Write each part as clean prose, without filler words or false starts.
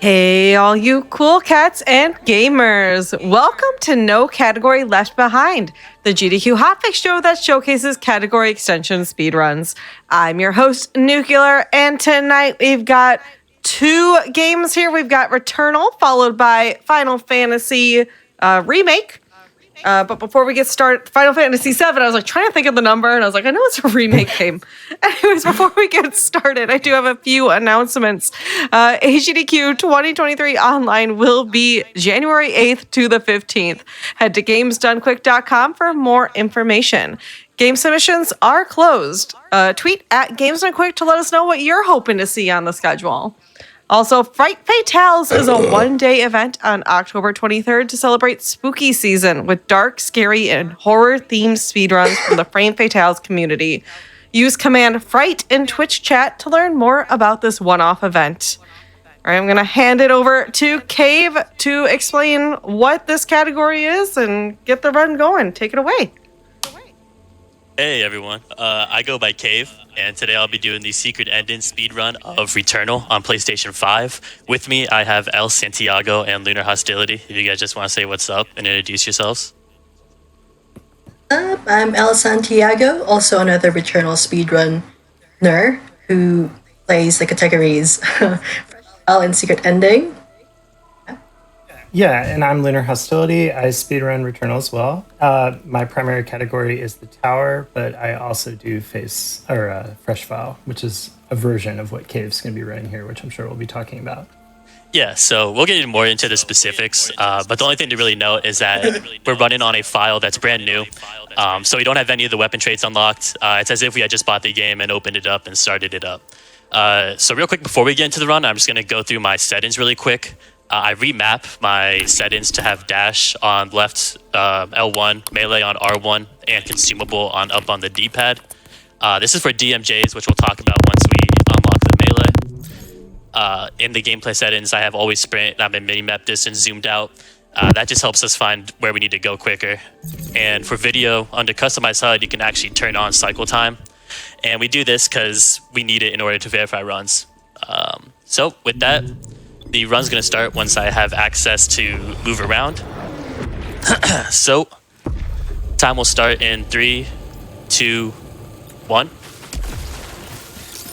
Hey, all you cool cats and gamers! Welcome to No Category Left Behind, the GDQ hotfix show that showcases category extension speedruns. I'm your host, Nuclear, and tonight we've got two games here. We've got Returnal, followed by Final Fantasy Remake. But before we get started, Final Fantasy VII, I was like trying to think of the number, and I was like, I know it's a remake game. Anyways, before we get started, I do have a few announcements. HGDQ 2023 online will be January 8th to the 15th. Head to gamesdonequick.com for more information. Game submissions are closed. Tweet at GamesDoneQuick to let us know what you're hoping to see on the schedule. Also, Fright Fatales is a one-day event on October 23rd to celebrate spooky season with dark, scary, and horror-themed speedruns from the Frame Fatales community. Use command Fright in Twitch chat to learn more about this one-off event. All right, I'm going to hand it over to Cave to explain what this category is and get the run going. Take it away. Hey everyone, I go by Cave, and today I'll be doing the secret ending speedrun of Returnal on PlayStation 5. With me, I have El Santiago and Lunar Hostility. If you guys just want to say what's up and introduce yourselves. I'm El Santiago, also another Returnal speedrunner who plays the categories and secret ending. Yeah, and I'm Lunar Hostility. I speedrun Returnal as well. My primary category is the tower, but I also do fresh file, which is a version of what Cave's going to be running here, which I'm sure we'll be talking about. Yeah, so we'll get more into the specifics, but the only thing to really note is that we're running on a file that's brand new, so we don't have any of the weapon traits unlocked. It's as if we had just bought the game and opened it up and started it up. So real quick, before we get into the run, I'm just going to go through my settings really quick. I remap my settings to have dash on left, L1, melee on R1, and consumable on up on the D-pad. This is for DMJs, which we'll talk about once we unlock the melee. In the gameplay settings, I have always sprint, I've been mini-map distance zoomed out. That just helps us find where we need to go quicker. And for video, under customized HUD, you can actually turn on cycle time. And we do this because we need it in order to verify runs. So with that, the run's going to start once I have access to move around. So, time will start in 3, 2, 1.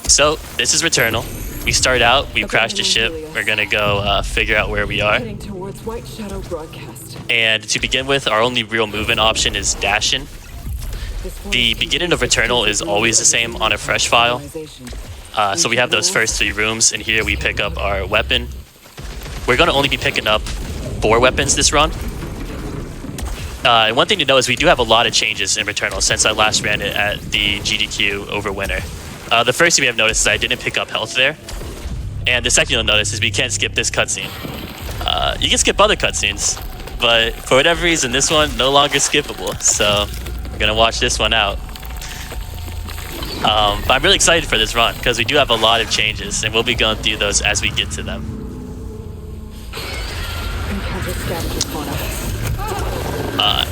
So, this is Returnal. We start out, we crash the ship. We're going to go figure out where we are. And to begin with, our only real movement option is dashing. The beginning of Returnal is always the same on a fresh file. So we have those first 3 rooms, and here we pick up our weapon. We're going to only be picking up 4 weapons this run. And one thing to know is we do have a lot of changes in Returnal since I last ran it at the GDQ over winter. The first thing we have noticed is I didn't pick up health there. And the second you'll notice is we can't skip this cutscene. You can skip other cutscenes, but for whatever reason, this one no longer skippable. So we're going to watch this one out. But I'm really excited for this run because we do have a lot of changes, and we'll be going through those as we get to them.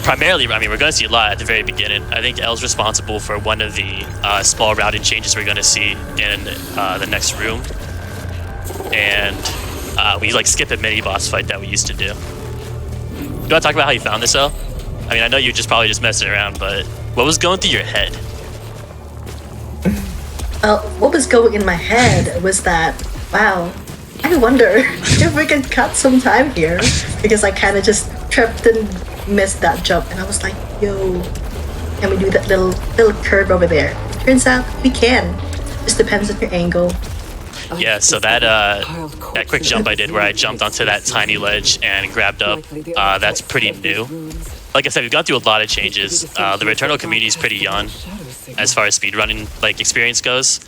Primarily, I mean, we're going to see a lot at the very beginning. I think L's responsible for one of the small routing changes we're going to see in the next room. And we skip a mini boss fight that we used to do. You want to talk about how you found this, El? I mean, I know you're probably just messing around, but what was going through your head? What was going in my head was that, wow, I wonder if we can cut some time here, because I kind of just tripped and missed that jump, and I was like, yo, can we do that little curve over there? Turns out we can. Just depends on your angle. Yeah, so that quick jump I did where I jumped onto that tiny ledge and grabbed up, that's pretty new. Like I said, we've gone through a lot of changes. The Returnal community is pretty young as far as speedrunning experience goes,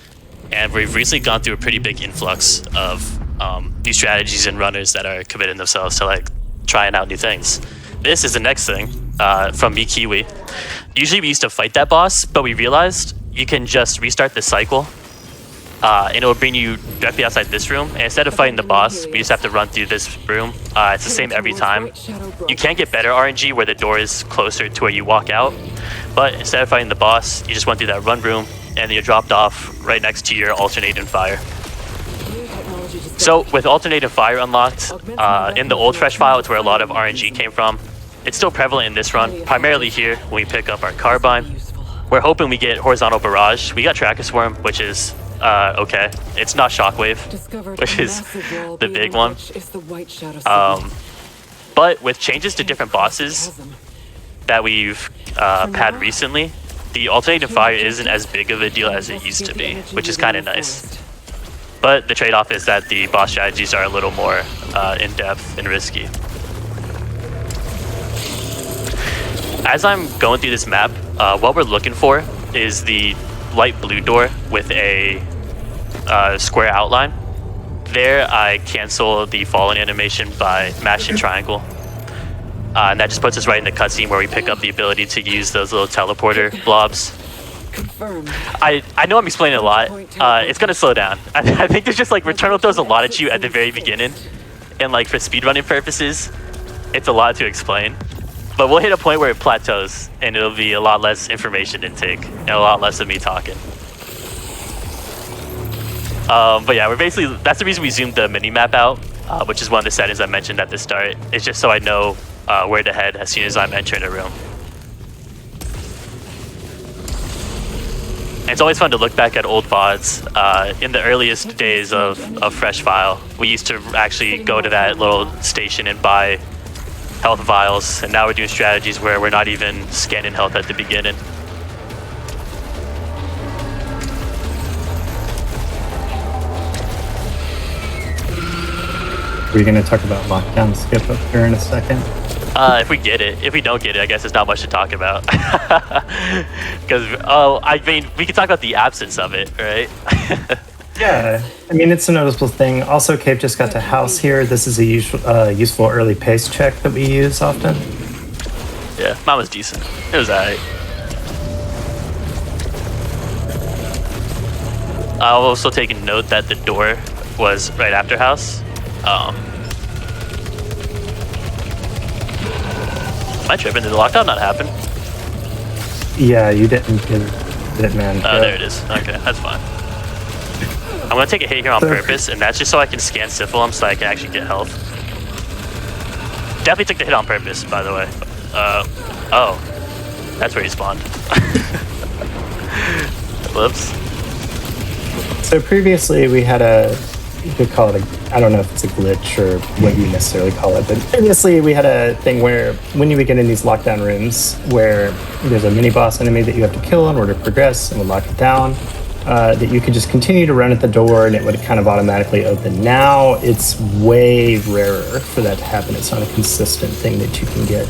and we've recently gone through a pretty big influx of new strategies and runners that are committing themselves to trying out new things. This is the next thing from me, Kiwi. Usually we used to fight that boss, but we realized you can just restart the cycle and it'll bring you directly outside this room. And instead of fighting the boss, we just have to run through this room. It's the same every time. You can get better RNG where the door is closer to where you walk out, but instead of fighting the boss, you just went through that run room and you're dropped off right next to your alternating fire. So with alternative fire unlocked, in the old fresh file, it's where a lot of RNG came from. It's still prevalent in this run, primarily here when we pick up our carbine. We're hoping we get horizontal barrage. We got tracker swarm, which is okay. It's not shockwave, which is the big one. But with changes to different bosses that we've had recently, the alternative fire isn't as big of a deal as it used to be, which is kind of nice. But the trade-off is that the boss strategies are a little more in-depth and risky. As I'm going through this map, what we're looking for is the light blue door with a square outline. There, I cancel the falling animation by mashing triangle. And that just puts us right in the cutscene where we pick up the ability to use those little teleporter blobs. I know I'm explaining a lot. It's gonna slow down. I think there's just like Returnal throws a lot at you at the very beginning, and like for speedrunning purposes, it's a lot to explain. But we'll hit a point where it plateaus, and it'll be a lot less information intake and a lot less of me talking. But yeah, that's the reason we zoomed the mini map out, which is one of the settings I mentioned at the start. It's just so I know where to head as soon as I'm entering a room. And it's always fun to look back at old VODs. In the earliest days of Fresh File, we used to actually go to that little station and buy health vials, and now we're doing strategies where we're not even scanning health at the beginning. Are we going to talk about lockdown skip up here in a second? If we get it. If we don't get it, I guess there's not much to talk about. Because, I mean, we can talk about the absence of it, right? Yeah, I mean, it's a noticeable thing. Also, Cave just got to house here. This is a useful early pace check that we use often. Yeah, mine was decent. It was alright. I'll also take a note that the door was right after house. Am I tripping? Did the lockdown not happen? Yeah, you didn't get it, man. Oh, there it is. Okay, that's fine. I'm gonna take a hit here on purpose, and that's just so I can scan syphilum so I can actually get health. Definitely took the hit on purpose, by the way. Oh. That's where he spawned. Whoops. So previously we had you could call it I don't know if it's a glitch or what you necessarily call it, but previously we had a thing where when you would get in these lockdown rooms where there's a mini boss enemy that you have to kill in order to progress and would lock it down, that you could just continue to run at the door and it would kind of automatically open. Now it's way rarer for that to happen. It's not a consistent thing that you can get.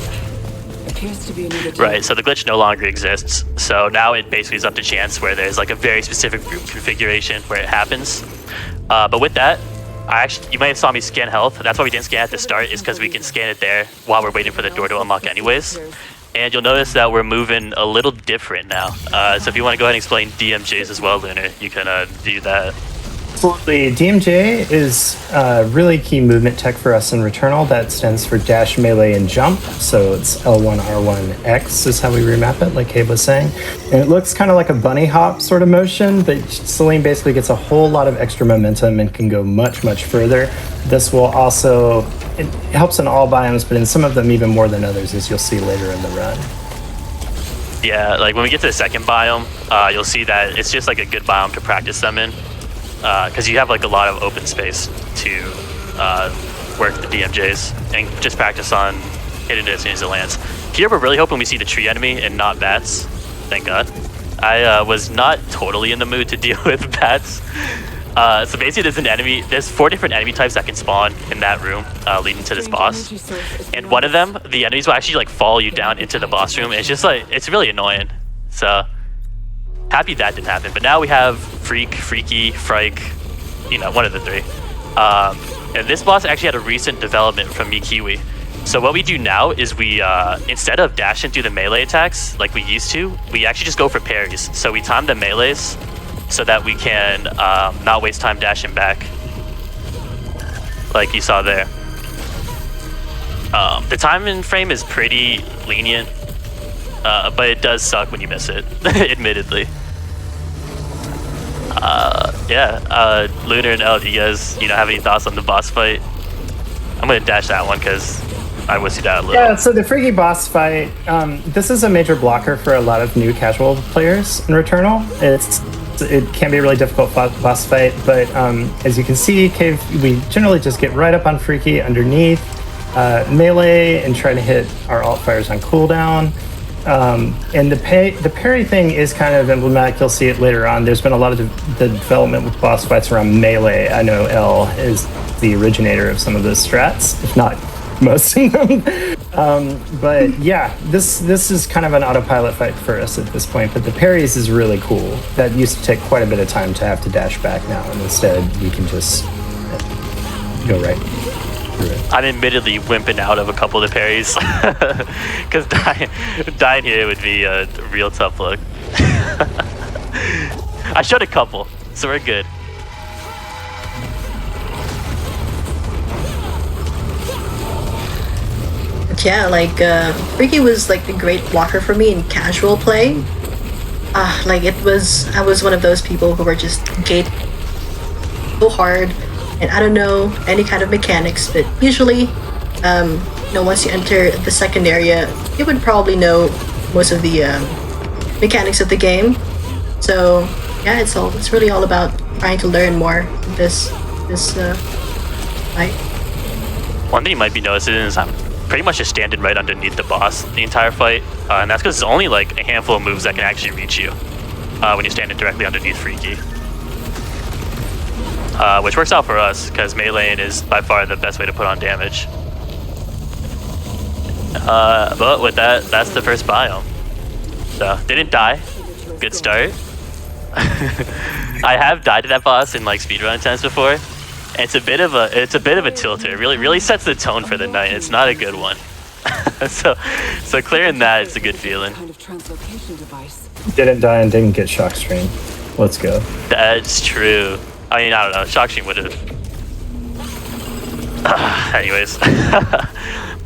Right, so the glitch no longer exists. So now it basically is up to chance where there's like a very specific room configuration where it happens. But with that, you might have saw me scan health. That's why we didn't scan at the start, is because we can scan it there while we're waiting for the door to unlock anyways. And you'll notice that we're moving a little different now. So if you want to go ahead and explain DMJs as well, Lunar, you can do that. Absolutely. DMJ is really key movement tech for us in Returnal. That stands for dash, melee, and jump. So it's L1, R1, X is how we remap it, like Cave was saying. And it looks kind of like a bunny hop sort of motion, but Celine basically gets a whole lot of extra momentum and can go much, much further. This will also, it helps in all biomes, but in some of them even more than others, as you'll see later in the run. Yeah, like when we get to the second biome, you'll see that it's just like a good biome to practice them in. Because you have like a lot of open space to work the DMJs and just practice on hitting it as soon as it lands. Here we're really hoping we see the tree enemy and not bats. Thank God. I was not totally in the mood to deal with bats. So basically there's 4 different enemy types that can spawn in that room leading to this boss. And one of them, the enemies will actually like follow you down into the boss room. It's just like, it's really annoying. So happy that didn't happen, but now we have Freak, Freaky, Frike, one of the 3. And this boss actually had a recent development from Mikiwi. So what we do now is we, instead of dashing through the melee attacks like we used to, we actually just go for parries. So we time the melees so that we can not waste time dashing back, like you saw there. The time frame is pretty lenient, but it does suck when you miss it, admittedly. Yeah, Lunar and L, do you guys, have any thoughts on the boss fight? I'm gonna dash that one because I wussied out a little. Yeah, so the freaky boss fight, this is a major blocker for a lot of new casual players in Returnal. It can be a really difficult boss fight, but as you can see, Cave, we generally just get right up on Freaky underneath, melee, and try to hit our alt fires on cooldown. And the parry thing is kind of emblematic. You'll see it later on. There's been a lot of the development with boss fights around melee. I know L is the originator of some of those strats, if not most of them. But yeah, this is kind of an autopilot fight for us at this point. But the parries is really cool. That used to take quite a bit of time to have to dash back now, and instead we can just go right through it. I'm admittedly wimping out of a couple of the parries because dying here would be a real tough look. I showed a couple, so we're good. Yeah, like Freaky was like the great blocker for me in casual play. I was one of those people who were just gate so hard, and I don't know any kind of mechanics, but usually, once you enter the second area, you would probably know most of the mechanics of the game. So yeah, it's really all about trying to learn more this fight. One thing you might be noticing is I'm pretty much just standing right underneath the boss the entire fight, and that's because it's only like a handful of moves that can actually reach you when you're standing directly underneath Freaky. Which works out for us because meleeing is by far the best way to put on damage. But with that, that's the first biome. So didn't die. Good start. I have died to that boss in like speedrun attempts before. And it's a bit of a tilter. It really sets the tone for the night. It's not a good one. so clearing that is a good feeling. Didn't die and didn't get shock strain. Let's go. That's true. I mean, I don't know. Shockstream would have. Anyways,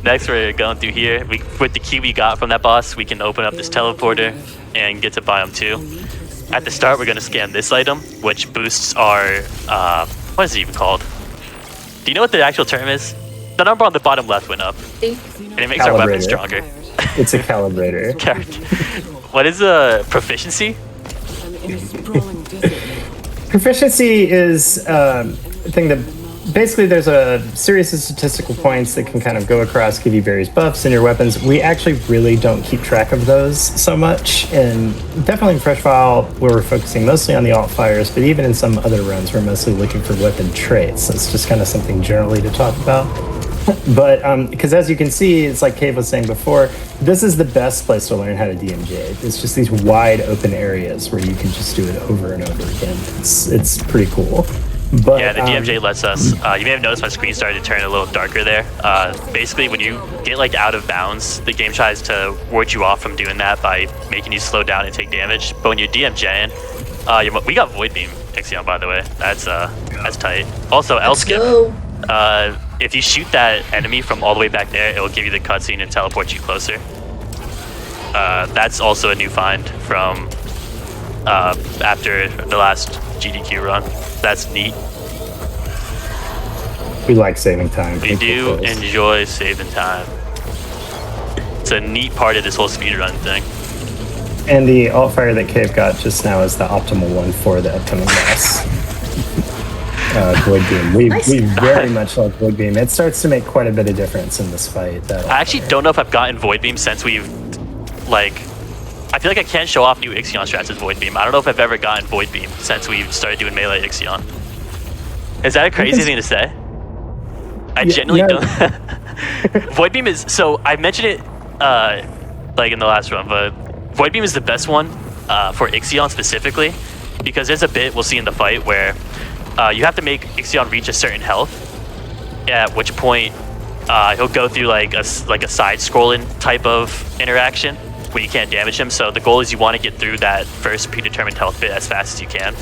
next we're going through here. With the key we got from that boss, we can open up this teleporter and get to biome 2. At the start, we're going to scan this item, which boosts our what is it even called? Do you know what the actual term is? The number on the bottom left went up, and it makes our weapon stronger. It's a calibrator. What is a proficiency? Proficiency is a thing that basically there's a series of statistical points that can kind of go across, give you various buffs in your weapons. We actually really don't keep track of those so much, and definitely in Fresh File where we're focusing mostly on the alt fires, but even in some other runs we're mostly looking for weapon traits. It's just kind of something generally to talk about. But because as you can see, it's like Cave was saying before, this is the best place to learn how to DMJ. It's just these wide open areas where you can just do it over and over again. It's pretty cool. But, yeah, the DMJ lets us. You may have noticed my screen started to turn a little darker there. Basically, when you get like out of bounds, the game tries to ward you off from doing that by making you slow down and take damage. But when you're DMJing, we got Void Beam Ixion, by the way. That's tight. Also, L skip. If you shoot that enemy from all the way back there, it will give you the cutscene and teleport you closer. That's also a new find from after the last GDQ run. That's neat. We like saving time. We do enjoy saving time. It's a neat part of this whole speedrun thing. And the alt fire that Cave got just now is the optimal one for the upcoming boss. Void Beam. We very much like Void Beam. It starts to make quite a bit of difference in this fight. I actually don't know if I've gotten Void Beam since we've, I feel like I can't show off new Ixion strats with Void Beam. I don't know if I've ever gotten Void Beam since we've started doing melee Ixion. Is that a crazy thing to say? I genuinely don't. Void Beam is, so I mentioned it in the last run, but Void Beam is the best one for Ixion specifically, because there's a bit we'll see in the fight where you have to make Ixion reach a certain health, at which point he'll go through like a side scrolling type of interaction where you can't damage him. So the goal is you want to get through that first predetermined health bit as fast as you can.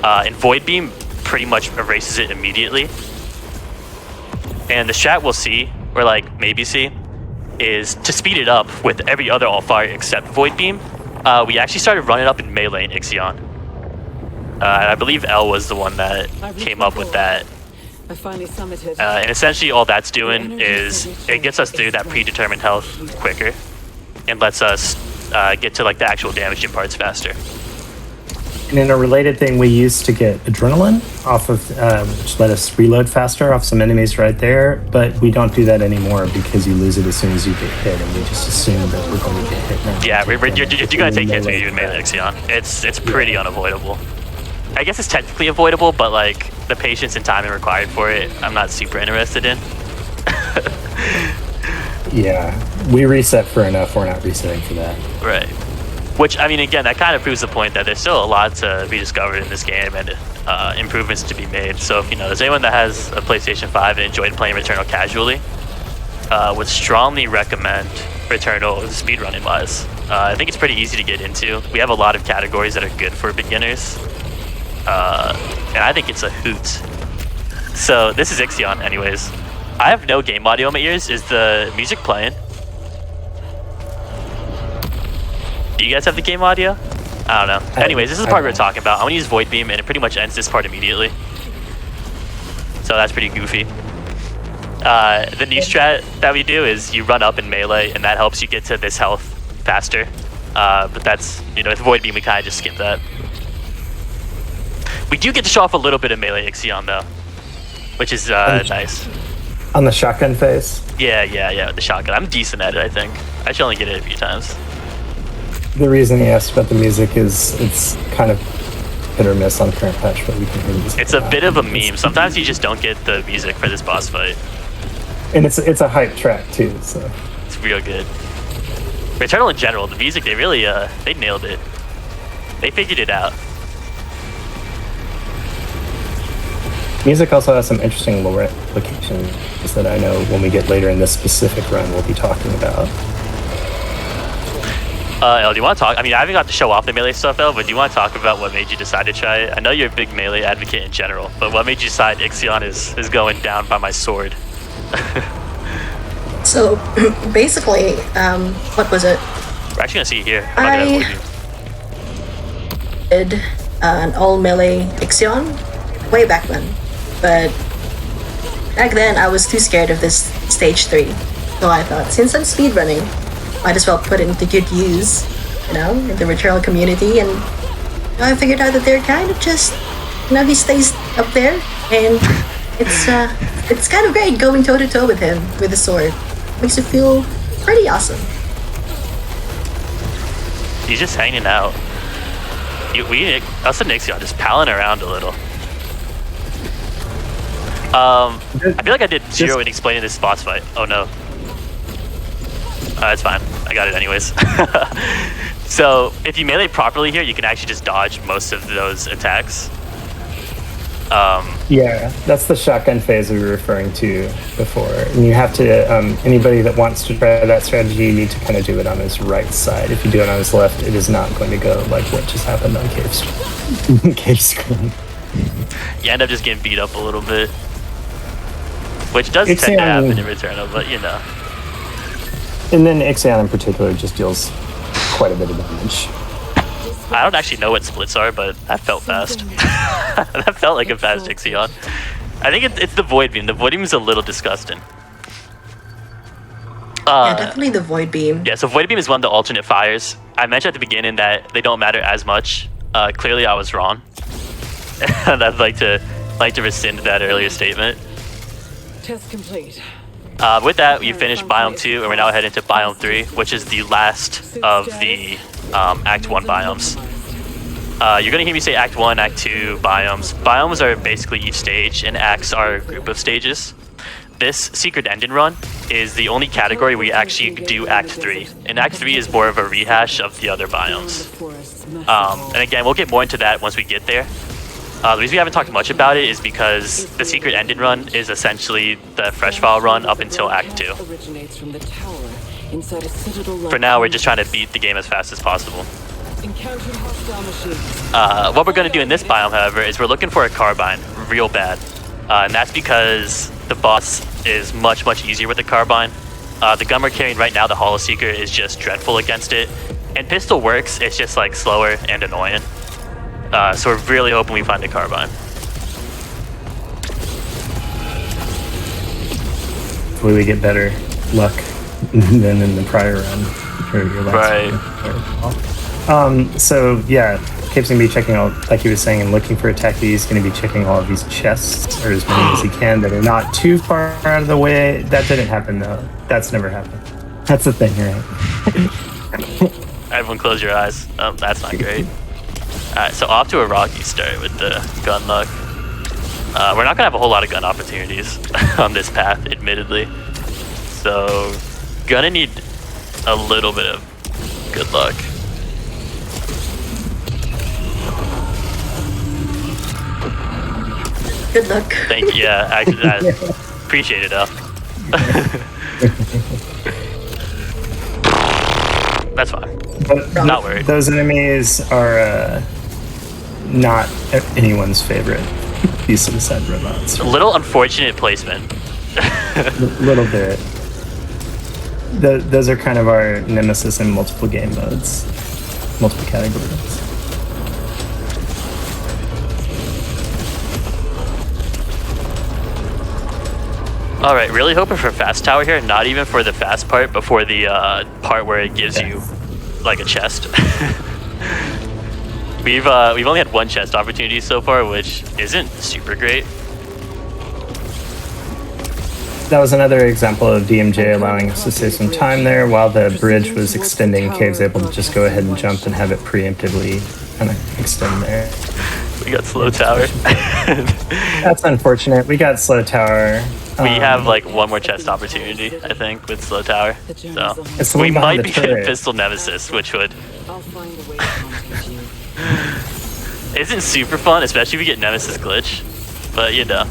And Void Beam pretty much erases it immediately. And the strat we'll see, or maybe see, is to speed it up with every other alt fire except Void Beam. We actually started running up in melee in Ixion. I believe L was the one that came up with that. I finally summited. And essentially all that's doing is it gets us through that predetermined health quicker and lets us get to like the actual damaging parts faster. And in a related thing, we used to get adrenaline off of, which let us reload faster off some enemies right there, but we don't do that anymore because you lose it as soon as you get hit, and we just assume that we're going to get hit now. Yeah, you're gonna take hits when you're doing melee Ixion. It's pretty unavoidable. I guess it's technically avoidable, but like the patience and timing required for it, I'm not super interested in. Yeah, we reset for enough, we're not resetting for that. Right. Which, I mean, again, that kind of proves the point that there's still a lot to be discovered in this game and improvements to be made. So if there's anyone that has a PlayStation 5 and enjoyed playing Returnal casually, would strongly recommend Returnal speedrunning wise. I think it's pretty easy to get into. We have a lot of categories that are good for beginners. And I think it's a hoot. So this is Ixion anyways. I have no game audio in my ears. Is the music playing? Do you guys have the game audio? I don't know. Anyways, this is the part we're talking about. I'm gonna use Void Beam and it pretty much ends this part immediately. So that's pretty goofy. The new strat that we do is you run up in melee and that helps you get to this health faster. But that's, with Void Beam we kind of just skip that. We do get to show off a little bit of melee Ixion though, which is nice. On the shotgun phase? Yeah, the shotgun. I'm decent at it, I think. I should only get it a few times. The reason he asked about the music is it's kind of hit or miss on current patch, but we can hear music. It's a bit of a meme. Sometimes you just don't get the music for this boss fight. And it's a hype track too, so. It's real good. Returnal in general, the music, they really, they nailed it. They figured it out. Music also has some interesting lore applications that I know when we get later in this specific run we'll be talking about. El, do you want to talk? I mean, I haven't got to show off the melee stuff, El, but do you want to talk about what made you decide to try it? I know you're a big melee advocate in general, but what made you decide Ixion is going down by my sword? So, basically, what was it? We're actually going to see it here. I did an all melee Ixion way back when, but back then I was too scared of this stage 3. So I thought, since I'm speedrunning, might as well put it into good use, in the Returnal community, and I figured out that they're kind of just, he stays up there, and it's kind of great going toe to toe with him with the sword. Makes it feel pretty awesome. He's just hanging out. Us and Ixion just palling around a little. I feel like I did zero in explaining this boss fight. Oh no. It's fine. I got it anyways. So if you melee properly here, you can actually just dodge most of those attacks. Yeah, that's the shotgun phase we were referring to before. And you have to, anybody that wants to try that strategy, you need to kind of do it on his right side. If you do it on his left, it is not going to go like what just happened on Cave Screen. You end up just getting beat up a little bit. Which does tend to happen in Returnal, but And then Ixion in particular just deals quite a bit of damage. I don't actually know what splits are, but that felt fast. That felt like a fast Ixion. I think it's the Void Beam. The Void Beam is a little disgusting. Yeah, definitely the Void Beam. Yeah, so Void Beam is one of the alternate fires. I mentioned at the beginning that they don't matter as much. Clearly I was wrong. And I'd like to rescind that earlier statement. Test complete. With that, we finished Biome 2, and we're now heading to Biome 3, which is the last of the Act 1 biomes. You're going to hear me say Act 1, Act 2 biomes. Biomes are basically each stage, and acts are a group of stages. This Secret Ending run is the only category where you actually do Act 3. And Act 3 is more of a rehash of the other biomes. And again, we'll get more into that once we get there. The reason we haven't talked much about it is because the Secret Ending run is essentially the fresh file run up until Act 2. For now, we're just trying to beat the game as fast as possible. What we're going to do in this biome, however, is we're looking for a carbine real bad. And that's because the boss is much, much easier with the carbine. The gun we're carrying right now, the Hollow Seeker, is just dreadful against it. And pistol works, it's just like slower and annoying. So we're really hoping we find a carbine. Hopefully we get better luck than in the prior run. Or your last run. So yeah, Cape's gonna be checking all, like he was saying, and looking for attack. He's gonna be checking all of these chests, or as many as he can, that are not too far out of the way. That didn't happen though. That's never happened. That's the thing, right? Everyone close your eyes. Oh, that's not great. Alright, so off to a rocky start with the gun luck. We're not gonna have a whole lot of gun opportunities on this path, admittedly. So, gonna need a little bit of good luck. Good luck. Thank you. Yeah, actually, I appreciate it, though. That's fine. Not worried. Those enemies are not anyone's favorite piece of the set robots. A little unfortunate placement. Little bit. Those are kind of our nemesis in multiple game modes, multiple categories. All right, really hoping for fast tower here. Not even for the fast part, but for the part where it gives you like a chest. We've only had one chest opportunity so far, which isn't super great. That was another example of DMJ allowing us to save some time there while the bridge was extending. Cave's able to just go ahead and jump and have it preemptively kind of extend there. We got slow tower. That's unfortunate. We got slow tower. We have like one more chest opportunity, I think, with slow tower. So It's the we one behind might the be getting turret. pistol nemesis, which would I'll find a way to comfort you. isn't super fun, especially if we get nemesis glitch. But you know,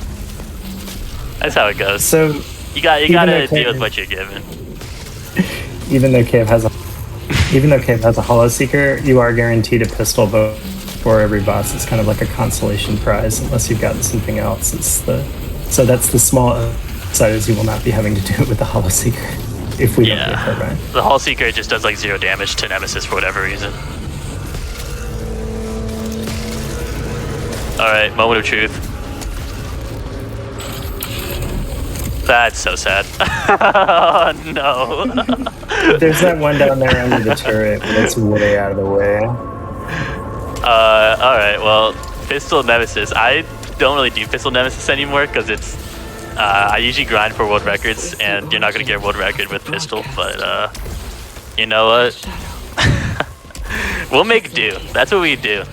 that's how it goes. So You gotta though deal with what you're given. even though Cave has a Hollow Seeker, you are guaranteed a pistol vote for every boss. It's kind of like a consolation prize, unless you've gotten something else. So that's the small side, is you will not be having to do it with the Hollow Seeker if we don't get Carbine. The Hall Seeker just does like 0 damage to nemesis for whatever reason. All right, moment of truth. That's so sad. Oh, no. There's that one down there under the turret, but it's way out of the way. All right, well, pistol nemesis. I don't really do pistol nemesis anymore because it's I usually grind for world records, and you're not gonna get a world record with pistol. But you know what? We'll make do. That's what we do.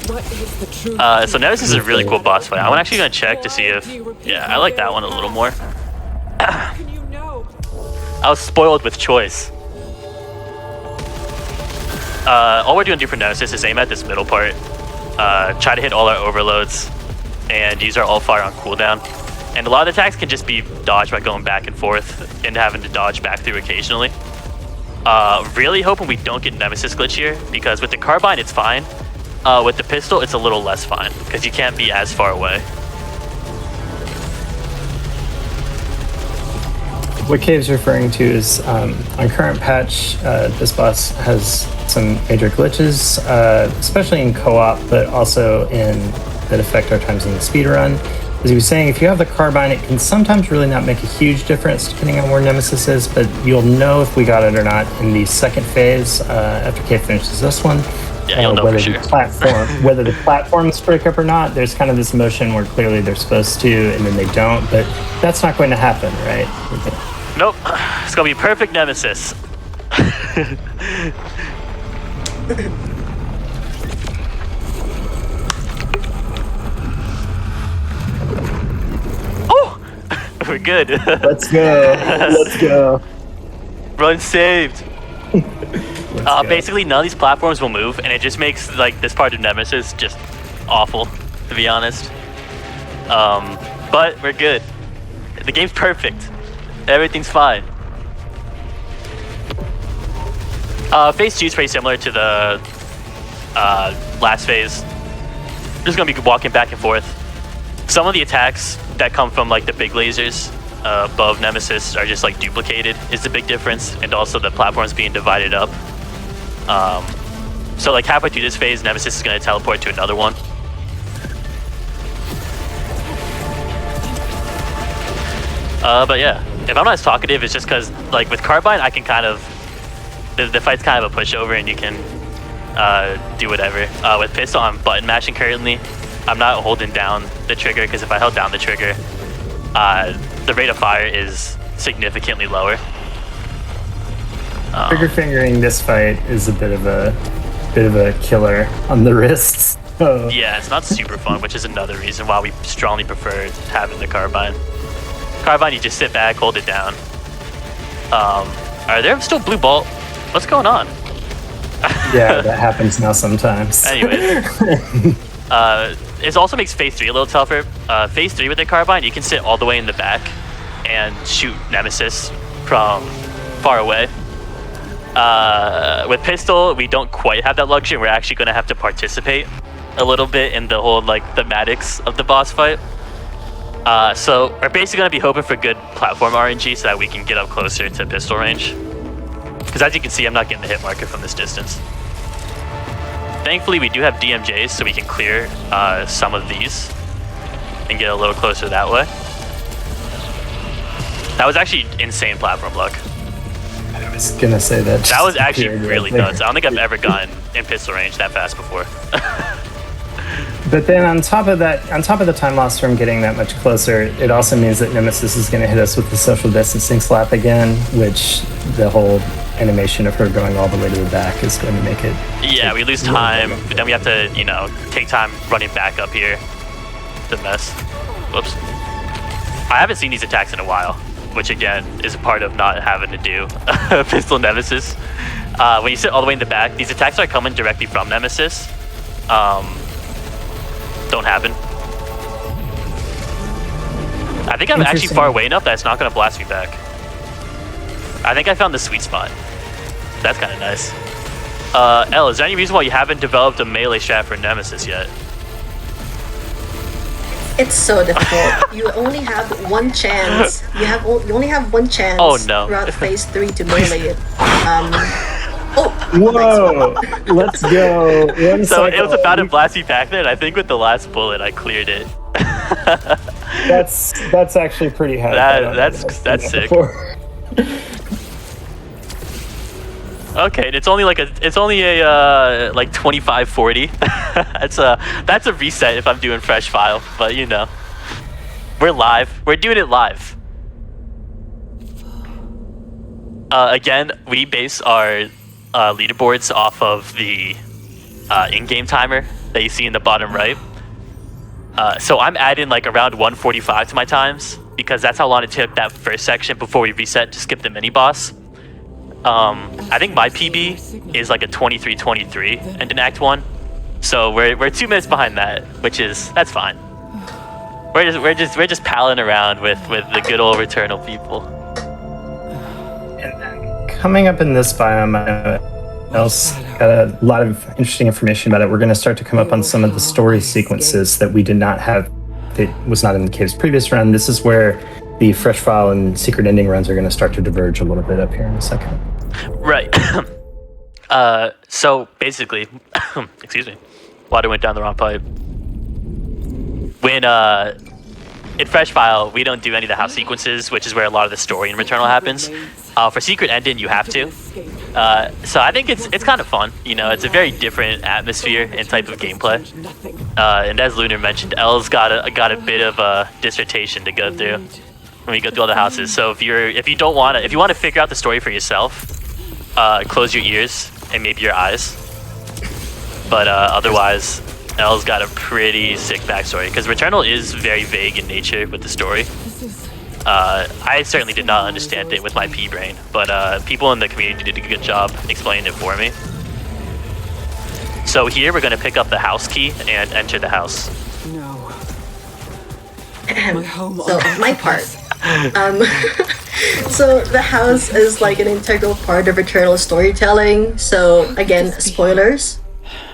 What is the truth? So nemesis is a really cool boss fight. I'm actually gonna check to see if I like that one a little more. How can you know? I was spoiled with choice. All we're doing for nemesis is aim at this middle part, try to hit all our overloads, and use our alt fire on cooldown. And a lot of the attacks can just be dodged by going back and forth and having to dodge back through occasionally. Really hoping we don't get nemesis glitch here, because with the carbine it's fine. With the pistol it's a little less fine, because you can't be as far away. What Cave's referring to is on current patch, this boss has some major glitches, especially in co-op, but also that affect our times in the speedrun. As he was saying, if you have the carbine, it can sometimes really not make a huge difference depending on where Nemesis is, but you'll know if we got it or not in the second phase after Cave finishes this one. Yeah, you'll know whether for sure. whether the platforms break up or not. There's kind of this motion where clearly they're supposed to and then they don't, but that's not going to happen, right? Nope, it's gonna be perfect nemesis. Oh, we're good. Let's go. Let's go. Run saved. Go. Basically, none of these platforms will move, and it just makes like this part of Nemesis just awful, to be honest. But we're good. The game's perfect. Everything's fine. Phase 2 is pretty similar to the last phase. We're just gonna be walking back and forth. Some of the attacks that come from like the big lasers above Nemesis are just like duplicated is the big difference, and also the platforms being divided up. So like halfway through this phase, Nemesis is going to teleport to another one. But yeah, if I'm not as talkative, it's just because like with Carbine, I can kind of the fight's kind of a pushover, and you can do whatever. With Pistol, I'm button mashing currently. I'm not holding down the trigger because if I held down the trigger, the rate of fire is significantly lower. Trigger fingering this fight is a bit of a killer on the wrists. So. Yeah, it's not super fun, which is another reason why we strongly prefer having the Carbine. Carbine, you just sit back, hold it down. Are there still blue bolt? What's going on? Yeah, that happens now sometimes. Anyways, it also makes phase 3 a little tougher. Phase 3 with the Carbine, you can sit all the way in the back and shoot Nemesis from far away. With Pistol, we don't quite have that luxury. We're actually going to have to participate a little bit in the whole like thematics of the boss fight. So we're basically going to be hoping for good platform RNG so that we can get up closer to pistol range. Because as you can see, I'm not getting the hit marker from this distance. Thankfully, we do have DMJs, so we can clear some of these and get a little closer that way. That was actually insane platform luck. I was gonna say that. That was actually really nuts. I don't think I've ever gotten in pistol range that fast before. But then on top of the time loss from getting that much closer, it also means that Nemesis is going to hit us with the social distancing slap again, which the whole animation of her going all the way to the back is going to make it. Yeah, we lose time, but then we have to, take time running back up here. It's a mess. Whoops. I haven't seen these attacks in a while, which again is a part of not having to do pistol Nemesis. When you sit all the way in the back, these attacks are coming directly from Nemesis. Don't happen. I think I'm actually far away enough that it's not going to blast me back. I think I found the sweet spot. That's kind of nice. Elle, is there any reason why you haven't developed a melee strat for Nemesis yet? It's so difficult. You only have one chance. You only have one chance. Oh no! Throughout phase 3 to melee it. Whoa! Let's go. So it was about to blast me back there, and I think with the last bullet, I cleared it. That's actually pretty high. That's sick. Okay, and it's only like 25-40. That's a reset if I'm doing fresh file, but we're live. We're doing it live. Again, we base our leaderboards off of the in-game timer that you see in the bottom right. So I'm adding like around 145 to my times because that's how long it took that first section before we reset to skip the mini boss. I think my PB is like a 23:23 and in Act 1, so we're 2 minutes behind that, that's fine. We're just palling around with the good old Returnal people. And then coming up in this biome, else got a lot of interesting information about it. We're going to start to come up on some of the story sequences that we did not have. It was not in the cave's previous run. This is where the fresh file and secret ending runs are going to start to diverge a little bit up here in a second. Right. So basically, excuse me, water went down the wrong pipe. When in fresh file, we don't do any of the house sequences, which is where a lot of the story in Returnal happens. For secret ending, you have to. So I think it's kind of fun. It's a very different atmosphere and type of gameplay. And as Lunar mentioned, Elle's got a bit of a dissertation to go through when we go through all the houses. So if you want to figure out the story for yourself, close your ears and maybe your eyes. But otherwise, Elle's got a pretty sick backstory because Returnal is very vague in nature with the story. I certainly did not understand it with my pea brain, but people in the community did a good job explaining it for me. So here we're going to pick up the house key and enter the house. No. My home. So my part. So the house is like an integral part of Returnal storytelling. So again, spoilers.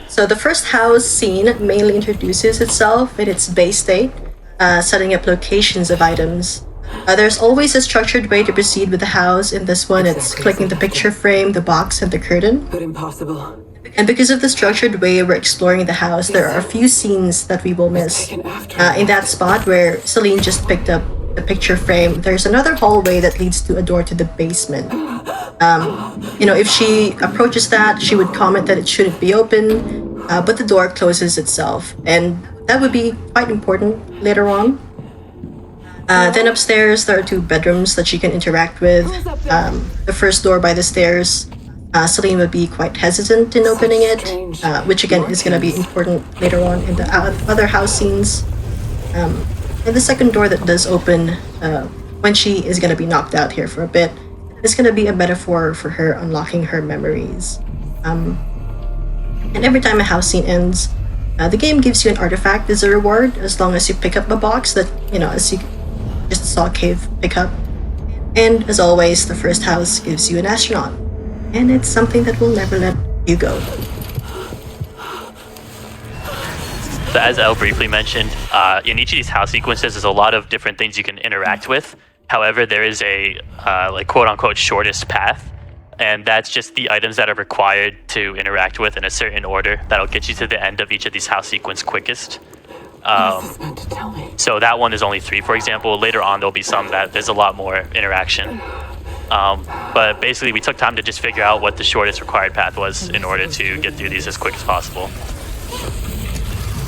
So the first house scene mainly introduces itself in its base state, setting up locations of items. There's always a structured way to proceed with the house. In this one, it's clicking the picture frame, the box, and the curtain. But impossible. And because of the structured way we're exploring the house, there are a few scenes that we will miss. Taken after In that spot where Celine just picked up the picture frame, there's another hallway that leads to a door to the basement. If she approaches that, she would comment that it shouldn't be open, but the door closes itself. And that would be quite important later on. Then upstairs, there are 2 bedrooms that she can interact with. The first door by the stairs, Celine would be quite hesitant in opening it, which again is going to be important later on in the other house scenes. And the second door that does open when she is going to be knocked out here for a bit is going to be a metaphor for her unlocking her memories. And every time a house scene ends, the game gives you an artifact as a reward, as long as you pick up a box that, as you just saw Cave pick up. And as always, the first house gives you an astronaut. And it's something that will never let you go. So as Elle briefly mentioned, in each of these house sequences, there's a lot of different things you can interact with. However, there is a quote-unquote shortest path, and that's just the items that are required to interact with in a certain order that'll get you to the end of each of these house sequence quickest. What is this meant to tell me? So that one is only 3, for example. Later on, there'll be some that there's a lot more interaction. But basically, we took time to just figure out what the shortest required path was in order to get through these as quick as possible.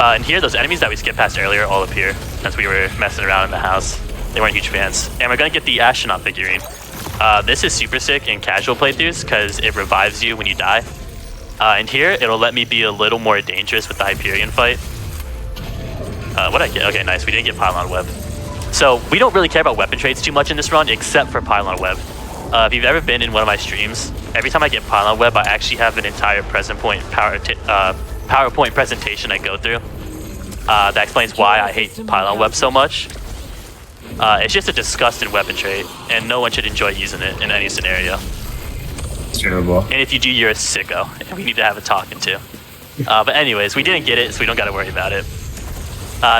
And here, those enemies that we skipped past earlier all appear as we were messing around in the house. They weren't huge fans. And we're going to get the astronaut figurine. This is super sick in casual playthroughs because it revives you when you die. And here, it'll let me be a little more dangerous with the Hyperion fight. What'd I get? Okay, nice. We didn't get Pylon Web. So we don't really care about weapon traits too much in this run, except for Pylon Web. If you've ever been in one of my streams, every time I get Pylon Web, I actually have an entire PowerPoint presentation I go through that explains why I hate Pylon Web so much. It's just a disgusting weapon trait, and no one should enjoy using it in any scenario. It's terrible. And if you do, you're a sicko, and we need to have a talking to. But anyways, we didn't get it, so we don't got to worry about it.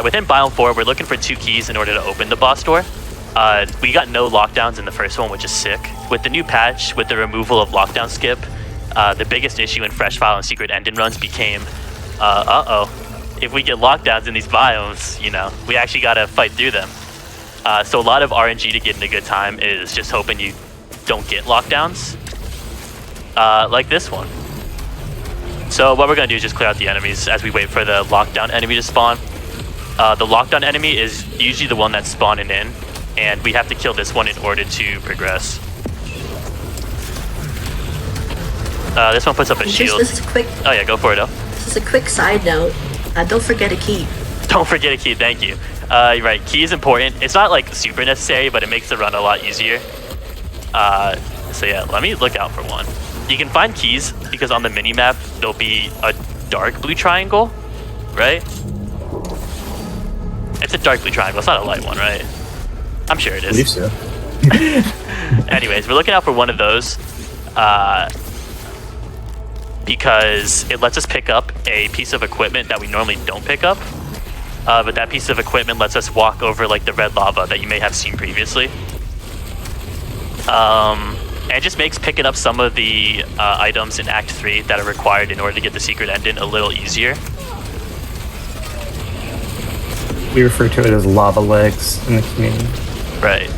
Within Biome 4, we're looking for 2 keys in order to open the boss door. We got no lockdowns in the first one, which is sick. With the new patch, with the removal of lockdown skip, the biggest issue in Fresh File and Secret Ending runs became, if we get lockdowns in these biomes, we actually gotta fight through them. So a lot of RNG to get in a good time is just hoping you don't get lockdowns, like this one. So what we're gonna do is just clear out the enemies as we wait for the lockdown enemy to spawn. The lockdown enemy is usually the one that's spawning in, and we have to kill this one in order to progress. This one puts up a shield. This is a quick. Oh yeah, go for it, though. This is a quick side note. Don't forget a key. Don't forget a key, thank you. You're right, key is important. It's not like super necessary, but it makes the run a lot easier. So yeah, let me look out for one. You can find keys because on the mini-map, there'll be a dark blue triangle, right? It's a dark blue triangle, it's not a light one, right? I'm sure it is. I believe so. Anyways, we're looking out for one of those because it lets us pick up a piece of equipment that we normally don't pick up. But that piece of equipment lets us walk over like the red lava that you may have seen previously. And it just makes picking up some of the items in Act 3 that are required in order to get the secret ending a little easier. We refer to it as lava legs in the community. Right.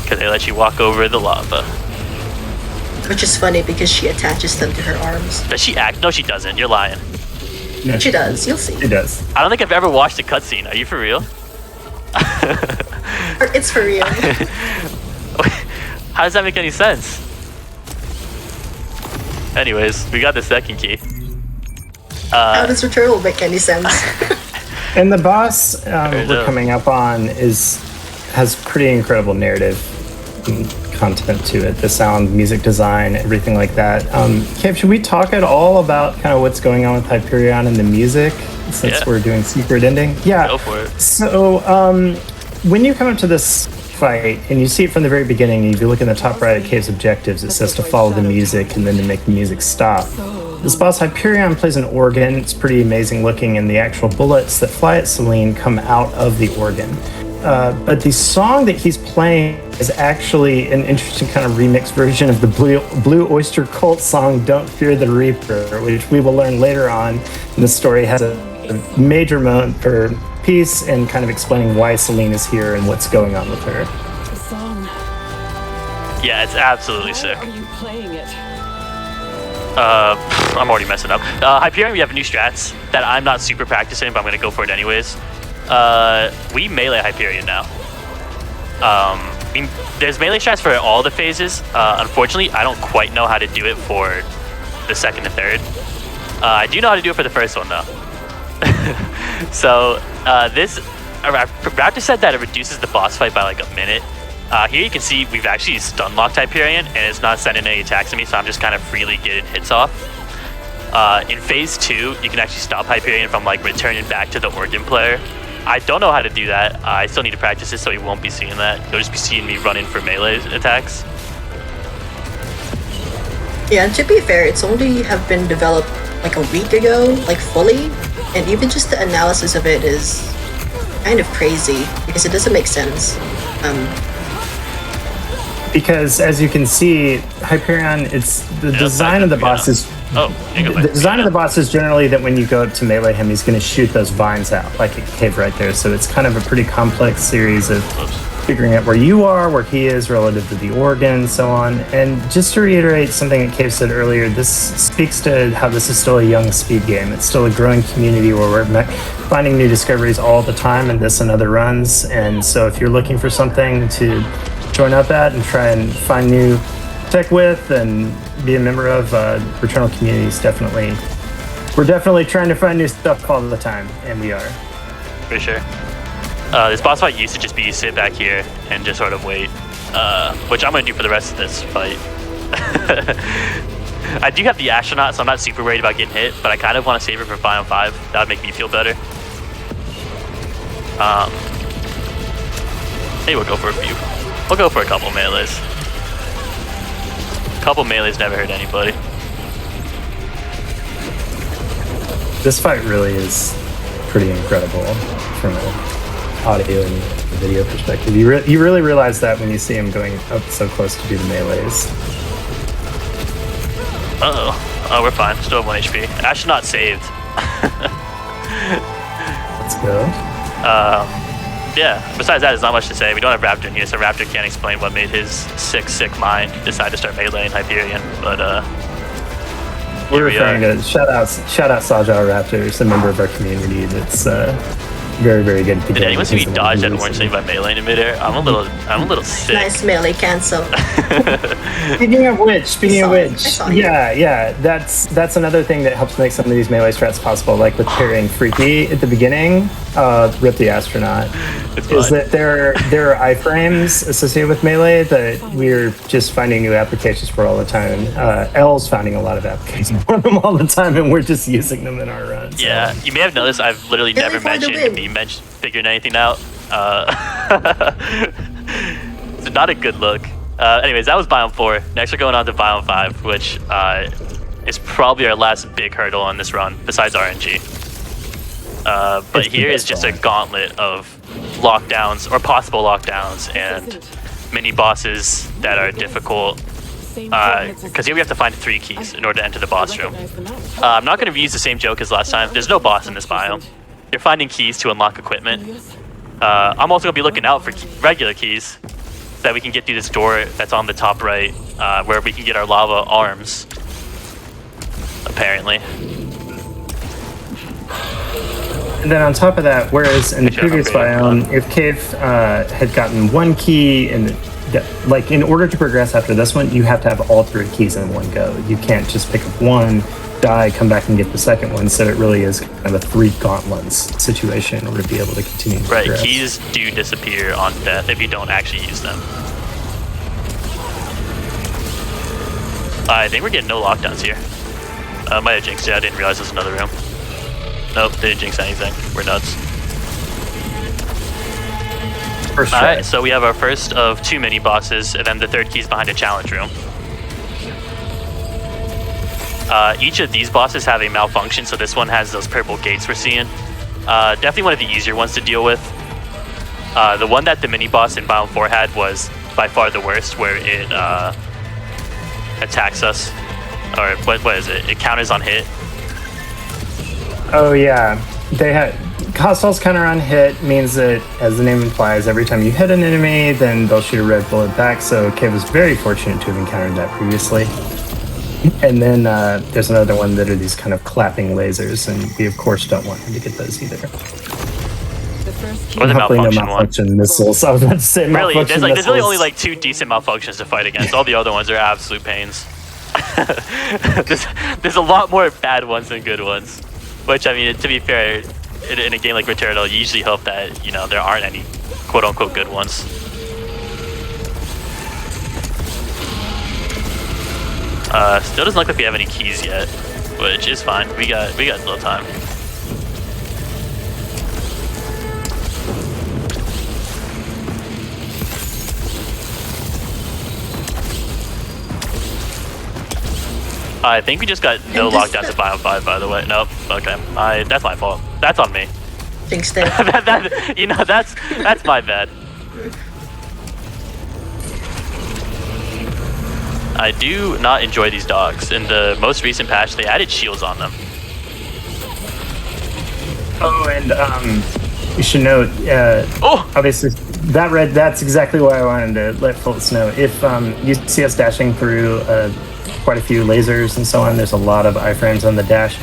Because they let you walk over the lava. Which is funny because she attaches them to her arms. Does she act? No, she doesn't. You're lying. No, She does, you'll see. It does. I don't think I've ever watched a cutscene. Are you for real? It's for real. How does that make any sense? Anyways, we got the second key. How does Returnal make any sense? And the boss we're coming up on has pretty incredible narrative and content to it. The sound, music design, everything like that. Cave, should we talk at all about kind of what's going on with Hyperion and the music since we're doing secret ending? Yeah. Go for it. So when you come up to this fight and you see it from the very beginning, if you look in the top right at Cave's objectives, it says to follow the music and then to make the music stop. This boss Hyperion plays an organ. It's pretty amazing looking, and the actual bullets that fly at Celine come out of the organ. But the song that he's playing is actually an interesting kind of remix version of the Blue Oyster Cult song "Don't Fear the Reaper," which we will learn later on. And the story has a major moment or piece in kind of explaining why Celine is here and what's going on with her. The song. Yeah, it's absolutely sick. Why are you playing it? I'm already messing up. Hyperion, we have new strats that I'm not super practicing, but I'm gonna go for it anyways. We melee Hyperion now. I mean, there's melee strats for all the phases. Unfortunately, I don't quite know how to do it for the second and third. I do know how to do it for the first one though. So this Raptor said that it reduces the boss fight by like a minute. Here you can see we've actually stun locked Hyperion and it's not sending any attacks at me, so I'm just kind of freely getting hits off. In phase 2, you can actually stop Hyperion from like returning back to the organ player. I don't know how to do that. I still need to practice it, so you won't be seeing that. You'll just be seeing me running for melee attacks. Yeah, and to be fair, it's only have been developed like a week ago, like fully, and even just the analysis of it is kind of crazy because it doesn't make sense. Because as you can see, Hyperion, it's the design of the boss is. The design of the boss is generally that when you go up to melee him, he's going to shoot those vines out like a cave right there. So it's kind of a pretty complex series of figuring out where you are, where he is relative to the organ, so on. And just to reiterate something that Cave said earlier, this speaks to how this is still a young speed game. It's still a growing community where we're finding new discoveries all the time in this and other runs. And so if you're looking for something to join up at and try and find new tech with and be a member of Returnal communities, we're definitely trying to find new stuff all the time, and we are. For sure. This boss fight used to just be sit back here and just sort of wait, which I'm going to do for the rest of this fight. I do have the astronaut, so I'm not super worried about getting hit, but I kind of want to save it for 5 on 5. That would make me feel better. Maybe we'll go for a few. We'll go for a couple melees. A couple melees never hurt anybody. This fight really is pretty incredible from an audio and video perspective. You really realize that when you see him going up so close to do the melees. Oh, we're fine. Still have 1 HP. Astronaut saved. Let's go. Yeah, besides that, there's not much to say. We don't have Raptor in here, so Raptor can't explain what made his sick mind decide to start meleeing Hyperion, but we're referring to shout out Saja Raptor. He's a member of our community that's very, very good. Did anyone see me dodge that orange thing by meleeing in midair? I'm a little sick. Nice melee cancel. Speaking of which, yeah, that's another thing that helps make some of these melee strats possible, like with parrying Freaky at the beginning, Rip the Astronaut, is that there are iframes associated with melee that we're just finding new applications for all the time. L's finding a lot of applications for them all the time, and we're just using them in our runs. Yeah, you may have noticed I've literally never mentioned me figuring anything out. It's not a good look. Anyways, that was Biome 4. Next we're going on to Biome 5, which is probably our last big hurdle on this run, besides RNG. But here is just a gauntlet of lockdowns, or possible lockdowns, and mini bosses that are difficult. Because here we have to find 3 keys in order to enter the boss room. I'm not going to use the same joke as last time. There's no boss in this biome. You're finding keys to unlock equipment. I'm also going to be looking out for regular keys so that we can get through this door that's on the top right, where we can get our lava arms, apparently. And then on top of that, whereas in the previous biome, if Cave had gotten 1 key, and like in order to progress after this one, you have to have all 3 keys in one go. You can't just pick up 1, die, come back and get the second one. So it really is kind of a 3 gauntlets situation in order to be able to continue to progress. Keys do disappear on death if you don't actually use them. I think we're getting no lockdowns here. Might have jinxed it. I didn't realize there's another room. Nope, didn't jinx anything. We're nuts. Alright, so we have our first of 2 mini bosses, and then the 3rd key's behind a challenge room. Each of these bosses have a malfunction, so this one has those purple gates we're seeing. Definitely one of the easier ones to deal with. The one that the mini boss in Biome 4 had was by far the worst, where it attacks us, or what is it? It counters on hit. Oh yeah, they had Hostile counter on hit means that, as the name implies, every time you hit an enemy, then they'll shoot a red bullet back. So Kay was very fortunate to have encountered that previously. And then there's another one that are these kind of clapping lasers, and we of course don't want him to get those either. The first Or the Hopefully no malfunction one. malfunction missiles. I was about to say Really, malfunction there's really missiles. only like 2 decent malfunctions to fight against. All the other ones are absolute pains. there's a lot more bad ones than good ones. Which, I mean, to be fair, in a game like Returnal, you usually hope that, you know, there aren't any quote-unquote good ones. Still doesn't look like we have any keys yet, which is fine. We got a little time. I think we just got no lockdown to Biome 5, by the way. Nope. Okay. That's my fault. That's on me. Jinxed it. You know, that's my bad. I do not enjoy these dogs. In the most recent patch, they added shields on them. Oh, and you should note, obviously, that's exactly why I wanted to let folks know. If you see us dashing through quite a few lasers and so on, there's a lot of iframes on the dash.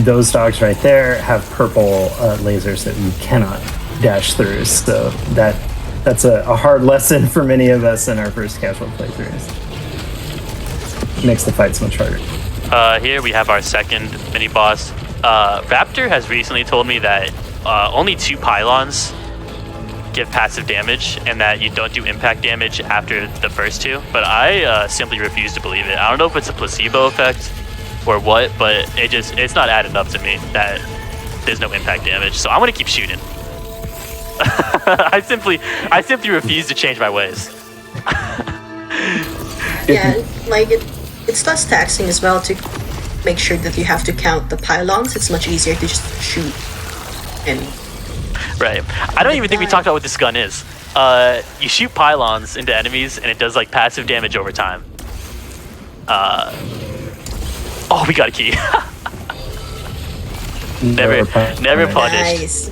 Those dogs right there have purple lasers that you cannot dash through. So that's a hard lesson for many of us in our first casual playthroughs. Makes the fights much harder. Here we have our second mini boss. Raptor has recently told me that only 2 pylons give passive damage and that you don't do impact damage after the first 2, but I simply refuse to believe it. I don't know if it's a placebo effect or what, but it's not adding up to me that there's no impact damage, so I'm gonna keep shooting. I simply refuse to change my ways. Yeah, like it's less taxing as well to make sure that you have to count the pylons. It's much easier to just shoot and Right. I don't even think we talked about what this gun is. You shoot pylons into enemies and it does like passive damage over time. Oh, we got a key. Never punished. nice.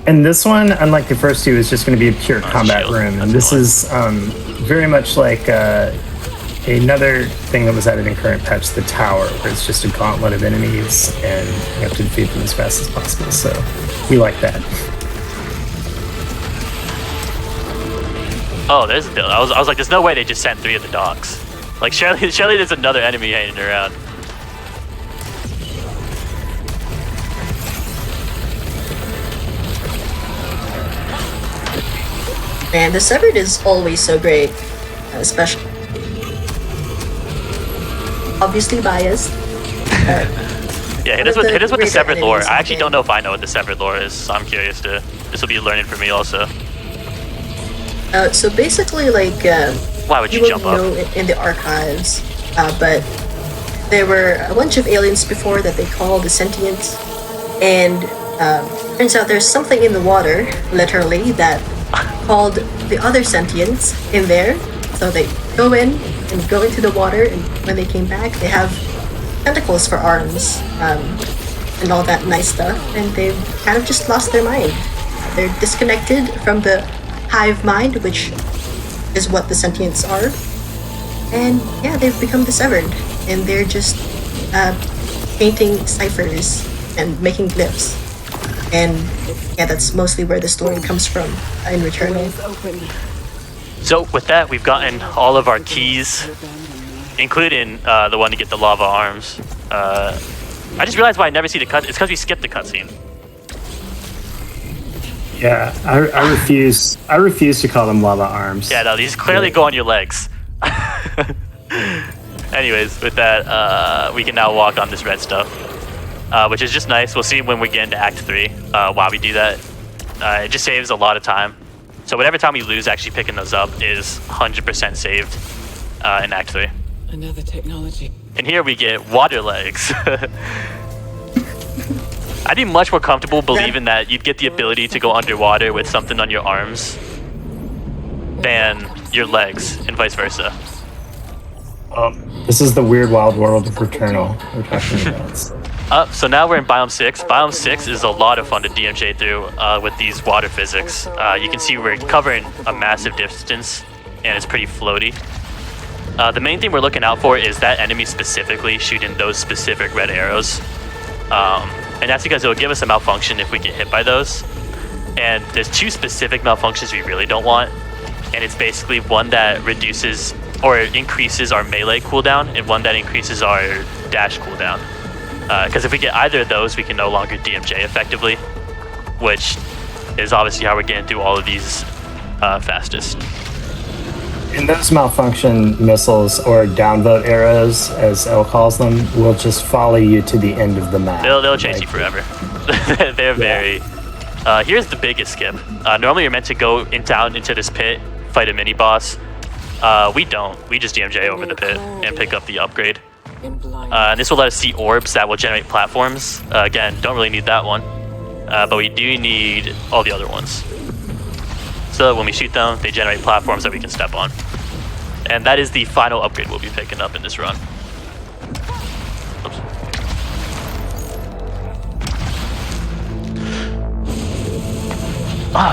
And this one, unlike the first 2, is just going to be a pure combat shield. room. And That's this annoying. is very much like another thing that was added in current patch, the tower, where it's just a gauntlet of enemies and you have to defeat them as fast as possible. So we like that. Oh, there's a build. I was like, there's no way they just sent 3 of the dogs. Like, surely there's another enemy hanging around. Man, the Severed is always so great, especially obviously biased. Yeah, hit us One of with the the greater severed lore. enemies I in the actually game. don't know if I know what the severed lore is, so I'm curious to. This will be learning for me also. So basically, like Why would you won't jump up? know in the archives, but there were a bunch of aliens before that they call the sentients, and turns out there's something in the water, literally, that called the other sentients in there. So they go in and go into the water, and when they came back, they have tentacles for arms and all that nice stuff, and they've kind of just lost their mind. They're disconnected from the hive mind, which is what the sentients are, and yeah, they've become dissevered, and they're just painting ciphers and making glyphs, and yeah, that's mostly where the story comes from in Returnal. Ways open. So with that, we've gotten all of our keys, including the one to get the lava arms. I just realized why I never see the cut. It's because we skipped the cutscene. Yeah, I refuse. I refuse to call them lava arms. Yeah, no, these clearly go on your legs. Anyways, with that, we can now walk on this red stuff, which is just nice. We'll see when we get into Act 3 while we do that. It just saves a lot of time. So whatever time we lose actually picking those up is 100% saved in Act 3. Another technology. And here we get water legs. I'd be much more comfortable believing that you'd get the ability to go underwater with something on your arms than your legs, and vice versa. This is the weird wild world of Returnal we're talking about. So now we're in Biome 6. Biome 6 is a lot of fun to DMJ through with these water physics. You can see we're covering a massive distance, and it's pretty floaty. The main thing we're looking out for is that enemy specifically shooting those specific red arrows. And that's because it'll give us a malfunction if we get hit by those. And there's two specific malfunctions we really don't want. And it's basically one that reduces or increases our melee cooldown and one that increases our dash cooldown. Because if we get either of those, we can no longer DMJ effectively, which is obviously how we're getting through all of these fastest. And those malfunction missiles, or downvote arrows, as Elle calls them, will just follow you to the end of the map. They'll chase you forever. They're very... here's the biggest skip. Normally you're meant to go down into this pit, fight a mini-boss. We don't. We just DMJ over the pit and pick up the upgrade. And this will let us see orbs that will generate platforms. Again, don't really need that one. But we do need all the other ones. So when we shoot them, they generate platforms that we can step on. And that is the final upgrade we'll be picking up in this run. Oops.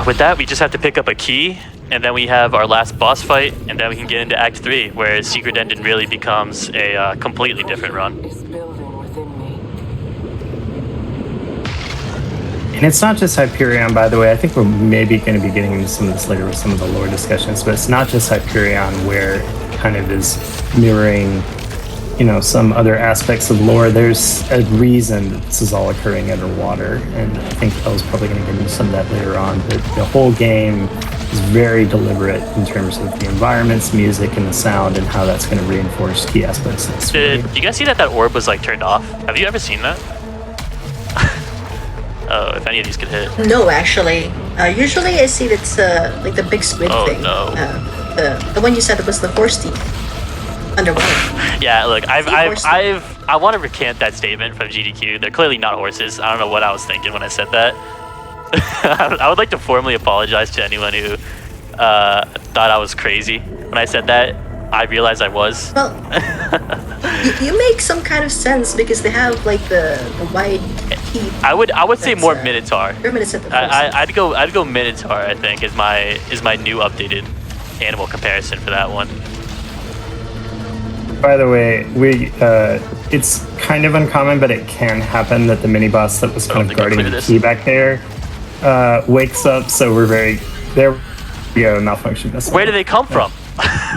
With that, we just have to pick up a key, and then we have our last boss fight, and then we can get into Act 3, where Secret Ending really becomes a completely different run. And it's not just Hyperion, by the way. I think we're maybe going to be getting into some of this later with some of the lore discussions, but it's not just Hyperion where it kind of is mirroring, you know, some other aspects of lore. There's a reason that this is all occurring underwater, and I think Elle's probably going to get into some of that later on, but the whole game is very deliberate in terms of the environments, music, and the sound, and how that's going to reinforce key aspects of this. Did you guys see that orb was like turned off? Have you ever seen that? Oh, if any of these could hit. No, actually. Usually I see it's like the big squid thing. No. The one you said was the horse teeth underwater. Yeah, look, I want to recant that statement from GDQ. They're clearly not horses. I don't know what I was thinking when I said that. I would like to formally apologize to anyone who thought I was crazy when I said that. I realized I was. Well, you make some kind of sense because they have like the wide teeth. I would say more Minotaur. Reminiscent of I'd go Minotaur. I think is my new updated animal comparison for that one. By the way, it's kind of uncommon, but it can happen that the mini boss that was kind of guarding the key back there wakes up. So we're there. We go, malfunction missile. Where do they come from?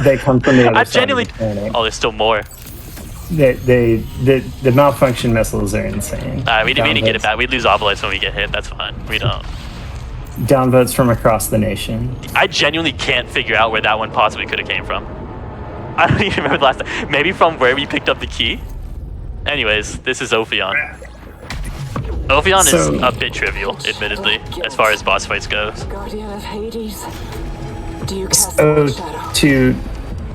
They come from the other I side genuinely. of the planet. Oh, there's still more. The malfunction missiles are insane. We need to get it back. We lose obelites when we get hit. That's fine. We don't. Downvotes from across the nation. I genuinely can't figure out where that one possibly could have came from. I don't even remember the last time. Maybe from where we picked up the key? Anyways, this is Ophion. Ophion is a bit trivial, admittedly, as far as boss fights goes. Guardian of Hades. Do you cast So shadow? to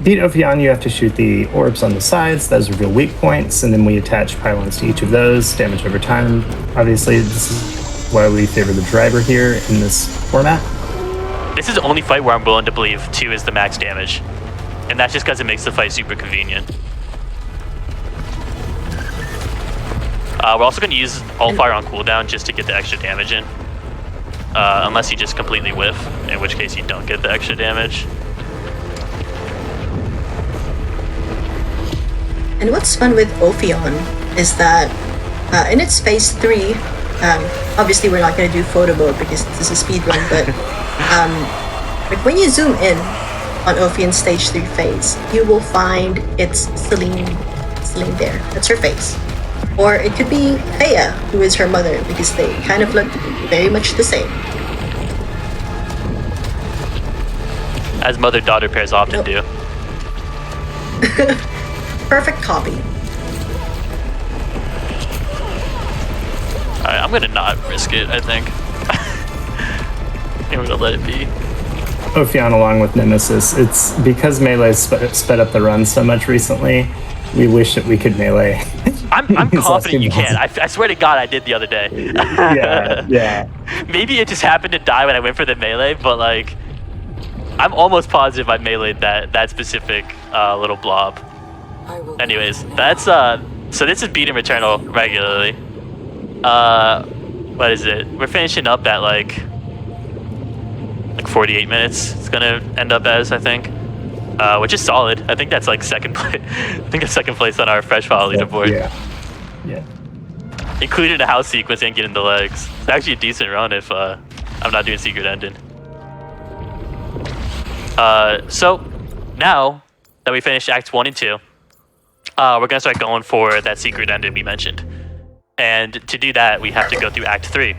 beat Ophion, you have to shoot the orbs on the sides. Those are real weak points, and then we attach pylons to each of those. Damage over time. Obviously, this is why we favor the driver here in this format. This is the only fight where I'm willing to believe 2 is the max damage. And that's just because it makes the fight super convenient. We're also going to use all fire on cooldown just to get the extra damage in. Unless you just completely whiff, in which case you don't get the extra damage. And what's fun with Ophion is that in its phase 3, obviously we're not going to do photo mode because this is a speedrun, but like when you zoom in on Ophion stage 3 phase, you will find it's Celine there. That's her face. Or it could be Thea, who is her mother, because they kind of look very much the same. As mother-daughter pairs often do. Perfect copy. Alright, I'm gonna not risk it, I think. I'm gonna let it be. Ophion along with Nemesis. It's because Melee's sped up the run so much recently, we wish that we could melee I'm He's confident you asking can. I swear to God, I did the other day. yeah. Maybe it just happened to die when I went for the melee, but like, I'm almost positive I meleeed that specific little blob. I will Anyways, go now. that's so this is beating Returnal regularly. What is it? We're finishing up at like 48 minutes. It's gonna end up as, I think, which is solid. I think that's like second place. I think it's second place on our fresh file leaderboard. Yeah. Including the house sequence and getting the legs. It's actually a decent run if I'm not doing secret ending. So now that we finished Acts 1 and 2, we're gonna start going for that secret ending we mentioned. And to do that, we have to go through Act 3.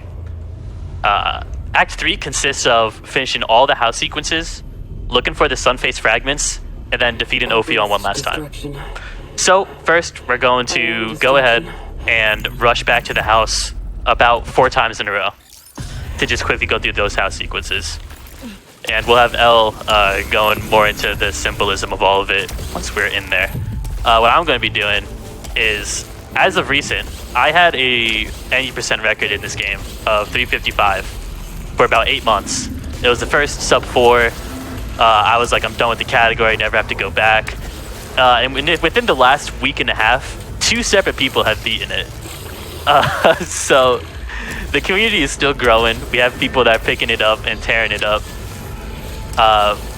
Act 3 consists of finishing all the house sequences, looking for the Sunface fragments, and then defeating Ophion one last time. Destruction. So first, we're going to go ahead and rush back to the house about 4 times in a row to just quickly go through those house sequences. And we'll have Elle going more into the symbolism of all of it once we're in there. What I'm going to be doing is, as of recent, I had a 90% record in this game of 355 for about 8 months. It was the first sub 4. I was like, I'm done with the category, never have to go back. And within the last week and a half, 2 separate people have beaten it. So the community is still growing. We have people that are picking it up and tearing it up.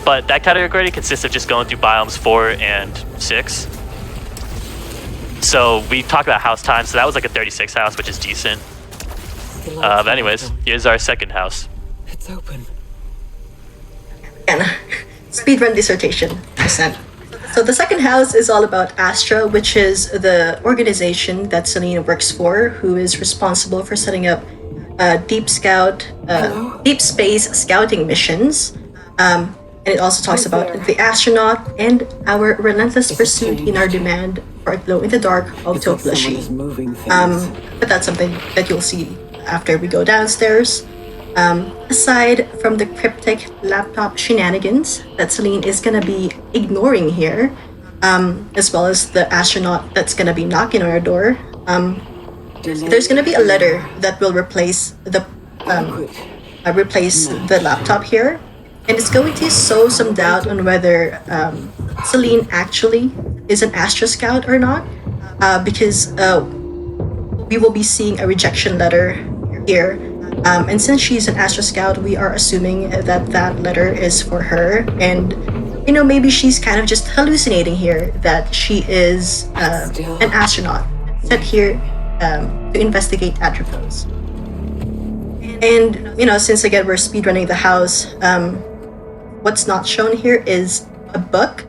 But that category consists of just going through biomes 4 and 6. So we talked about house time, so that was like a 36 house, which is decent. But anyways, here's our second house. It's open. And speedrun dissertation percent. So the second house is all about Astra, which is the organization that Selene works for, who is responsible for setting up deep space scouting missions. And it also talks about the astronaut and our relentless pursuit in our demand for a glow-in-the-dark octoplushy. But that's something that you'll see after we go downstairs. Aside from the cryptic laptop shenanigans that Selene is gonna be ignoring here, as well as the astronaut that's gonna be knocking on our door, there's gonna be a letter that will replace the laptop here, and it's going to sow some doubt on whether Selene actually is an Astra Scout or not, because we will be seeing a rejection letter here. And since she's an Astra Scout, we are assuming that that letter is for her. And, you know, maybe she's kind of just hallucinating here that she is an astronaut sent here to investigate Atropos. And, you know, since again we're speedrunning the house, what's not shown here is a book.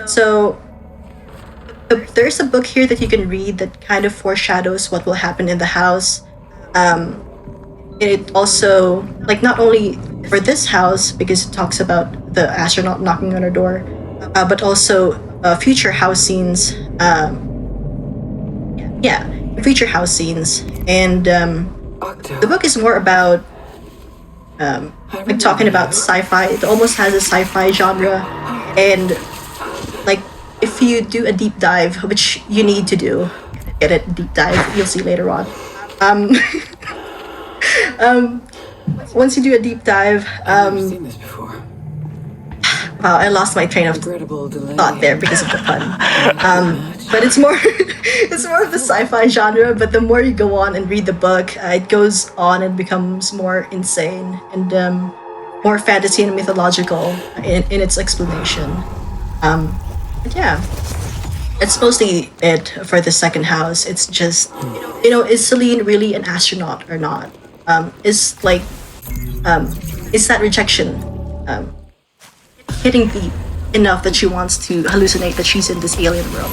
So there's a book here that you can read that kind of foreshadows what will happen in the house. It also, like, not only for this house, because it talks about the astronaut knocking on our door, but also future house scenes. Future house scenes. And the book is more about like talking about sci-fi. It almost has a sci-fi genre, and like if you do a deep dive, which you need to do, get it deep dive. You'll see later on. Once you do a deep dive, I've seen this before. wow, I lost my train of Regrettable delay. thought there because of the pun. But it's more it's more of the sci-fi genre, but the more you go on and read the book, it goes on and becomes more insane and more fantasy and mythological in its explanation. But yeah, it's mostly it for the second house. It's just, you know, is Selene really an astronaut or not? Is that rejection hitting deep enough that she wants to hallucinate that she's in this alien world?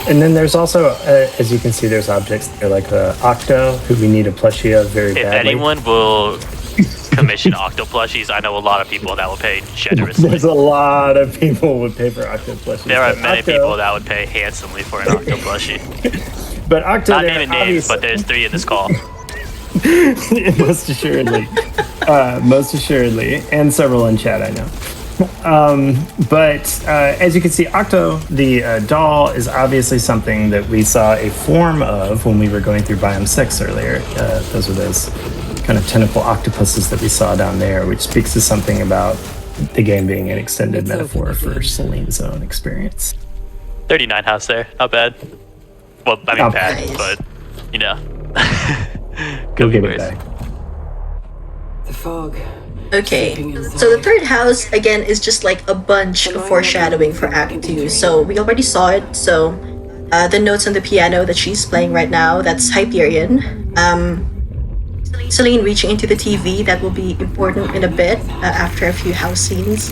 And then there's also, as you can see, there's objects there like the Octo, who we need a plushie of very If badly. anyone will commission Octo plushies, I know a lot of people that will pay generously. There's a lot of people who would pay for Octo plushies. There are but many Octo- people that would pay handsomely for an Octo plushie. But Octo, Not there, naming names, but there's 3 in this call. most assuredly, and several in chat, I know. But as you can see, Octo, the doll, is obviously something that we saw a form of when we were going through Biome 6 earlier. Those were those kind of tentacle octopuses that we saw down there, which speaks to something about the game being an extended metaphor for Celine's own experience. 39 house there, not bad. Well, I mean Not bad, bad. but you know. Go Could be get it worse. back. The fog. Okay, so the third house again is just like a bunch of foreshadowing for Act 2. So we already saw it. So the notes on the piano that she's playing right now, that's Hyperion. Celine reaching into the TV, that will be important in a bit after a few house scenes.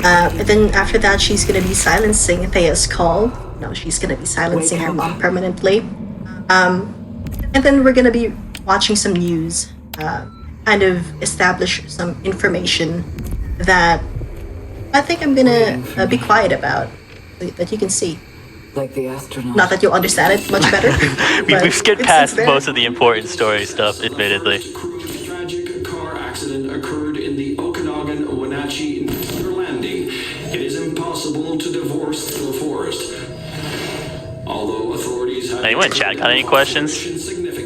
And then after that, she's gonna be silencing Thea's call. No, she's gonna be silencing her mom permanently. And then we're gonna be watching some news. Kind of establish some information that I think I'm gonna be quiet about, that you can see. Like the astronaut. Not that you'll understand it much better. but We've skipped it's past there. most of the important story stuff, admittedly. Crew's tragic car accident occurred in the Okanagan Wenatchee nuclear landing. It is impossible to divorce the forest. Although authorities have Anyone in chat got any questions?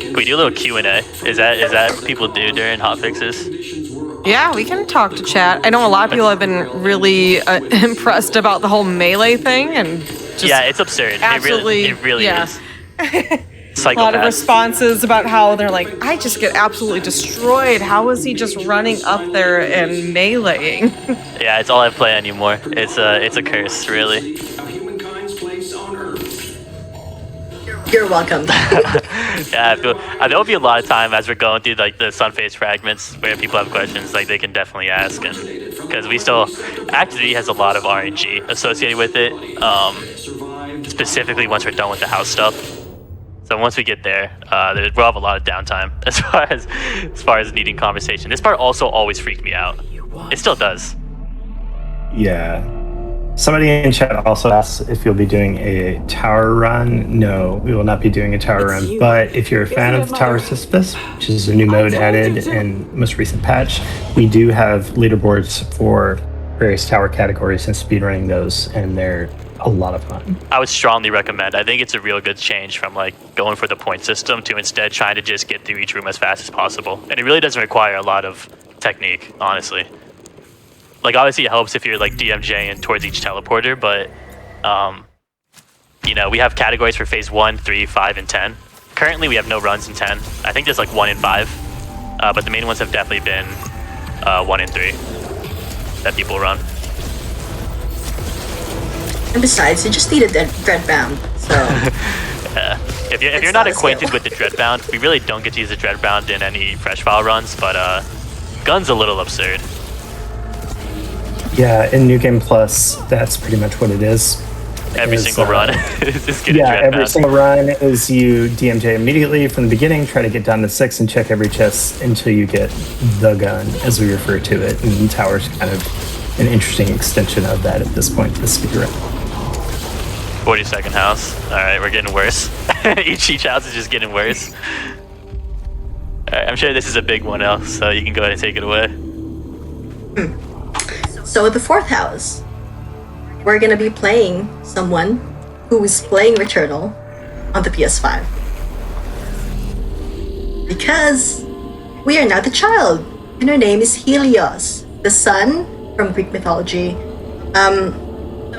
Can we do a little Q&A? Is that what people do during hotfixes? Yeah, we can talk to chat. I know a lot of people have been really impressed about the whole melee thing, and just Yeah, it's absurd. absolutely, It really yeah. is. A lot of Psychopath. responses about how they're like, I just get absolutely destroyed. How is he just running up there and meleeing? Yeah, it's all I play anymore. It's a curse, really. of humankind's place on Earth. You're welcome. Yeah, there will be a lot of time as we're going through like the Sunface fragments where people have questions, like they can definitely ask, and because we still Act 3 has a lot of RNG associated with it, specifically once we're done with the house stuff. So once we get there, we'll have a lot of downtime as far as needing conversation. This part also always freaked me out. It still does. Yeah. Somebody in chat also asked if you'll be doing a tower run. No, we will not be doing a tower It's run. you. But if you're a fan of Tower Sisyphus, which is a new mode added in most recent patch, we do have leaderboards for various tower categories and speedrunning those, and they're a lot of fun. I would strongly recommend. I think it's a real good change from like going for the point system to instead trying to just get through each room as fast as possible. And it really doesn't require a lot of technique, honestly. Like obviously it helps if you're like DMJing towards each teleporter, but you know, we have categories for phase 1, 3, 5, and 10. Currently we have no runs in 10. I think there's like 1 and 5. But the main ones have definitely been 1 and 3 that people run. And besides, you just need a Dreadbound. So If you're It's not not a acquainted skill. with the Dreadbound, we really don't get to use the Dreadbound in any fresh file runs, but gun's a little absurd. Yeah, in New Game Plus, that's pretty much what it is. Every Is, single run is just get a Yeah, Dreadbound. every single run is you DMJ immediately from the beginning, try to get down to 6 and check every chest until you get the gun, as we refer to it. And Tower's kind of an interesting extension of that at this point, the speedrun. 42nd house. Alright, we're getting worse. each house is just getting worse. Alright, I'm sure this is a big one now, so you can go ahead and take it away. So the fourth house, we're gonna be playing someone who is playing Returnal on the PS5. Because we are now the child, and her name is Helios, the sun from Greek mythology.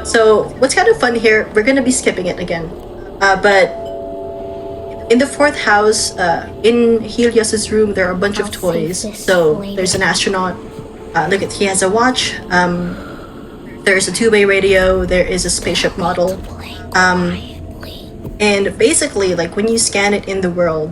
So what's kind of fun here, we're gonna be skipping it again. But in the fourth house, in Helios's room, there are a bunch of toys. So there's an astronaut. Look at, he has a watch. There's a two-way radio. There is a spaceship model. And basically, like when you scan it in the world,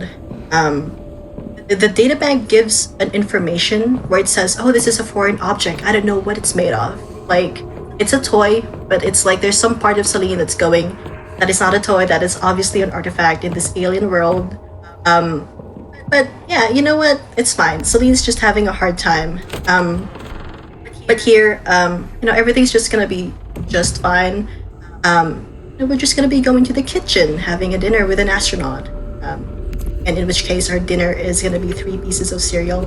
the databank gives an information where it says, "Oh, this is a foreign object. I don't know what it's made of." Like it's a toy, but it's like there's some part of Celine that's going. That is not a toy. That is obviously an artifact in this alien world. But yeah, you know what? It's fine. Celine's just having a hard time. But here, you know, everything's just gonna be just fine. We're just gonna be going to the kitchen, having a dinner with an astronaut. And in which case, our dinner is gonna be 3 pieces of cereal.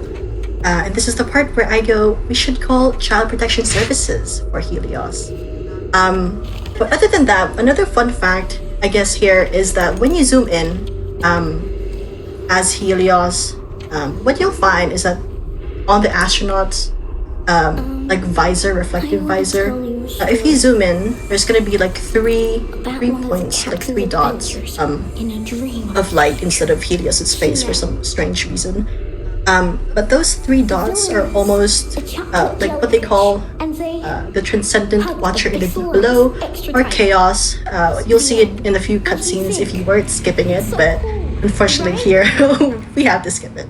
And this is the part where I go, we should call Child Protection Services for Helios. But other than that, another fun fact, I guess, here is that when you zoom in as Helios, what you'll find is that on the astronauts, like visor, reflective visor, if you zoom in, there's gonna be like three points, like three dots of light instead of Helios' face for some strange reason. But those three dots are almost like what they call the transcendent watcher in the deep below, or chaos. You'll see it in a few cutscenes if you weren't skipping it, but unfortunately here we have to skip it.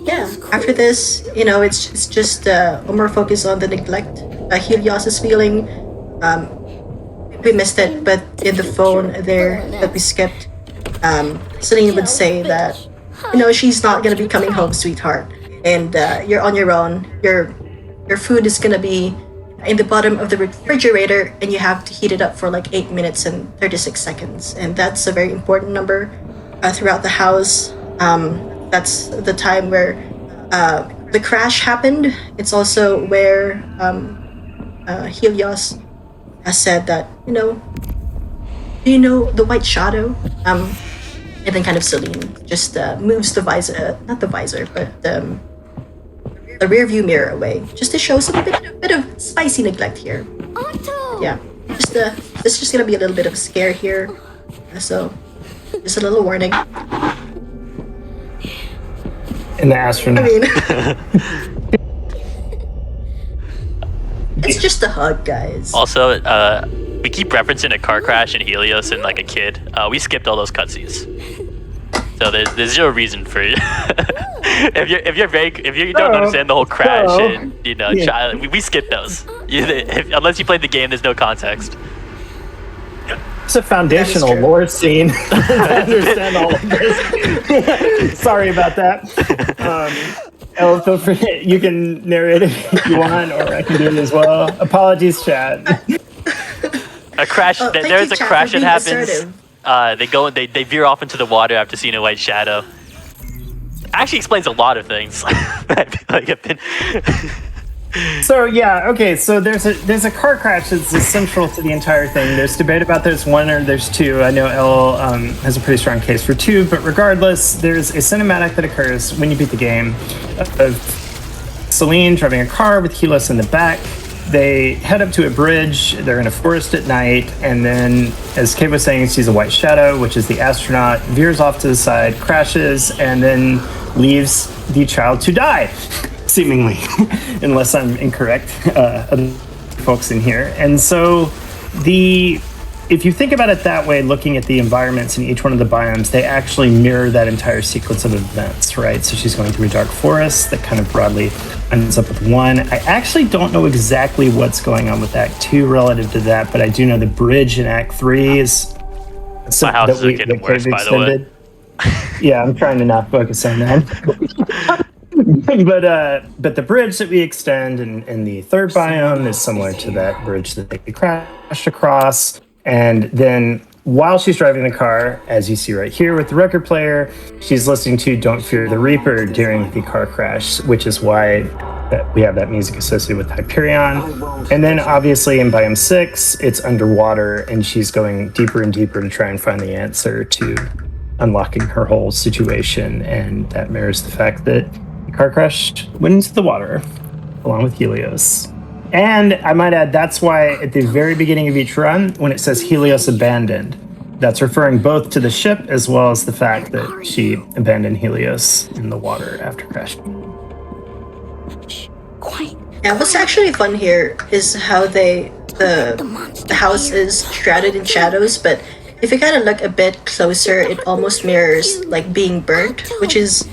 Yeah, after this, it's just more focus on the neglect Helios is feeling. We missed it, but in the phone there that we skipped, Celine would say that she's not gonna be coming home, sweetheart, and you're on your own. Your food is gonna be in the bottom of the refrigerator, and you have to heat it up for like 8 minutes and 36 seconds, and that's a very important number throughout the house. That's the time where the crash happened. It's also where Helios has said that, do you know the white shadow? And then kind of Celine just moves the visor, not the visor, but the rear view mirror away, just to show some bit of spicy neglect here. Yeah, it's just gonna be a little bit of a scare here, so just a little warning. And the astronaut. I mean, it's just a hug, guys. Also, we keep referencing a car crash in Helios and like a kid. We skipped all those cutscenes, so there's zero reason for you. if you don't understand the whole crash and child, we skipped those. Unless you played the game, there's no context. It's a foundational lore scene. I understand all of this. Sorry about that. Ella, feel free. You can narrate it if you want, or I can do it as well. Apologies, chat. A crash. There's a crash that happens. Assertive. They veer off into the water after seeing a white shadow. Actually explains a lot of things. I feel like I've been. So yeah, okay. So there's a car crash that's central to the entire thing. There's debate about there's one or there's two. I know Elle has a pretty strong case for two, but regardless, there's a cinematic that occurs when you beat the game of Celine driving a car with Helios in the back. They head up to a bridge. They're in a forest at night, and then, as Kate was saying, sees a white shadow, which is the astronaut, veers off to the side, crashes, and then leaves the child to die. Seemingly, unless I'm incorrect, other folks in here. And so if you think about it that way, looking at the environments in each one of the biomes, they actually mirror that entire sequence of events, right? So she's going through a dark forest that kind of broadly ends up with one. I actually don't know exactly what's going on with Act 2 relative to that, but I do know the bridge in Act 3 is... My house is getting worse, by the way. Yeah, I'm trying to not focus on that. But the bridge that we extend in the third biome is similar to that bridge that they crashed across. And then while she's driving the car, as you see right here with the record player, she's listening to Don't Fear the Reaper during the car crash, which is why we have that music associated with Hyperion. And then obviously in biome 6, it's underwater, and she's going deeper and deeper to try and find the answer to unlocking her whole situation. And that mirrors the fact that car crash went into the water along with Helios. And I might add, that's why at the very beginning of each run, when it says Helios abandoned, that's referring both to the ship as well as the fact that she abandoned Helios in the water after crashing. Yeah, what's actually fun here is how the house is shrouded in shadows, but if you kind of look a bit closer, it almost mirrors like being burnt, which is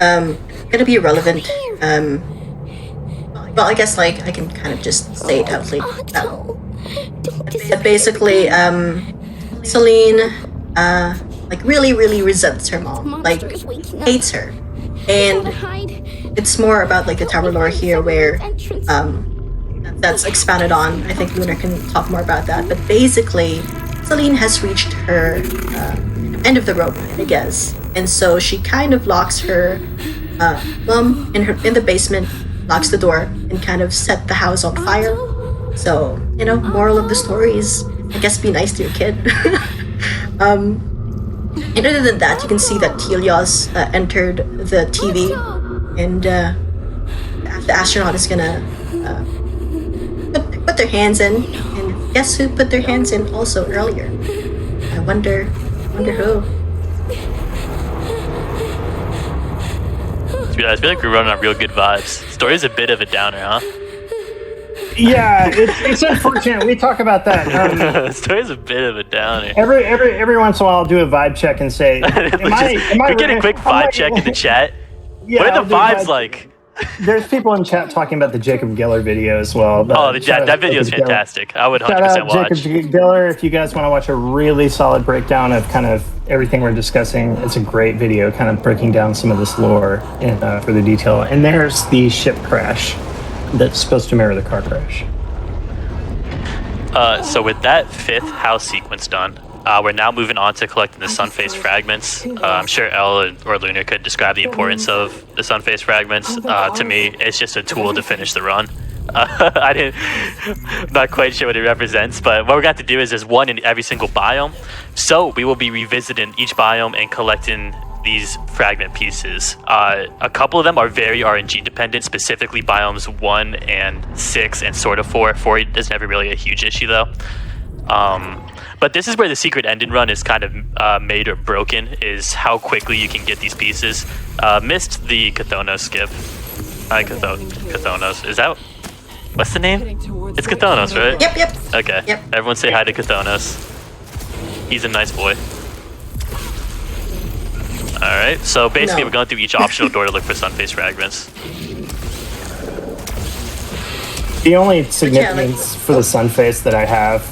gonna be irrelevant. Well, I guess like I can kind of just say it out like that. Basically, Celine like really resents her mom, like hates her, and it's more about like the tower lore here where that's expounded on. I think Lunar can talk more about that, but basically Celine has reached her end of the rope, I guess, and so she kind of locks her Mom in the basement locks the door and kind of set the house on fire. So, moral of the story is, I guess, be nice to your kid. And other than that, you can see that Helios entered the TV, and the astronaut is gonna put their hands in. And guess who put their hands in also earlier? I wonder who. I feel like we're running on real good vibes. Story's a bit of a downer, huh? Yeah, it's unfortunate. We talk about that. Story's a bit of a downer. Every once in a while, I'll do a vibe check and say, we get a quick vibe check in the chat. Yeah, what are the vibes like? There's people in chat talking about the Jacob Geller video as well. That video is fantastic. I would 100% shout out watch. Jacob Geller. If you guys want to watch a really solid breakdown of kind of everything we're discussing, it's a great video, kind of breaking down some of this lore in further detail. And there's the ship crash that's supposed to mirror the car crash. So with that 5th house sequence done, we're now moving on to collecting the Sunface fragments. I'm sure Elle or Lunar could describe the importance of the Sunface fragments. To me, it's just a tool to finish the run. I'm not quite sure what it represents, but what we're going to do is there's one in every single biome. So we will be revisiting each biome and collecting these fragment pieces. A couple of them are very RNG dependent, specifically biomes 1 and 6 and sort of 4. 4 is never really a huge issue though. But this is where the secret ending run is kind of made or broken, is how quickly you can get these pieces. Missed the Cathonos skip. Hi, Cathonos. Is that... What's the name? It's Cathonos, right? Yep. Okay. Yep. Everyone say hi to Cathonos. He's a nice boy. Alright, so basically we're going through each optional door to look for Sunface fragments. The only significance for the Sunface that I have,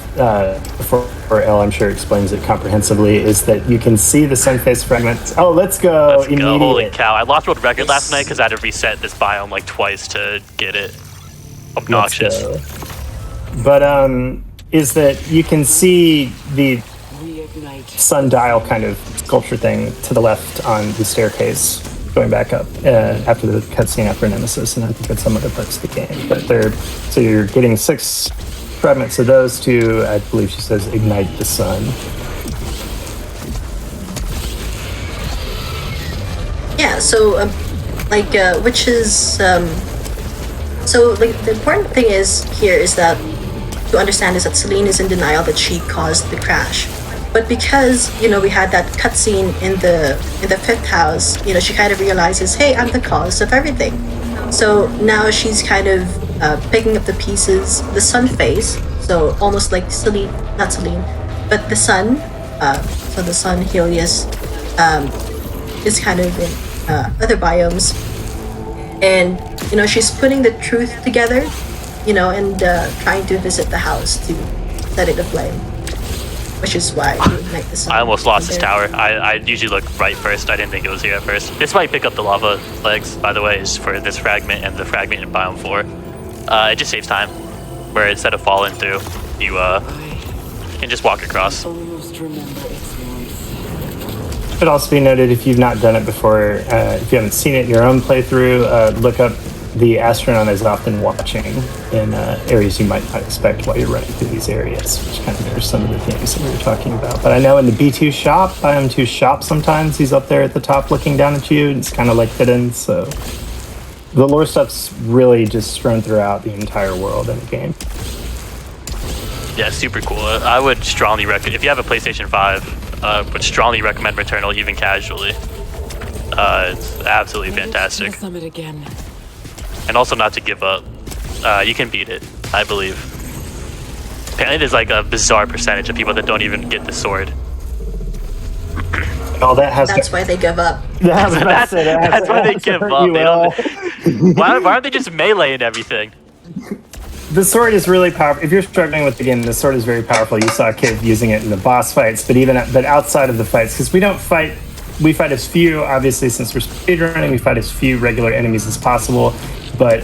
before Elle, I'm sure, explains it comprehensively, is that you can see the Sunface fragments. Oh, let's go. Holy cow. I lost world record last night because I had to reset this biome like twice to get it. Obnoxious. But, is that you can see the sundial kind of sculpture thing to the left on the staircase going back up after the cutscene after Nemesis, and I think that's some other parts of the game. But so you're getting 6 fragments of those to, I believe she says, ignite the sun. Yeah, so which is so like the important thing is here is that to understand is that Celine is in denial that she caused the crash. But because, we had that cutscene in the 5th house, she kind of realizes, hey, I'm the cause of everything. So now she's kind of picking up the pieces, the sun face, so almost like Celine, not Celine, but the sun, so the sun, Helios, is kind of in other biomes. And, she's putting the truth together, and trying to visit the house to set it aflame. Which is why you ignite the sun. I almost lost this tower. I usually look right first. I didn't think it was here at first. This might pick up the lava legs, by the way, is for this fragment and the fragment in biome 4. It just saves time, where instead of falling through, you can just walk across. Almost remember its warmth. Should also be noted, if you've not done it before, if you haven't seen it in your own playthrough, look up the astronaut is often watching in areas you might not expect while you're running through these areas, which kind of mirrors some of the things that we were talking about. But I know in the B2 shop, Biome 2 shop, sometimes he's up there at the top looking down at you, and it's kind of like hidden, so the lore stuff's really just strewn throughout the entire world in the game. Yeah, super cool. I would strongly recommend, if you have a PlayStation 5, would strongly recommend Returnal even casually. It's absolutely fantastic. Summit again. And also not to give up. You can beat it, I believe. Apparently there's like a bizarre percentage of people that don't even get the sword. Oh, that's why they give up. That's why they give up. Why aren't they just meleeing everything? The sword is really powerful. If you're struggling with the game, the sword is very powerful. You saw a kid using it in the boss fights, but outside of the fights, because we fight as few, obviously, since we're speedrunning, we fight as few regular enemies as possible. But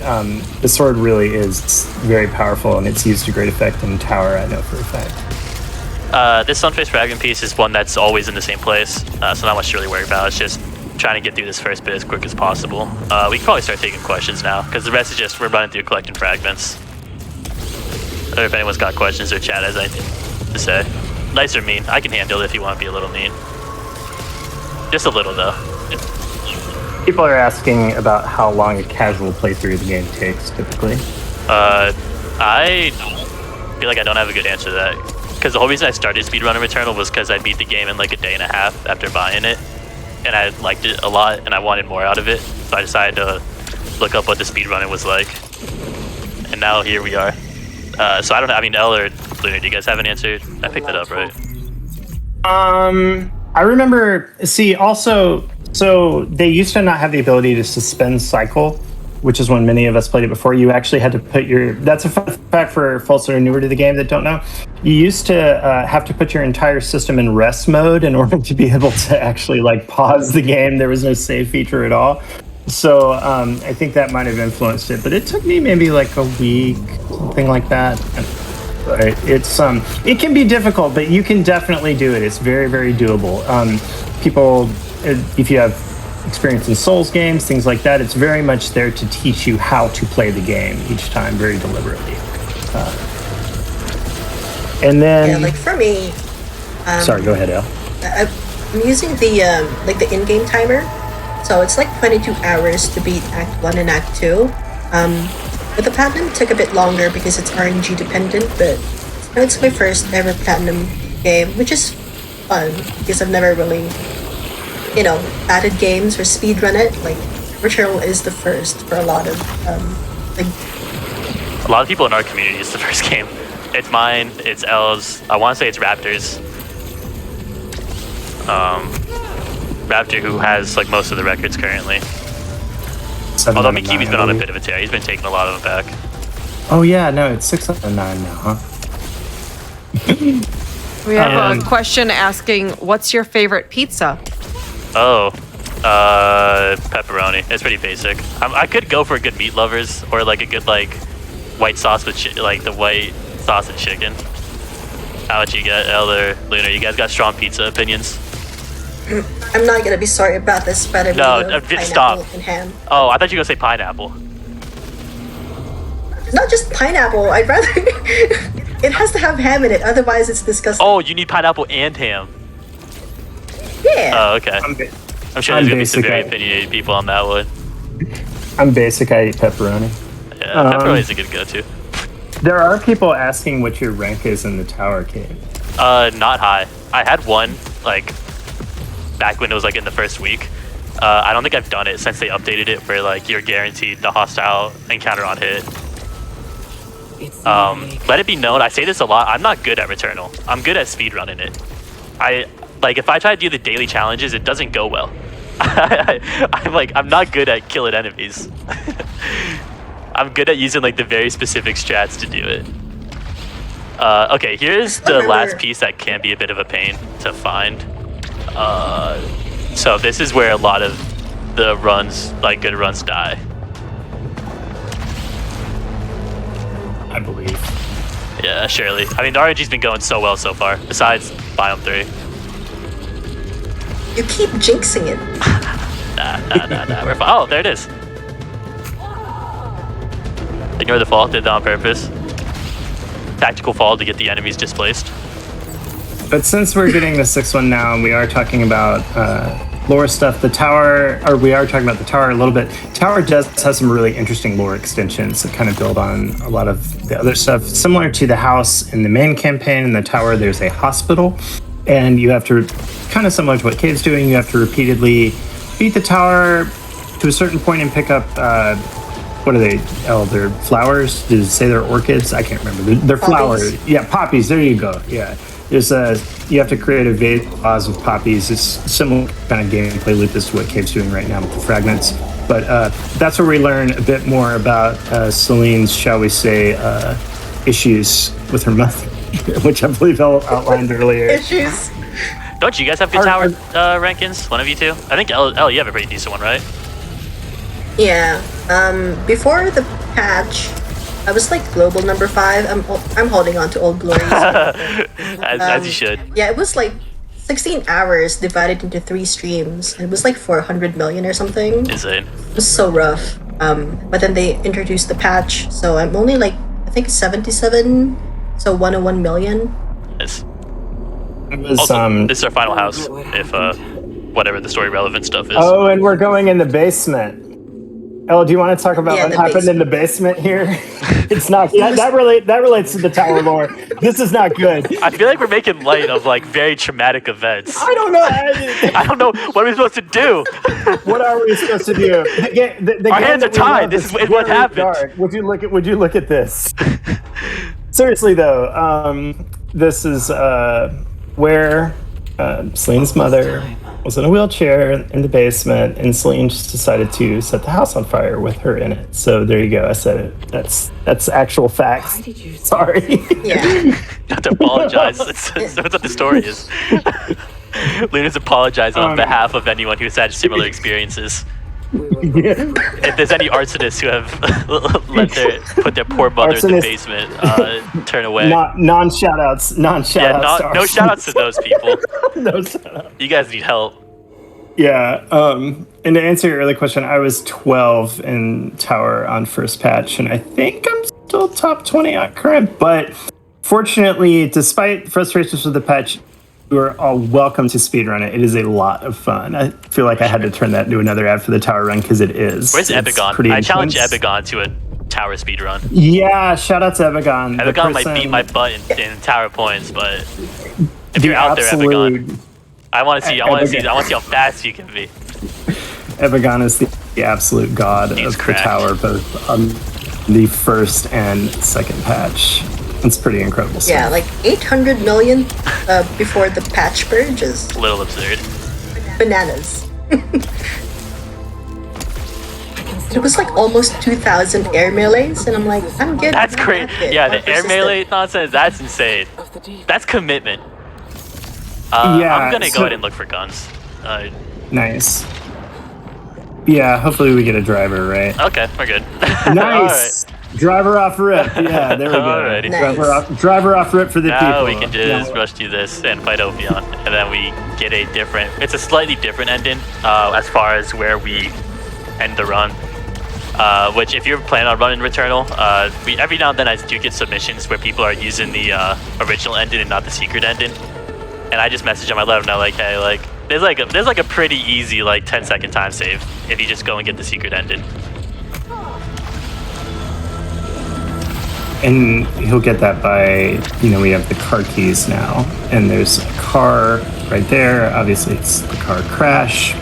the sword really is very powerful, and it's used to great effect in Tower, I know for a fact. This Sunface fragment piece is one that's always in the same place, so not much to really worry about. It's just trying to get through this first bit as quick as possible. We can probably start taking questions now, because the rest is just we're running through collecting fragments. Or if anyone's got questions or chat has anything to say. Nice or mean, I can handle it if you want to be a little mean. Just a little though. People are asking about how long a casual playthrough of the game takes, typically. I feel like I don't have a good answer to that. Because the whole reason I started speedrunning Returnal was because I beat the game in like a day and a half after buying it. And I liked it a lot, and I wanted more out of it. So I decided to look up what the speedrunning was like. And now here we are. So I don't know, I mean, Elle or Lunar, do you guys have an answer? I picked that up, right? I remember, so they used to not have the ability to suspend cycle, which is when many of us played it before. You actually had to put that's a fun fact for folks that are newer to the game that don't know. You used to have to put your entire system in rest mode in order to be able to actually like pause the game. There was no save feature at all. So I think that might have influenced it, but it took me maybe like a week, something like that. But it's it can be difficult, but you can definitely do it. It's very, very doable. People, if you have experience in Souls games, things like that, it's very much there to teach you how to play the game each time very deliberately. And then, Yeah, like for me, sorry, go ahead, Elle. I'm using the like the in-game timer, so it's like 22 hours to beat Act 1 and Act 2. With the platinum, it took a bit longer because it's RNG dependent, but it's my first ever platinum game, which is fun because I've never really, added games or speedrun it. Like Returnal is the first for a lot of A lot of people in our community, it's the first game. It's mine, it's Elle's, I want to say it's Raptor's. Raptor, who has like most of the records currently. Although Mikibi's been on a bit of a tear, he's been taking a lot of them back. Oh yeah, no, it's 6 out of 9 now, huh? We have a question asking, what's your favorite pizza? Oh, pepperoni. It's pretty basic. I could go for a good meat lovers or like a good like white sauce with like the white sauce and chicken. How about you get Elle or Luna? You guys got strong pizza opinions? I'm not gonna be sorry about this, but I really love pineapple stop. and ham. Oh, I thought you were gonna say pineapple. Not just pineapple. I'd rather it has to have ham in it, otherwise it's disgusting. Oh, you need pineapple and ham. Yeah. Oh, okay. I'm sure there's gonna be some very opinionated people on that one. I'm basic. I eat pepperoni. Yeah, pepperoni is a good go-to. There are people asking what your rank is in the tower cave. Not high. I had one like back when it was like in the first week. I don't think I've done it since they updated it where like you're guaranteed the hostile encounter on hit. Let it be known, I say this a lot, I'm not good at Returnal. I'm good at speedrunning it. If I try to do the daily challenges, it doesn't go well. I'm not good at killing enemies. I'm good at using like the very specific strats to do it. Okay, here's the last piece that can be a bit of a pain to find. So this is where a lot of the runs, like good runs, die. I believe. Yeah, surely. I mean, the RNG's been going so well so far, besides Biome 3. You keep jinxing it. Nah. We're fine. Oh, there it is. Ignore the fall, did that on purpose. Tactical fall to get the enemies displaced. But since we're getting the 6th one now, and we are talking about lore stuff, we are talking about the tower a little bit. Tower does have some really interesting lore extensions that kind of build on a lot of the other stuff. Similar to the house in the main campaign, in the tower, there's a hospital, and you have to, kind of similar to what Cave's doing, you have to repeatedly beat the tower to a certain point and pick up, what are they? Oh, they're flowers? Did it say they're orchids? I can't remember. They're flowers. Yeah, poppies. There you go. Yeah. You have to create a vase of poppies. It's similar kind of gameplay loop as to what Cave's doing right now with the fragments. But that's where we learn a bit more about Celine's, shall we say, issues with her mother, which I believe Elle outlined earlier. Issues. Don't you guys have good tower rankings? One of you two? I think Elle, you have a pretty decent one, right? Yeah. Before the patch, I was like global number 5. I'm holding on to old glories. as you should. Yeah, it was like 16 hours divided into 3 streams. It was like 400 million or something. Insane. It was so rough. But then they introduced the patch, so I'm only like, I think 77, so 101 million. Nice. It was, Also, this is our final house, if whatever the story relevant stuff is. Oh, and we're going in the basement. Elle, do you want to talk about Yeah, what the happened in the basement here? It's not. Yeah, that relates to the tower lore. This is not good. I feel like we're making light of like very traumatic events. I don't know. I don't know what are we supposed to do. What are we supposed to do? The Our game hands are that we love tied. This is what very happened. dark. Would you look at this? Seriously though, this is where Celine's mother was in a wheelchair in the basement, and Celine just decided to set the house on fire with her in it. So there you go. I said it. That's actual facts. Why did you Sorry. Yeah. You have to apologize. That's what the story is. Luna's apologize on behalf of anyone who's had similar experiences. If there's any arsonists who have put their poor mother in the basement, turn away. Non shout outs. Non shout outs. No shout outs to those people. No shout outs. You guys need help. Yeah. And to answer your earlier question, I was 12 in Tower on first patch, and I think I'm still top 20 on current. But fortunately, despite frustrations with the patch, you are all welcome to speedrun it. It is a lot of fun. I feel like I had to turn that into another ad for the Tower run because it is. Where's It's Epigon? pretty I challenge intense. Epigon to a Tower speedrun. Yeah, shout out to Epigon. The Epigon might person- beat my butt in Tower points, but if the you're out there, absolute- Epigon, I want to see how fast you can be. Epigon is the absolute god He's of cracked. the Tower, both on the first and second patch. It's pretty incredible stuff. Yeah, like 800 million before the patch purge is It's a little absurd. bananas. It was like almost 2,000 air melees, and I'm like, I'm good. That's I'm great. not good. Yeah, I'm the air persistent. melee nonsense, that's insane. of the deep? That's commitment. Yeah, I'm gonna go so- ahead and look for guns. Nice. Yeah, hopefully we get a driver, right? Okay, we're good. Nice. Driver off rip. Yeah, there we go. Alrighty. Nice. Driver off rip for the Now people. we can just rush through this and fight Ophion, and then we get a different. It's a slightly different ending as far as where we end the run. Which, if you're planning on running Returnal, we every now and then I do get submissions where people are using the original ending and not the secret ending, and I just message them. I let them know like, hey, like there's like a pretty easy like 10-second time save if you just go and get the secret ending. And he'll get that by, we have the car keys now. And there's a car right there. Obviously, it's the car crash.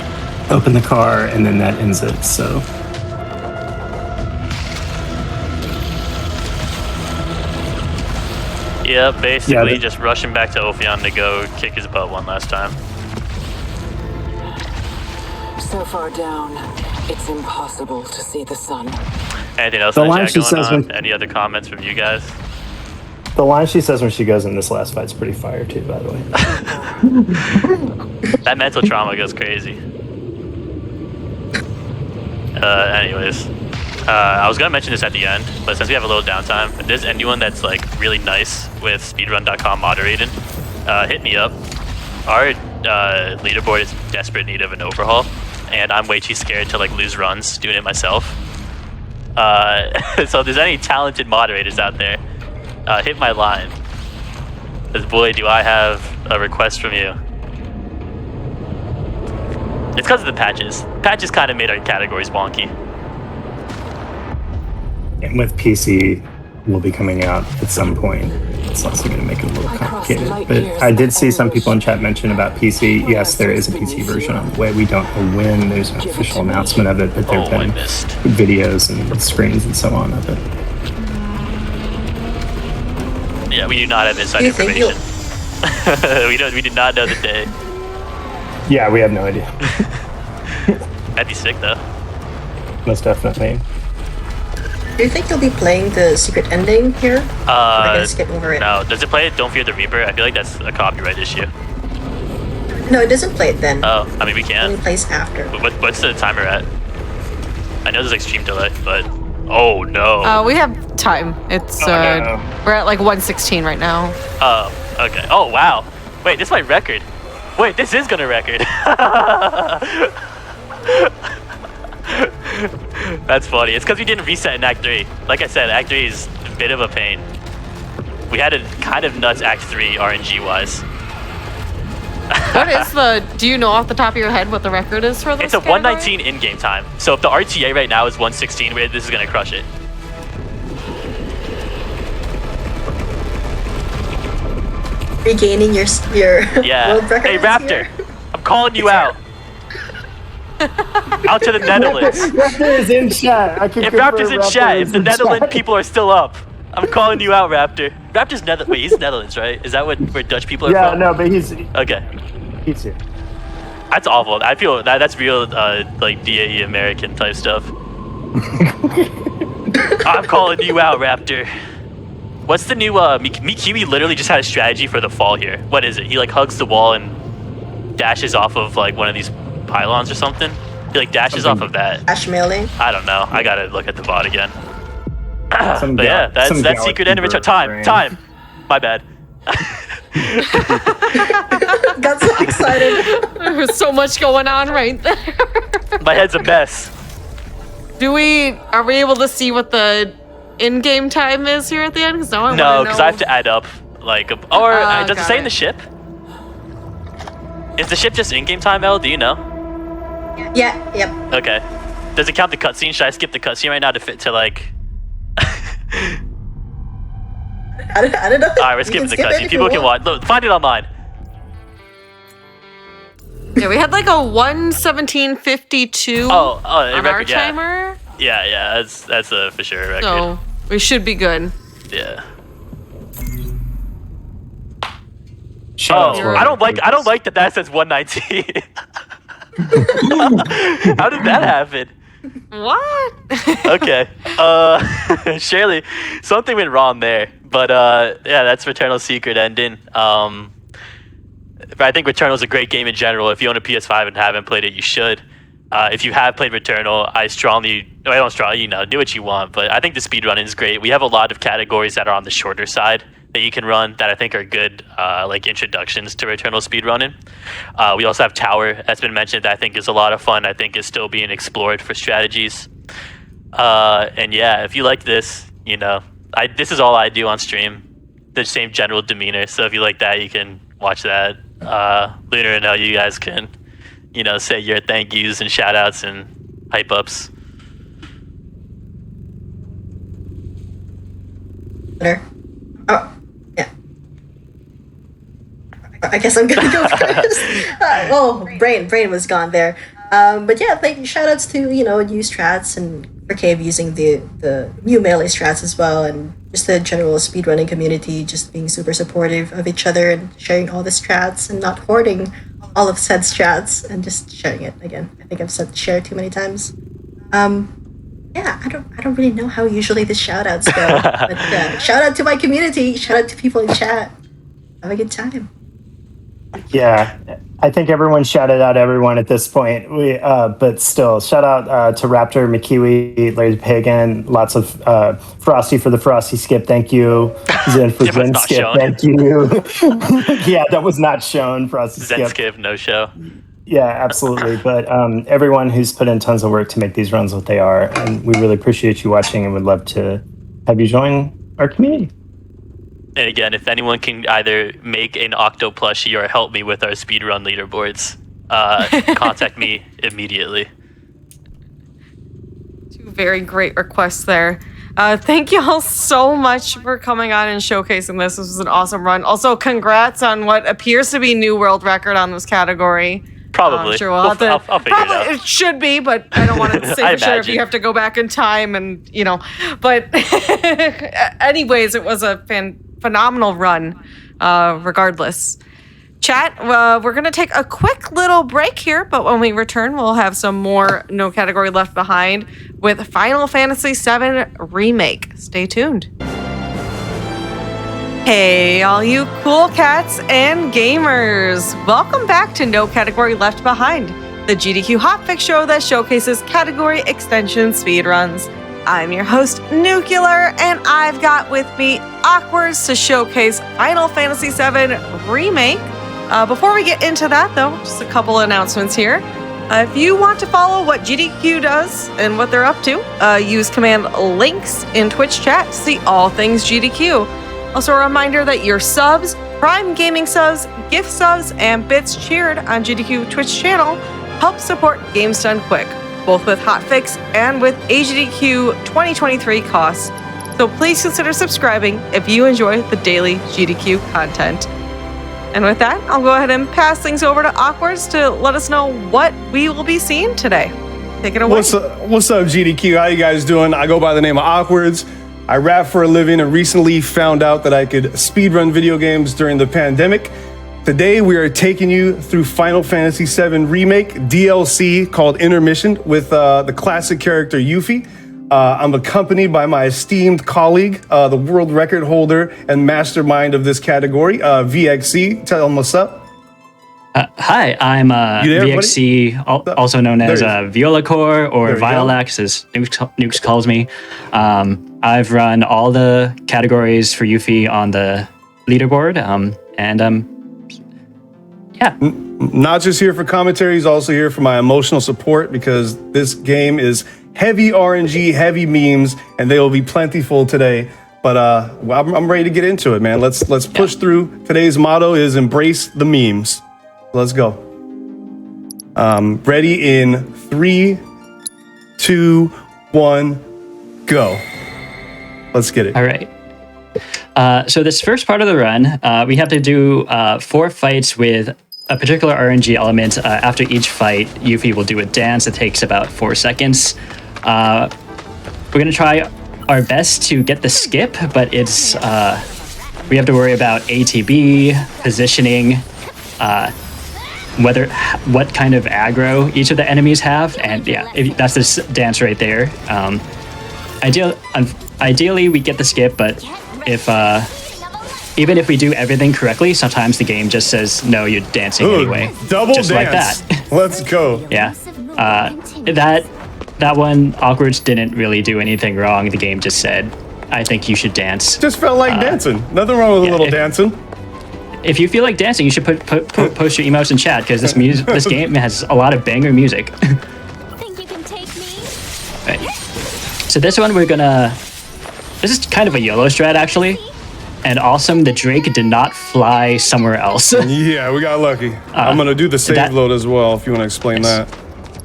Open the car, and then that ends it. So, Yeah, basically Yeah, just rushing back to Ophion to go kick his butt one last time. So far down, it's impossible to see the sun. Anything else The in the line chat she going says on? when- Any other comments from you guys? the line she says when she goes in this last fight's pretty fire, too, by the way. That mental trauma goes crazy. Anyways, I was gonna mention this at the end, but since we have a little downtime, if there's anyone that's like really nice with speedrun.com moderating, hit me up. Our leaderboard is in desperate need of an overhaul, and I'm way too scared to like lose runs doing it myself. So if there's any talented moderators out there, hit my line. Because boy, do I have a request from you. It's because of the patches. Patches kind of made our categories wonky. And with PC, will be coming out at some point. It's also going to make it a little I crossed complicated. light But years I did of see some anguish. people in chat mention about PC. Yes, there is a PC version on the way. We don't know when. There's an Give it official to me. announcement of it, but there Oh, have I been missed. videos and screens and so on of it. Yeah, we do not have inside Do you think information. We did not know the day. Yeah, we have no idea. That'd be sick though. Most definitely. Do you think you'll be playing the secret ending here? Or I can skip over it. No, does it play Don't Fear the Reaper? I feel like that's a copyright issue. No, it doesn't play it then. Oh, I mean we It can. only plays after. What's the timer at? I know there's extreme delay, but oh no. We have time. It's no. we're at like 116 right now. Oh, okay. Oh wow. Wait, this is my record. Wait, this is gonna record. That's funny. It's because we didn't reset in Act 3. Like I said, Act 3 is a bit of a pain. We had a kind of nuts Act 3 RNG-wise. What is the... Do you know off the top of your head what the record is for this It's a category? 119 in-game time. So if the RTA right now is 116, this is gonna crush it. Regaining your Yeah. world record. Hey, Raptor, here. I'm calling you out. Out to the Netherlands. Raptor is in chat. I can If confirm Raptor's in chat, is if the in Netherlands chat. people are still up, I'm calling you out, Raptor. Raptor's Wait, he's Netherlands, right? Is that where Dutch people are Yeah, from? no, but he's Okay. here. That's awful. I feel that's real, like DAE American type stuff. I'm calling you out, Raptor. What's the new Mikiwi literally just had a strategy for the fall here. What is it? He like hugs the wall and dashes off of like one of these pylons or something. He like dashes off of that. Ash melee. I don't know. I gotta look at the bot again. Some But yeah, that's some secret end of return. galaxy Time. My bad. Got so excited. There's so much going on right there. My head's a mess. Are we able to see what the in-game time is here at the end? Because now No, because I have to add up like does it got say in it. the ship? Is the ship just in-game time, Elle? Do you know? Yeah. Yep. Okay. Does it count the cutscene? Should I skip the cutscene right now to fit to like? I don't know. All right, we're You skipping the skip it cutscene. if you People can want. watch. Look, find it online. Yeah, we had like a 1:17:52 Oh, on our record, yeah. timer. Yeah, that's a for sure record. So we should be good. Yeah. Shout Oh, out to I don't like that says 119. How did that happen? What? Okay. Surely something went wrong there. But yeah, that's Returnal's secret ending. But I think Returnal is a great game in general. If you own a PS5 and haven't played it, you should. If you have played Returnal, I don't strongly, do what you want, but I think the speedrunning is great. We have a lot of categories that are on the shorter side that you can run that I think are good, like introductions to Returnal speedrunning. We also have Tower, that's been mentioned, that I think is a lot of fun. I think is still being explored for strategies. And yeah, if you like this, this is all I do on stream. The same general demeanor. So if you like that, you can watch that. Lunar and you guys can, say your thank yous and shout outs and hype ups. Better. Oh, yeah. I guess I'm gonna go first. Brain was gone there. But yeah, shout outs to, new strats and for Cave using the new melee strats as well, and just the general speedrunning community just being super supportive of each other and sharing all the strats and not hoarding all of said strats and just sharing it again. I think I've said share too many times. Yeah, I don't really know how usually the shout outs go. But shout out to my community, shout out to people in chat. Have a good time. Yeah, I think everyone shouted out everyone at this point. But still, shout out to Raptor, McKiwi, Larry the Pagan, lots of Frosty for the Frosty skip. Thank you. Zen for It was Zen not skip. shown. Thank you. Yeah, that was not shown. Frosty skip. Zenskip, no show. Yeah, absolutely. But everyone who's put in tons of work to make these runs what they are, and we really appreciate you watching and would love to have you join our community. And again, if anyone can either make an Octo plushie or help me with our speedrun leaderboards, contact me immediately. Two very great requests there. Thank you all so much for coming on and showcasing this. This was an awesome run. Also, congrats on what appears to be new world record on this category. Probably. I'm sure we'll have to. I'll figure it out. It should be, but I don't want to say I for sure if imagine. you have to go back in time and, But anyways, it was a phenomenal run, regardless. Chat, we're going to take a quick little break here, but when we return, we'll have some more No Category Left Behind with Final Fantasy VII Remake. Stay tuned. Hey, all you cool cats and gamers! Welcome back to No Category Left Behind, the GDQ hotfix show that showcases category extension speedruns. I'm your host, Nuclear, and I've got with me Awkwards to showcase Final Fantasy VII Remake, Before we get into that, though, just a couple announcements here. If you want to follow what GDQ does and what they're up to, use command links in Twitch chat to see all things GDQ. Also, a reminder that your subs, Prime Gaming subs, gift subs, and bits cheered on GDQ Twitch channel help support Games Done Quick, both with hotfix and with AGDQ 2023 costs. So please consider subscribing if you enjoy the daily GDQ content. And with that, I'll go ahead and pass things over to Awkwards to let us know what we will be seeing today. Take it away. What's up, GDQ? How you guys doing? I go by the name of Awkwards. I rap for a living and recently found out that I could speedrun video games during the pandemic. Today, we are taking you through Final Fantasy VII Remake DLC called Intermission with the classic character Yuffie. I'm accompanied by my esteemed colleague, the world record holder and mastermind of this category, VXC. Tell him what's up. Hi, I'm there, VXC, also known as Violacore or Violax, as Nukes calls me. I've run all the categories for Yuffie on the leaderboard, yeah. Not just here for commentary, he's also here for my emotional support because this game is heavy RNG, heavy memes, and they will be plentiful today. But I'm ready to get into it, man. Let's push through. Today's motto is embrace the memes. Let's go. Ready in 3, 2, 1, go. Let's get it. All right. So this first part of the run, we have to do 4 fights with a particular RNG element. After each fight, Yuffie will do a dance that takes about 4 seconds. We're going to try our best to get the skip, but it's we have to worry about ATB, positioning, what kind of aggro each of the enemies have, and yeah, that's this dance right there. Ideally, we get the skip, but if even if we do everything correctly, sometimes the game just says no, you're dancing anyway. Double just dance. Like that. Let's go. Yeah, that one, Awkwards didn't really do anything wrong. The game just said, I think you should dance. Just felt like dancing. Nothing wrong with a little dancing. If you feel like dancing, you should post your emotes in chat because this game has a lot of banger music. Think you can take me? Right. So this one this is kind of a YOLO strat actually. And awesome, the Drake did not fly somewhere else. Yeah, we got lucky. I'm gonna do the save load as well if you want to explain that.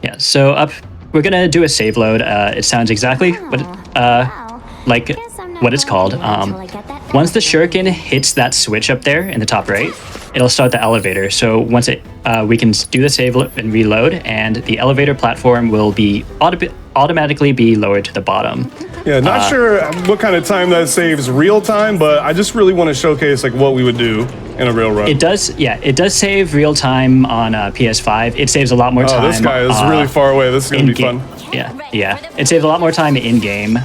Yeah, so we're gonna do a save load. It sounds exactly like what it's called. Once the shuriken hits that switch up there in the top right, it'll start the elevator. So once we can do the save and reload, and the elevator platform will be automatically be lowered to the bottom. Yeah, not sure what kind of time that saves real time, but I just really want to showcase like what we would do in a real run. It does save real time on PS5. It saves a lot more time. Oh, this guy is really far away. This is gonna be fun. Yeah. It saves a lot more time in game.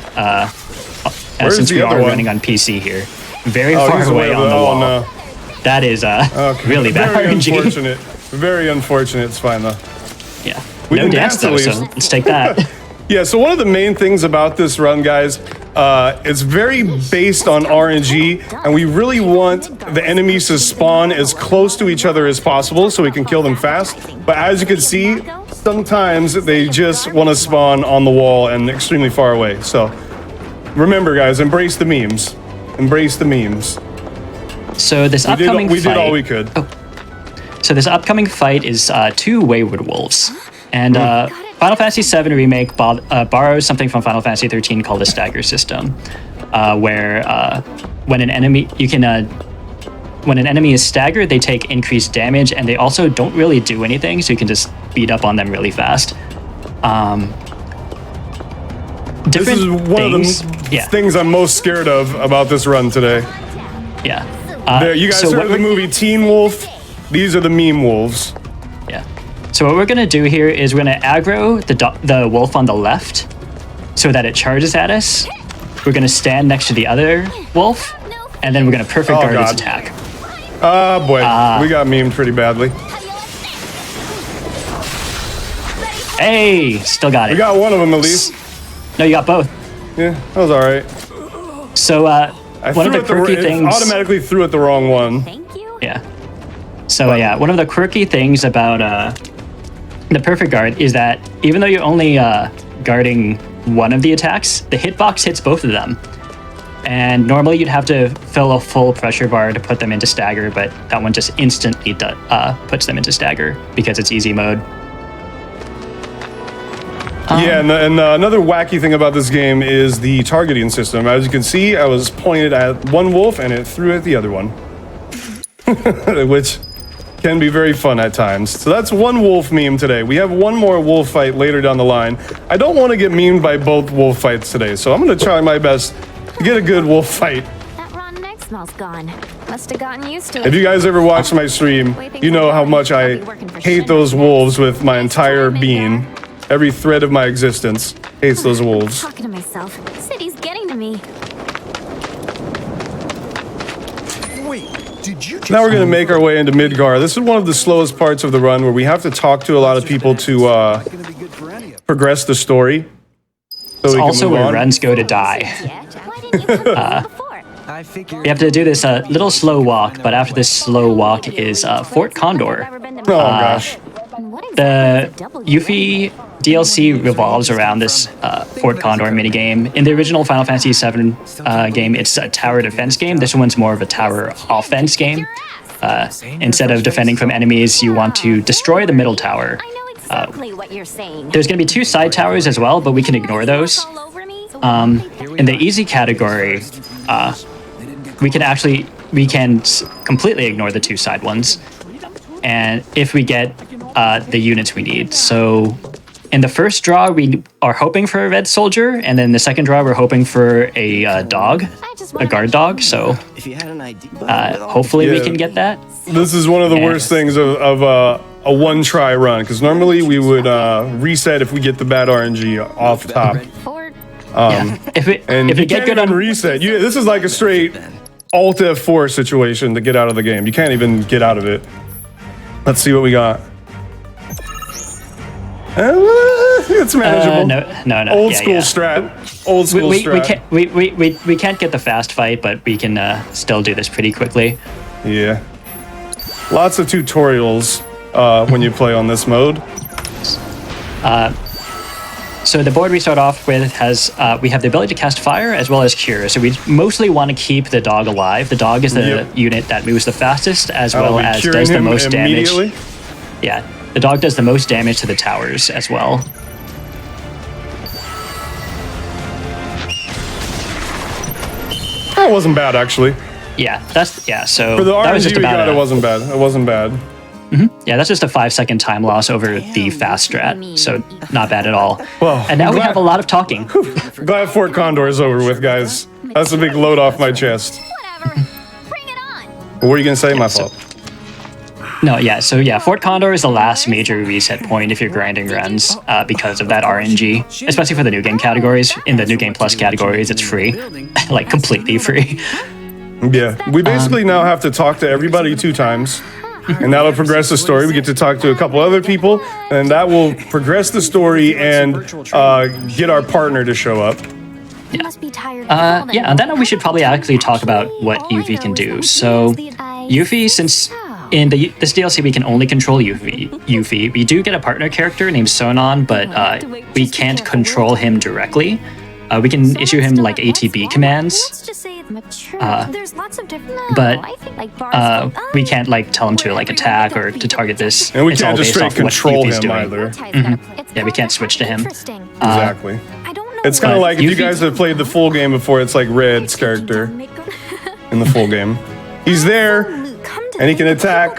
Since we are running on PC here, very far away on the wall. No. That is really bad RNG. Unfortunate. Very unfortunate. It's fine though. Yeah. No dance though, so let's take that. Yeah, so one of the main things about this run, guys, it's very based on RNG, and we really want the enemies to spawn as close to each other as possible so we can kill them fast. But as you can see, sometimes they just want to spawn on the wall and extremely far away. So remember, guys, embrace the memes. Embrace the memes. So this upcoming fight... We did all we could. Oh. So this upcoming fight is 2 Wayward Wolves. And Final Fantasy VII Remake borrows something from Final Fantasy 13 called the stagger system, where when an enemy is staggered, they take increased damage, and they also don't really do anything, so you can just beat up on them really fast. This is one of the things I'm most scared of about this run today. Yeah. You guys heard the movie Teen Wolf? These are the meme wolves. Yeah. So what we're going to do here is we're going to aggro the wolf on the left so that it charges at us. We're going to stand next to the other wolf, and then we're going to perfect guard its attack. Oh boy, we got memed pretty badly. Hey, still got it. We got one of them at least. No, you got both. Yeah, that was all right. So one of the quirky things... automatically threw at the wrong one. Thank you. Yeah. So yeah, one of the quirky things about the perfect guard is that even though you're only guarding one of the attacks, the hitbox hits both of them. And normally you'd have to fill a full pressure bar to put them into stagger, but that one just instantly puts them into stagger because it's easy mode. Yeah, and another wacky thing about this game is the targeting system. As you can see, I was pointed at one wolf and it threw at the other one, which can be very fun at times. So that's one wolf meme today. We have one more wolf fight later down the line. I don't want to get memed by both wolf fights today, so I'm going to try my best to get a good wolf fight. That rotten egg smell's gone. Must have gotten used to it. If you guys ever watch my stream, you know how much I hate those wolves with my entire being. Every thread of my existence hates those wolves. Talking to myself. City's getting to me. Now we're going to make our way into Midgar. This is one of the slowest parts of the run where we have to talk to a lot of people to progress the story. So It's we can also move where on. runs go to die. Why didn't you tell me before? You have to do this little slow walk, but after this slow walk is Fort Condor. Oh gosh. The Yuffie DLC revolves around this Fort Condor minigame. In the original Final Fantasy VII game, it's a tower defense game. This one's more of a tower offense game. Instead of defending from enemies, you want to destroy the middle tower. I know exactly what you're saying. There's going to be 2 side towers as well, but we can ignore those. All over me? In the easy category, we can completely ignore the 2 side ones, and if we get the units we need. So in the first draw, we are hoping for a red soldier, and then the second draw, we're hoping for a dog, a guard dog. So hopefully we can get that. This is one of the worst things of a one-try run, because normally we would reset if we get the bad RNG off top. If we You get can't good even on reset. This is like a straight Alt F4 situation to get out of the game. You can't even get out of it. Let's see what we got. It's manageable. No. Old school strat. Old school strat. We can't get the fast fight, but we can still do this pretty quickly. Yeah. Lots of tutorials when you play on this mode. So the board we start off with has we have the ability to cast fire as well as cure. So we mostly want to keep the dog alive. The dog is the unit that moves the fastest as well as does the most damage. Yeah, the dog does the most damage to the towers as well. That wasn't bad actually. Yeah, so for the that was RNG just we about got, it wasn't bad. It wasn't bad. Yeah, that's just a 5-second time loss over the fast strat, so not bad at all. Well, and now we have a lot of talking. Glad Fort Condor is over with, guys. That's a big load off my chest. Whatever. Bring it on. What were you gonna say? My fault. So Fort Condor is the last major reset point if you're grinding runs because of that RNG, especially for the new game categories. In the new game plus categories, it's free, like completely free. Yeah, we basically now have to talk to everybody 2 times. And that'll progress the story. We get to talk to a couple other people, and that will progress the story and get our partner to show up. And then we should probably actually talk about what Yuffie can do. So, Yuffie, since in this DLC we can only control Yuffie, we do get a partner character named Sonon, but we can't control him directly. We can issue him like ATB commands. But we can't like tell him to like attack or to target this. And we can't just straight control him either. Yeah, we can't switch to him. Exactly. It's kind of like if you guys have played the full game before, it's like Red's character in the full game. He's there and he can attack,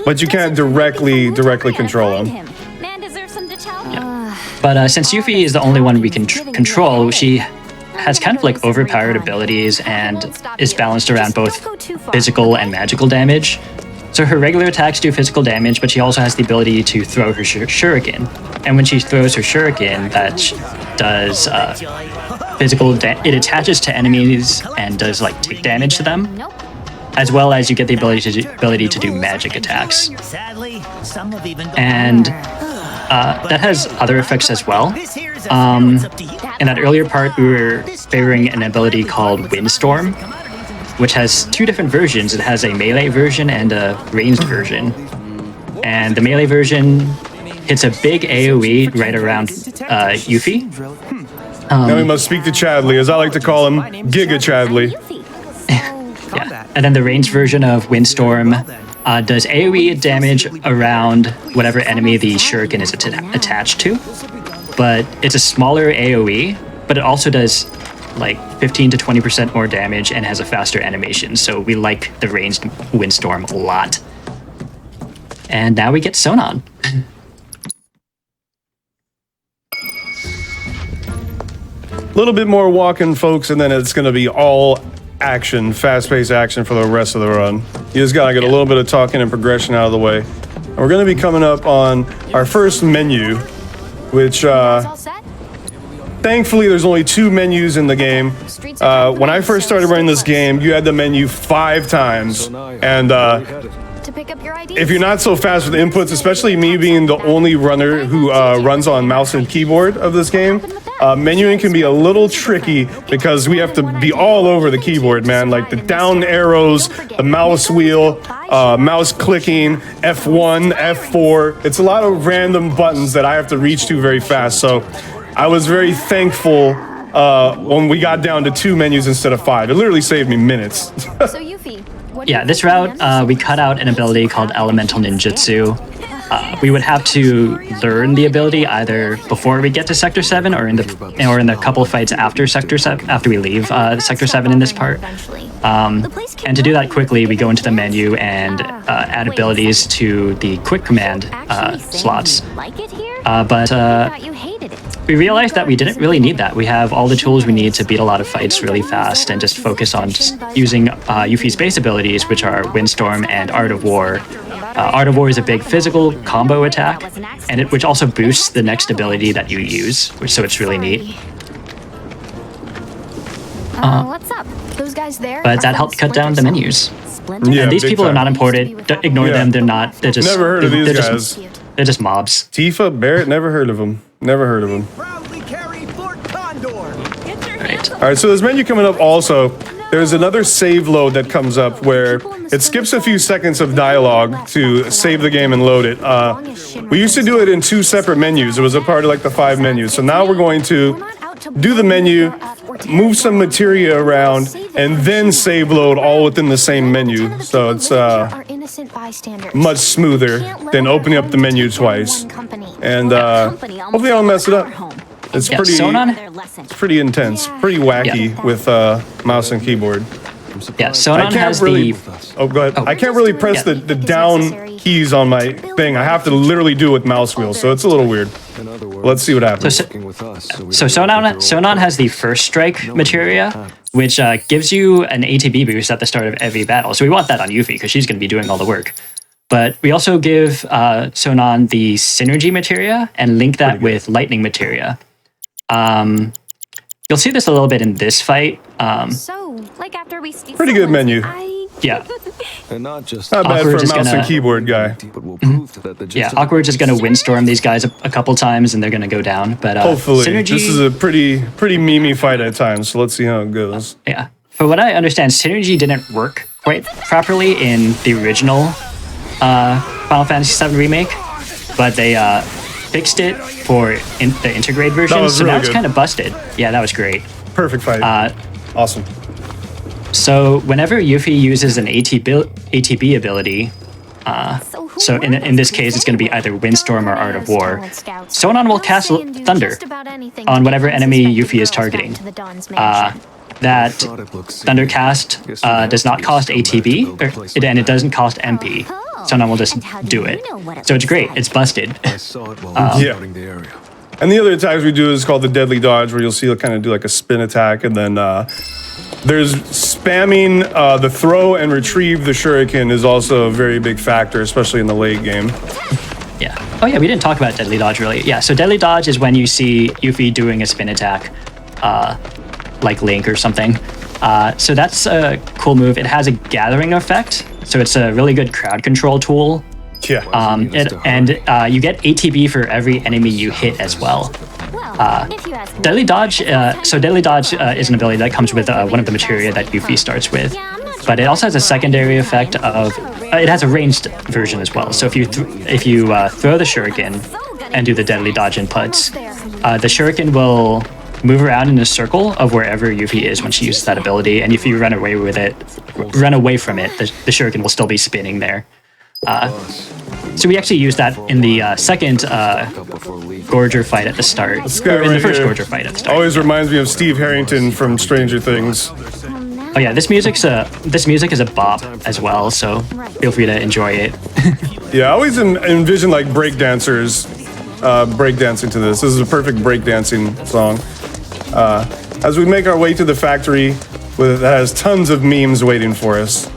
but you can't directly control him. But since Yuffie is the only one we can control, she has kind of like overpowered abilities and is balanced around both physical and magical damage. So her regular attacks do physical damage, but she also has the ability to throw her shuriken. And when she throws her shuriken, that does physical it attaches to enemies and does like take damage to them, as well as you get the ability to do magic attacks. And that has other effects as well. In that earlier part, we were favoring an ability called Windstorm, which has two different versions. It has a melee version and a ranged version. And the melee version hits a big AoE right around Yuffie. Now we must speak to Chadley, as I like to call him, Giga Chadley. Yeah. And then the ranged version of Windstorm does AoE damage around whatever enemy the shuriken is attached to. But it's a smaller AoE, but it also does like 15 to 20% more damage and has a faster animation. So we like the ranged Windstorm a lot. And now we get Sonon. A little bit more walking, folks, and then it's going to be all action, fast-paced action for the rest of the run. You just got to get a little bit of talking and progression out of the way. And we're going to be coming up on our first menu, which thankfully there's only 2 menus in the game. When I first started running this game, you had the menu 5 times, and if you're not so fast with inputs, especially me being the only runner who runs on mouse and keyboard of this game, menuing can be a little tricky because we have to be all over the keyboard, man. Like the down arrows, the mouse wheel, mouse clicking, F1, F4. It's a lot of random buttons that I have to reach to very fast. So I was very thankful when we got down to 2 menus instead of 5. It literally saved me minutes. Yeah, this route, we cut out an ability called Elemental Ninjutsu. We would have to learn the ability either before we get to Sector 7 or in the couple fights after Sector 7, after we leave Sector 7 in this part. And to do that quickly, we go into the menu and add abilities to the quick command slots. But we realized that we didn't really need that. We have all the tools we need to beat a lot of fights really fast and just focus on just using Yuffie's base abilities, which are Windstorm and Art of War. Art of War is a big physical combo attack, and which also boosts the next ability that you use, so it's really neat. What's up? Those guys there? But that helped cut down the menus. Yeah, and these people time. are not important. Ignore them. They're not. They're just. Never heard of these guys. They're just mobs. Tifa, Barrett, never heard of them. Never heard of them. All right, so there's menu coming up also. There's another save load that comes up where it skips a few seconds of dialogue to save the game and load it. We used to do it in 2 separate menus. It was a part of like the 5 menus. So now we're going to do the menu, move some materia around, and then save load all within the same menu. So it's much smoother than opening up the menu twice. And hopefully I don't mess it up. It's pretty intense, pretty wacky with mouse and keyboard. Yeah, Sonon has go ahead. I can't really press the down keys on my thing. I have to literally do it with mouse wheel, so it's a little weird. Let's see what happens. So Sonon has the first strike materia, which gives you an ATB boost at the start of every battle. So we want that on Yuffie because she's going to be doing all the work. But we also give Sonon the synergy materia and link that with lightning materia. You'll see this a little bit in this fight. Pretty good menu. Yeah. Not bad for a mouse and keyboard guy. Yeah, Awkward's just going to windstorm these guys a couple times and they're going to go down. But hopefully, synergy, this is a pretty memey fight at times. So let's see how it goes. Yeah. For what I understand, synergy didn't work quite properly in the original Final Fantasy VII Remake, but they fixed it for the integrate version, so now it's kind of busted. Yeah, that was great. Perfect fight. Awesome. So whenever Yuffie uses an ATB ability, so in this case it's going to be either Windstorm or Art of War, Sonon will cast Thunder on whatever enemy Yuffie is targeting. That Thundercast does not cost ATB, and it doesn't cost MP. Sonon will just do it. So it's great. It's busted. Yeah. And the other attacks we do is called the Deadly Dodge, where you'll see it kind of do like a spin attack, and then there's spamming the throw and retrieve the shuriken is also a very big factor, especially in the late game. Yeah. Oh yeah, we didn't talk about Deadly Dodge really. Yeah, so Deadly Dodge is when you see Yuffie doing a spin attack, like Link or something. So that's a cool move. It has a gathering effect, so it's a really good crowd control tool. Yeah. You get ATB for every enemy you hit as well. Deadly Dodge. So Deadly Dodge is an ability that comes with one of the materia that Yuffie starts with. but it also has a secondary effect of it has a ranged version as well. So if you throw the shuriken and do the deadly dodge inputs, the shuriken will move around in a circle of wherever Yuffie is when she uses that ability, and if you run away from it, the shuriken will still be spinning there. So we actually used that in the second Gorger fight at the start, or in the first Gorger fight at the start. Always reminds me of Steve Harrington from Stranger Things. Oh yeah, this music is a bop as well, so feel free to enjoy it. Yeah, I always envision like breakdancers breakdancing to this. This is a perfect breakdancing song. As we make our way to the factory that has tons of memes waiting for us.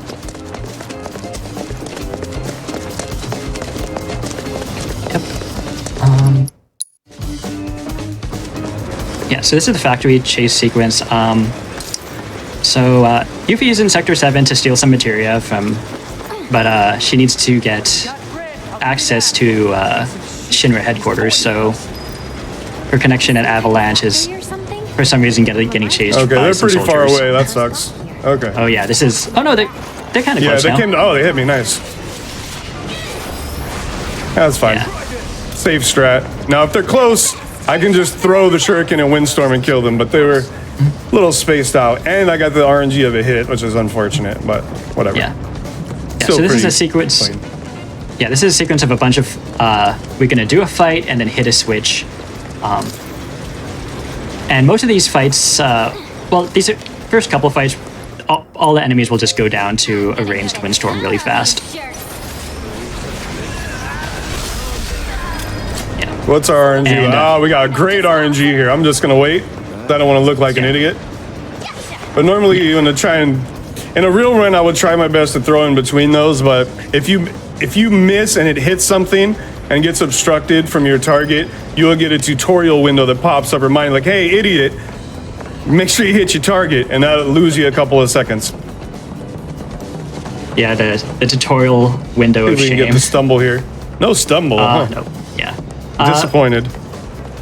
Yeah, so this is the factory chase sequence. So Yuffie is in Sector 7 to steal some materia but she needs to get access to Shinra headquarters, so her connection at Avalanche is for some reason getting chased. Okay, by they're some pretty soldiers. far away. That sucks. Okay. Oh yeah, this is. Oh no, they're kind of Yeah, close they now. came. Oh, they hit me. Nice. That's fine. Yeah. Safe strat. Now, if they're close, I can just throw the shuriken and windstorm and kill them. But they were a little spaced out, and I got the RNG of a hit, which is unfortunate. But whatever. Yeah. Still So this is pretty a sequence. clean. Yeah, this is a sequence of a bunch of. We're gonna do a fight and then hit a switch. And most of these fights, these are first couple fights, all the enemies will just go down to a ranged windstorm really fast. Yeah. What's our RNG? And, We got a great RNG here. I'm just gonna wait. I don't want to look like an idiot. But normally, you want to try and in a real run, I would try my best to throw in between those. But if you miss and it hits something and gets obstructed from your target, you will get a tutorial window that pops up reminding like, hey, idiot, make sure you hit your target, and that'll lose you a couple of seconds. Yeah, the tutorial window of We can shame. get to stumble here. No stumble. Huh. No, yeah. Disappointed.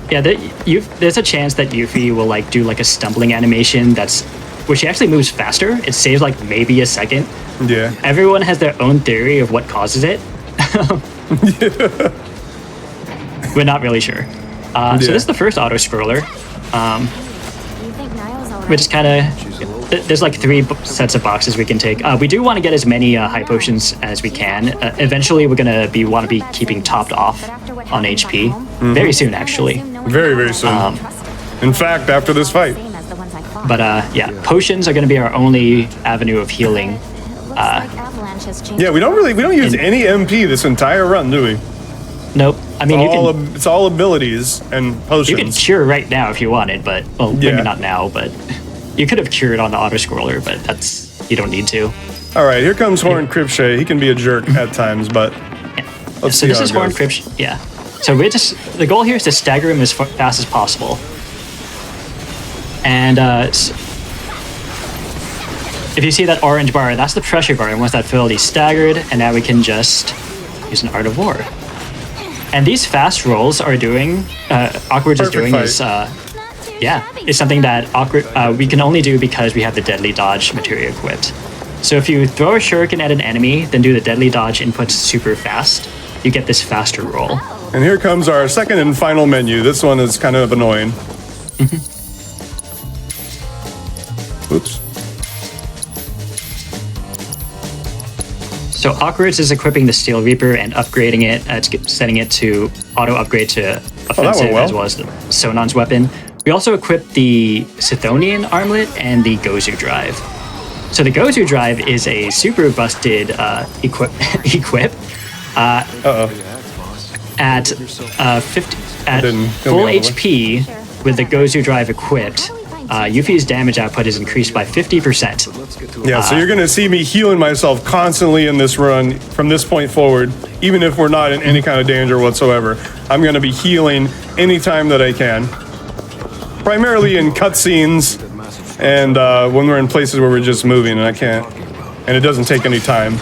Yeah, there's a chance that Yuffie will do like a stumbling animation where she actually moves faster. It saves like maybe a second. Yeah. Everyone has their own theory of what causes it. We're not really sure. So this is the first auto scroller. Which is kind of there's like 3 sets of boxes we can take. We do want to get as many high potions as we can. Eventually, we're gonna want to be keeping topped off on HP very soon, actually. Very, very soon. In fact, after this fight. But yeah, potions are going to be our only avenue of healing. Yeah, we don't use any MP this entire run, do we? Nope. I mean, It's all abilities and potions. You can cure right now if you wanted, but maybe not now. But you could have cured on the auto scroller, but you don't need to. All right, here comes Horn Cripshay. He can be a jerk at times, but let's see so this how is it Horn goes. Cripshay. Yeah. So the goal here is to stagger him as fast as possible. And if you see that orange bar, that's the pressure bar. And once that filled, he's staggered, and now we can just use an Art of War. And these fast rolls are doing, Awkward's is doing is, is something that we can only do because we have the Deadly Dodge materia equipped. So if you throw a shuriken at an enemy, then do the Deadly Dodge inputs super fast, you get this faster roll. And here comes our second and final menu. This one is kind of annoying. Oops. So Awkward's is equipping the Steel Reaper and upgrading it, setting it to auto upgrade to offensive as well as the Sonon's weapon. We also equipped the Sithonian armlet and the Gozu drive. So the Gozu drive is a super busted equip at 50 at full HP with the Gozu drive equipped. Yuffie's damage output is increased by 50%. Yeah, so you're going to see me healing myself constantly in this run from this point forward, even if we're not in any kind of danger whatsoever. I'm going to be healing anytime that I can. Primarily in cutscenes and when we're in places where we're just moving and I can't, and it doesn't take any time.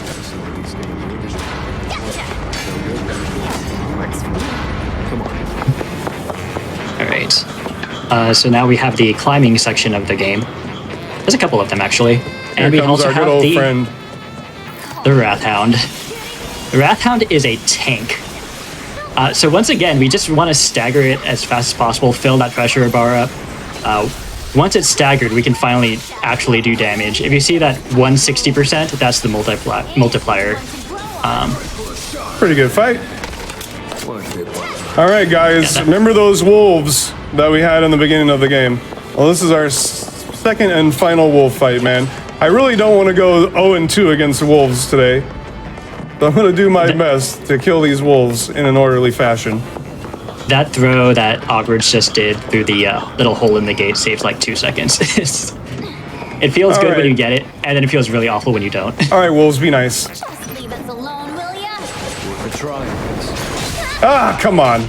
All right. So now we have the climbing section of the game. There's a couple of them, actually. And we comes also our good have old the friend. Wrathhound. The Wrathhound is a tank. So once again, we just want to stagger it as fast as possible, fill that pressure bar up. Once it's staggered, we can finally actually do damage. If you see that 160%, that's the multiplier. Pretty good fight. All right, guys, remember those wolves that we had in the beginning of the game? Well, this is our second and final wolf fight, man. I really don't want to go 0-2 against wolves today. So I'm going to do my best to kill these wolves in an orderly fashion. That throw that Awkward's just did through the little hole in the gate saves like 2 seconds. It feels good when you get it, and then it feels really awful when you don't. All right, wolves, be nice. Just leave us alone, will ya? We're trying. Ah, come on.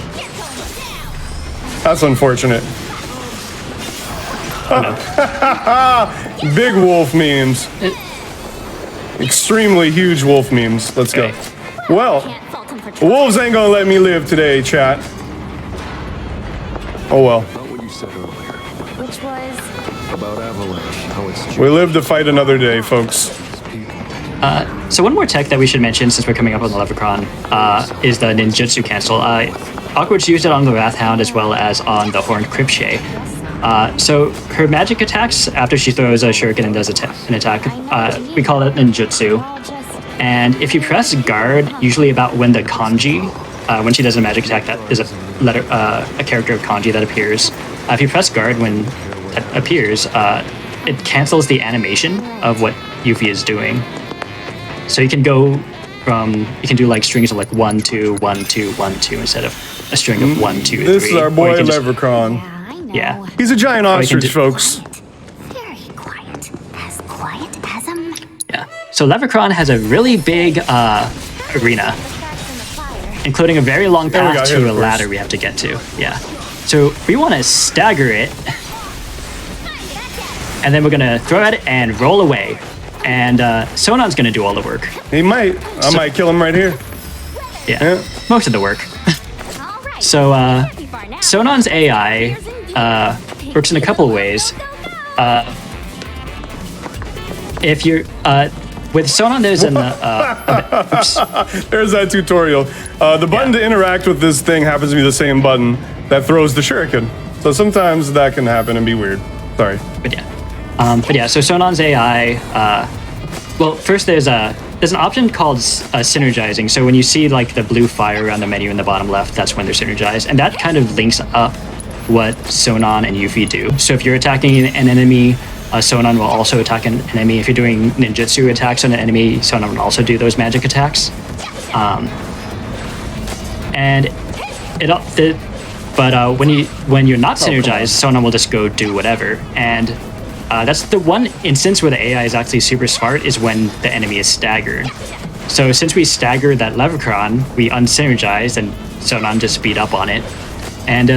That's unfortunate. Big wolf memes. Extremely huge wolf memes. Let's go. Well, Can't fault him for trying. wolves ain't gonna let me live today, chat. Oh well. About what you said earlier. Which was... About Avalanche. How it's We live to fight another day, folks. So one more tech that we should mention since we're coming up on the Leprechaun is the ninjutsu cancel. Awkward's used it on the Wrathhound as well as on the Horned Cripshay. So her magic attacks, after she throws a shuriken and does an attack, we call it ninjutsu. And if you press guard, usually about when the kanji, when she does a magic attack, that is a character of kanji that appears. If you press guard when that appears, it cancels the animation of what Yuffie is doing. So you can go from, you can do like strings of like 1, 2, 1, 2, 1, 2 instead of a string of 1, 2, 3. This is our Or boy you can just- Leprechaun. I know. Yeah. He's a giant Or you can ostrich, folks. Very quiet. As quiet as a mouse. Yeah. So Leprechaun has a really big arena, including a very long There we path go, here, to a of course. ladder we have to get to. Yeah. So we want to stagger it, and then we're gonna throw it and roll away. And Sonon's gonna do all the work. He might. I might kill him right here. Yeah. Most of the work. So Sonon's AI works in a couple of ways. If you're with Sonon, there's an oops. There's that tutorial. The button to interact with this thing happens to be the same button that throws the shuriken. So sometimes that can happen and be weird. Sorry. But yeah, so Sonon's AI. Well, first there's an option called synergizing. So when you see like the blue fire around the menu in the bottom left, that's when they're synergized, and that kind of links up what Sonon and Yuffie do. So if you're attacking an enemy, Sonon will also attack an enemy. If you're doing ninjutsu attacks on an enemy, Sonon will also do those magic attacks. When you're not synergized, Sonon will just go do whatever. And that's the one instance where the AI is actually super smart, is when the enemy is staggered. So since we stagger that Leprechaun, we unsynergize and Sonon just speed up on it. And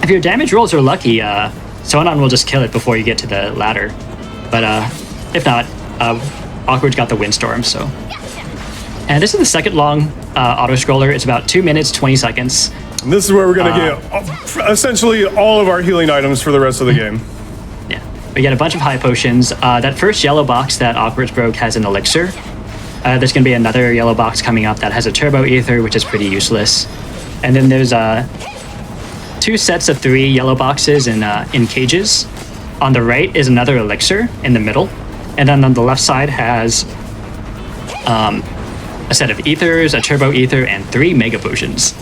if your damage rolls are lucky, Sonon will just kill it before you get to the ladder. But if not, Awkward's got the Windstorm, so. And this is the second long auto-scroller. It's about 2 minutes, 20 seconds. And this is where we're going to get essentially all of our healing items for the rest of the game. Yeah, we get a bunch of high potions. That first yellow box that Awkward's broke has an elixir. There's going to be another yellow box coming up that has a turbo ether, which is pretty useless. And then there's 2 sets of 3 yellow boxes in cages. On the right is another elixir in the middle. And then on the left side has a set of ethers, a turbo ether, and 3 mega potions.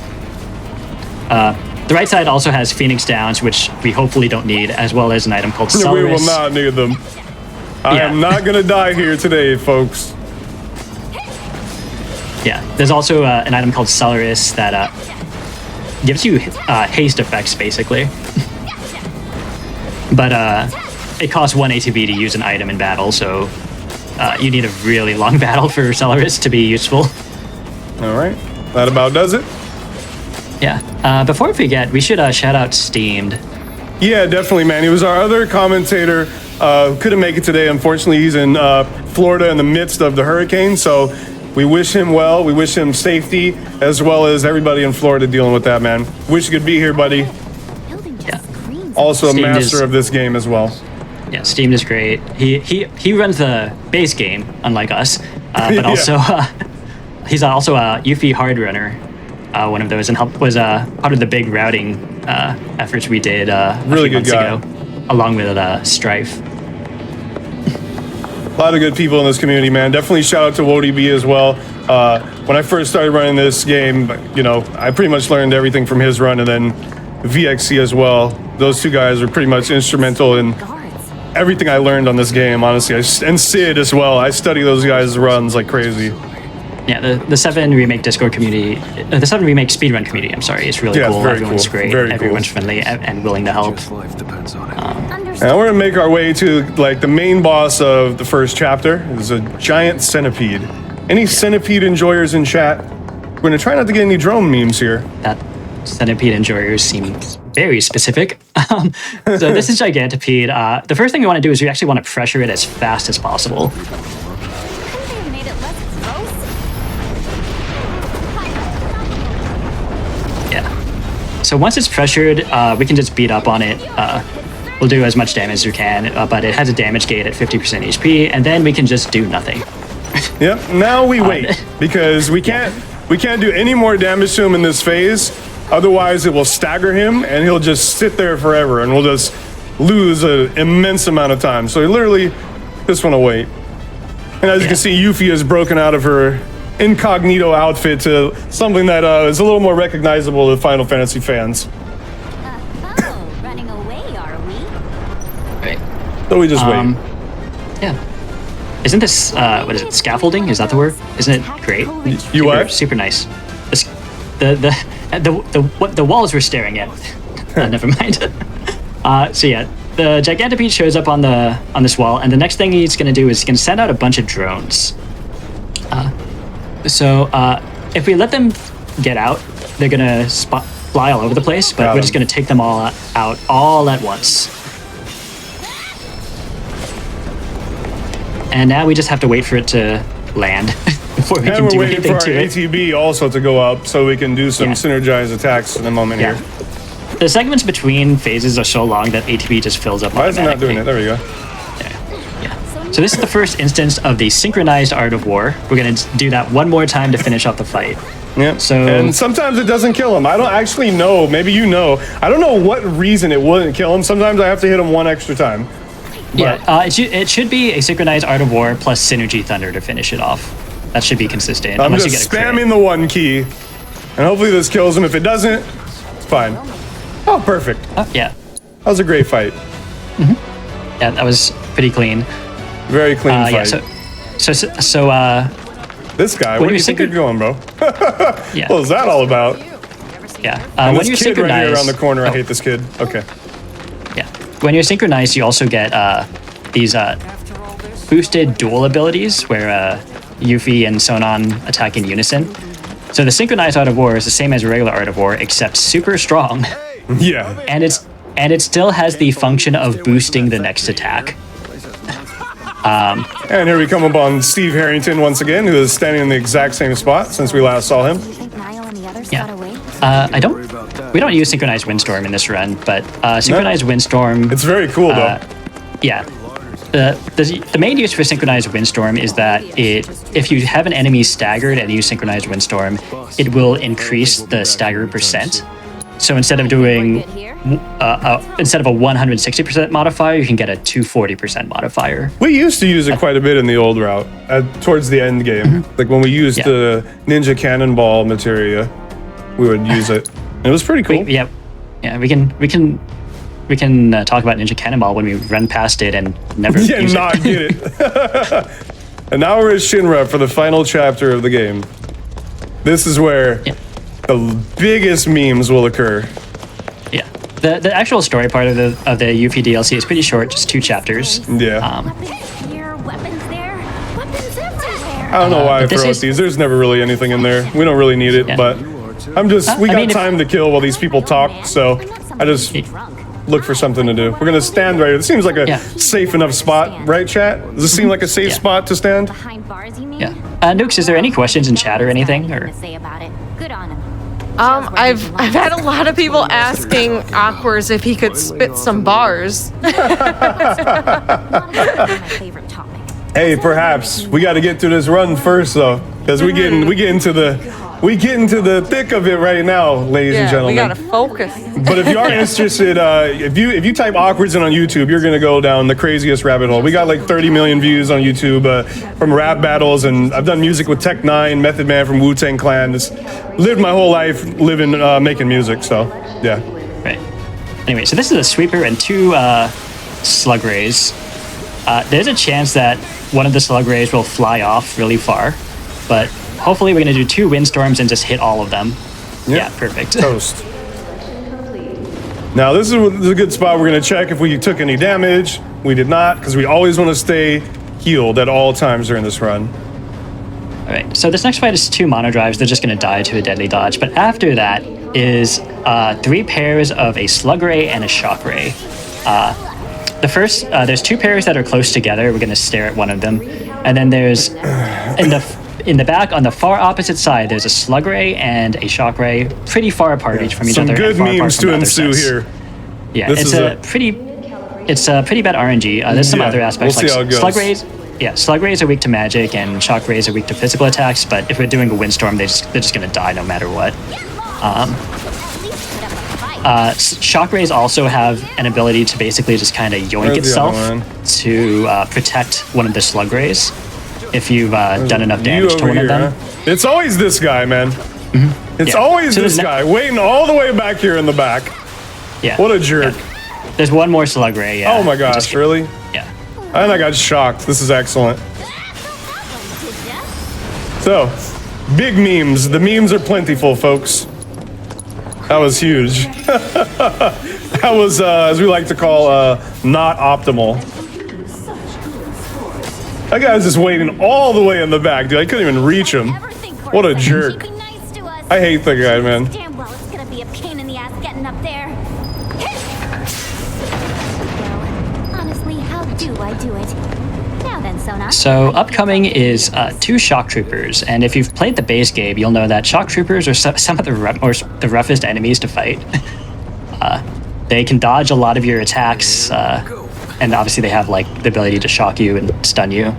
The right side also has Phoenix Downs, which we hopefully don't need, as well as an item called Celeris. We will not need them. I am not going to die here today, folks. Yeah, there's also an item called Celeris that gives you haste effects, basically. But it costs 1 ATB to use an item in battle, so you need a really long battle for Celeris to be useful. All right, that about does it. Yeah. Before we forget, we should shout out Steamed. Yeah, definitely, man. He was our other commentator. Couldn't make it today. Unfortunately, he's in Florida in the midst of the hurricane, so we wish him well. We wish him safety, as well as everybody in Florida dealing with that, man. Wish you could be here, buddy. Building Yeah. just screams. Also a Steamed master is- of this game as well. Yeah, Steam is great. He runs the base game, unlike us, but Yeah. also he's also a Yuffie hard runner, one of those, and was part of the big routing efforts we did a Really few good months guy. ago, along with Strife. A lot of good people in this community, man. Definitely shout out to WoDB as well. When I first started running this game, you know, I pretty much learned everything from his run, and then VXC as well. Those two guys are pretty much instrumental in everything I learned on this game, honestly. And Sid as well. I study those guys' runs like crazy. Yeah, the 7 Remake Discord community, the 7 Remake speedrun community, I'm sorry, it's really Yeah, it's cool. very Everyone's cool. great. Very cool. Everyone's friendly and willing to help. And we're gonna make our way to like the main boss of the first chapter. It's a giant centipede. Any centipede enjoyers in chat? We're gonna try not to get any drone memes here. That centipede enjoyers seem very specific. So this is Gigantipede. The first thing we want to do is we actually want to pressure it as fast as possible. Couldn't they have made it less gross? Yeah. So once it's pressured, we can just beat up on it. We'll do as much damage as we can, but it has a damage gate at 50% HP, and then we can just do nothing. Yep. Now we wait because we can't do any more damage to him in this phase. Otherwise, it will stagger him, and he'll just sit there forever, and we'll just lose an immense amount of time. So literally, just want to wait. And as you can see, Yuffie has broken out of her incognito outfit to something that is a little more recognizable to Final Fantasy fans. Oh, running away, are we? Right. So we just wait. Yeah. Isn't this what is it? Scaffolding? Is that the word? Isn't it great? You what? Super nice. The walls we're staring at. Never mind. So yeah, the Gigantipede shows up on this wall, and the next thing he's going to do is he's going to send out a bunch of drones. So if we let them get out, they're going to fly all over the place, but we're just going to take them all out all at once. And now we just have to wait for it to land before we And can we're do waiting for anything our to it. ATB also to go up so we can do some synergized attacks in a moment Yeah. here. The segments between phases are so long that ATB just fills up Why is it not doing automatically. it? There we go. Yeah. So this is the first instance of the synchronized art of war. We're going to do that one more time to finish off the fight. Yeah. So- and sometimes it doesn't kill him. I don't actually know. Maybe you know. I don't know what reason it wouldn't kill him. Sometimes I have to hit him one extra time. Yeah, it should be a synchronized art of war plus synergy thunder to finish it off. That should be consistent. I'm unless you just get a crit. spamming the one key, and hopefully this kills him. If it doesn't, it's fine. Oh, perfect. Yeah, That was a great fight. yeah, that was pretty clean. Very clean fight. Yeah, so This guy, when where do you you think you're going, bro? yeah, What was that all about? yeah. And When this you're kid right here synchronized, around the corner, I hate this kid. Okay. yeah, when you're synchronized, you also get these boosted dual abilities where Yuffie and Sonon attack in unison. So the synchronized art of war is the same as regular art of war, except super strong, Yeah. and it still has the function of boosting the next attack. And here we come upon Steve Harrington once again, who is standing in the exact same spot since we last saw him. You think Niall and the others Yeah. got away? We don't use synchronized windstorm in this run, but synchronized windstorm. It's very cool, though. Yeah. The main use for synchronized windstorm is that if you have an enemy staggered and use synchronized windstorm, it will increase the stagger percent. So instead of doing instead of a 160% modifier, you can get a 240% modifier. We used to use it quite a bit in the old route, towards the end game. Like when we used the ninja cannonball materia, we would use it. It was pretty cool. Yeah, we can talk about Ninja Cannonball when we run past it and never Yeah, use not it. get it. And now we're at Shinra for the final chapter of the game. This is where the biggest memes will occur. Yeah. The actual story part of the Yuffie DLC is pretty short, just 2 chapters. Yeah. Weapons here, weapons there, weapons everywhere. I don't know why I but this throw is- out these. There's never really anything in there. We don't really need it, Yeah. but I'm just, we I got mean, if- time to kill while these people talk, so I just look for something to do. We're gonna stand right here. This seems like a safe enough spot, right, chat? Does this seem like a safe Yeah. spot to stand? Behind bars, you mean? Yeah. Nukes, is there any questions in chat or anything? Or Say about it. Good on him. I've had a lot of people asking Awkward if he could spit some bars. Hey, perhaps we got to get through this run first, though, because we get into the thick of it right now, ladies and gentlemen. We gotta focus. But if you are interested, if you type Awkwards in on YouTube, you're gonna go down the craziest rabbit hole. We got like 30 million views on YouTube from rap battles, and I've done music with Tech Nine, Method Man from Wu-Tang Clan. Just lived my whole life making music. So yeah. Right. Anyway, so this is a sweeper and 2 slug rays. There's a chance that one of the slug rays will fly off really far, but hopefully we're going to do 2 windstorms and just hit all of them. Yep. Yeah, perfect. Toast. Now this is a good spot. We're going to check if we took any damage. We did not, because we always want to stay healed at all times during this run. All right, so this next fight is 2 mono drives. They're just going to die to a deadly dodge. But after that is 3 pairs of a slug ray and a shock ray. The first, there's 2 pairs that are close together. We're going to stare at one of them. And then there's, in the back, on the far opposite side, there's a slug ray and a shock ray, pretty far apart each from each other. Some good memes to ensue here. Yeah, it's a pretty bad RNG. There's some other aspects, we'll see how it goes. Slug rays are weak to magic, and shock rays are weak to physical attacks. But if we're doing a windstorm, they're just going to die no matter what. Shock rays also have an ability to basically just kind of yoink itself to protect one of the slug rays if you've done enough damage to one of them. It's always this guy, man. Mm-hmm. It's always this guy waiting all the way back here in the back. Yeah. What a jerk. Yeah. There's one more slug ray. Yeah. Oh my gosh, really? Yeah. And I got shocked. This is excellent. So, big memes. The memes are plentiful, folks. That was huge. That was, as we like to call, not optimal. That guy's just waiting all the way in the back, dude. I couldn't even reach him. What a jerk. I hate the guy, man. Damn well, it's gonna be a pain in the ass getting up there. Honestly, how do I do it? Now then, Sona. So upcoming is 2 shock troopers, and if you've played the base game, you'll know that shock troopers are some of the roughest enemies to fight. They can dodge a lot of your attacks, and obviously they have like the ability to shock you and stun you.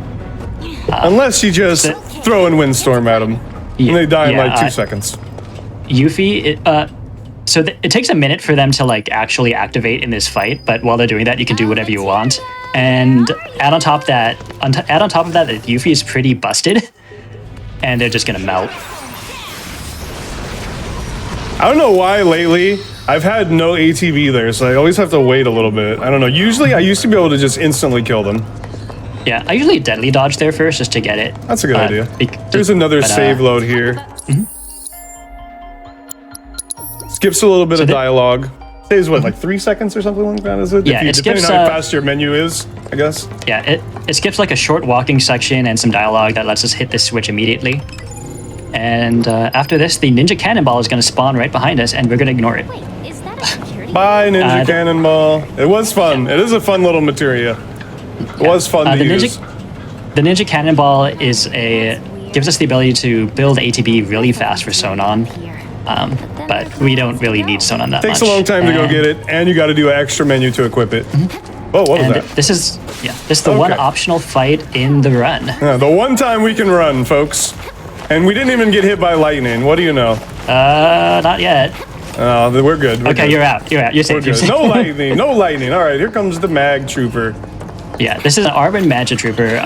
Unless you just throw in windstorm at them, and they die in like 2 seconds. Yuffie, it takes a minute for them to like actually activate in this fight, but while they're doing that, you can do whatever you want. And add on top of that, that Yuffie is pretty busted, and they're just gonna melt. I don't know why lately I've had no ATB there, so I always have to wait a little bit. I don't know. Usually I used to be able to just instantly kill them. Yeah, I usually deadly dodge there first just to get it. That's a good idea. There's another save load here. Mm-hmm. Skips a little bit of dialogue. Saves what, like 3 seconds or something like that, is it? Yeah, it skips, depending on how fast your menu is, I guess. Yeah, it skips like a short walking section and some dialogue that lets us hit this switch immediately. And after this, the Ninja Cannonball is going to spawn right behind us, and we're going to ignore it. Wait, is that a security? Bye, Ninja Cannonball. It was fun. It is a fun little materia. It was fun to use. The Ninja Cannonball gives us the ability to build ATB really fast for Sonon. But we don't really need Sonon that much. Takes a long time to go get it, and you got to do an extra menu to equip it. Oh, what was that? This is the one optional fight in the run. Yeah, the one time we can run, folks. And we didn't even get hit by lightning. What do you know? Not yet. Oh, we're good. We're good. You're out. You're safe. You're safe. No lightning. No lightning. All right, here comes the Mag Trooper. Yeah, this is an Arban Magic Trooper.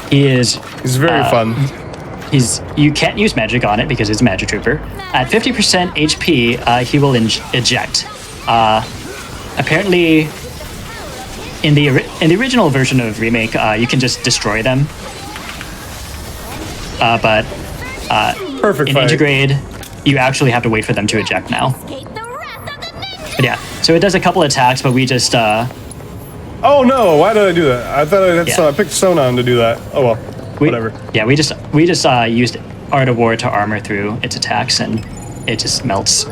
He's very fun. You can't use magic on it because it's a Magic Trooper. At 50% HP, he will eject. Apparently, in the original version of Remake, you can just destroy them. But perfect in fight. Intergrade, you actually have to wait for them to eject now. But yeah, so it does a couple attacks, but we just. Oh no! Why did I do that? I thought I picked Sonon to do that. Oh well, whatever. Yeah, we just used Art of War to armor through its attacks, and it just melts.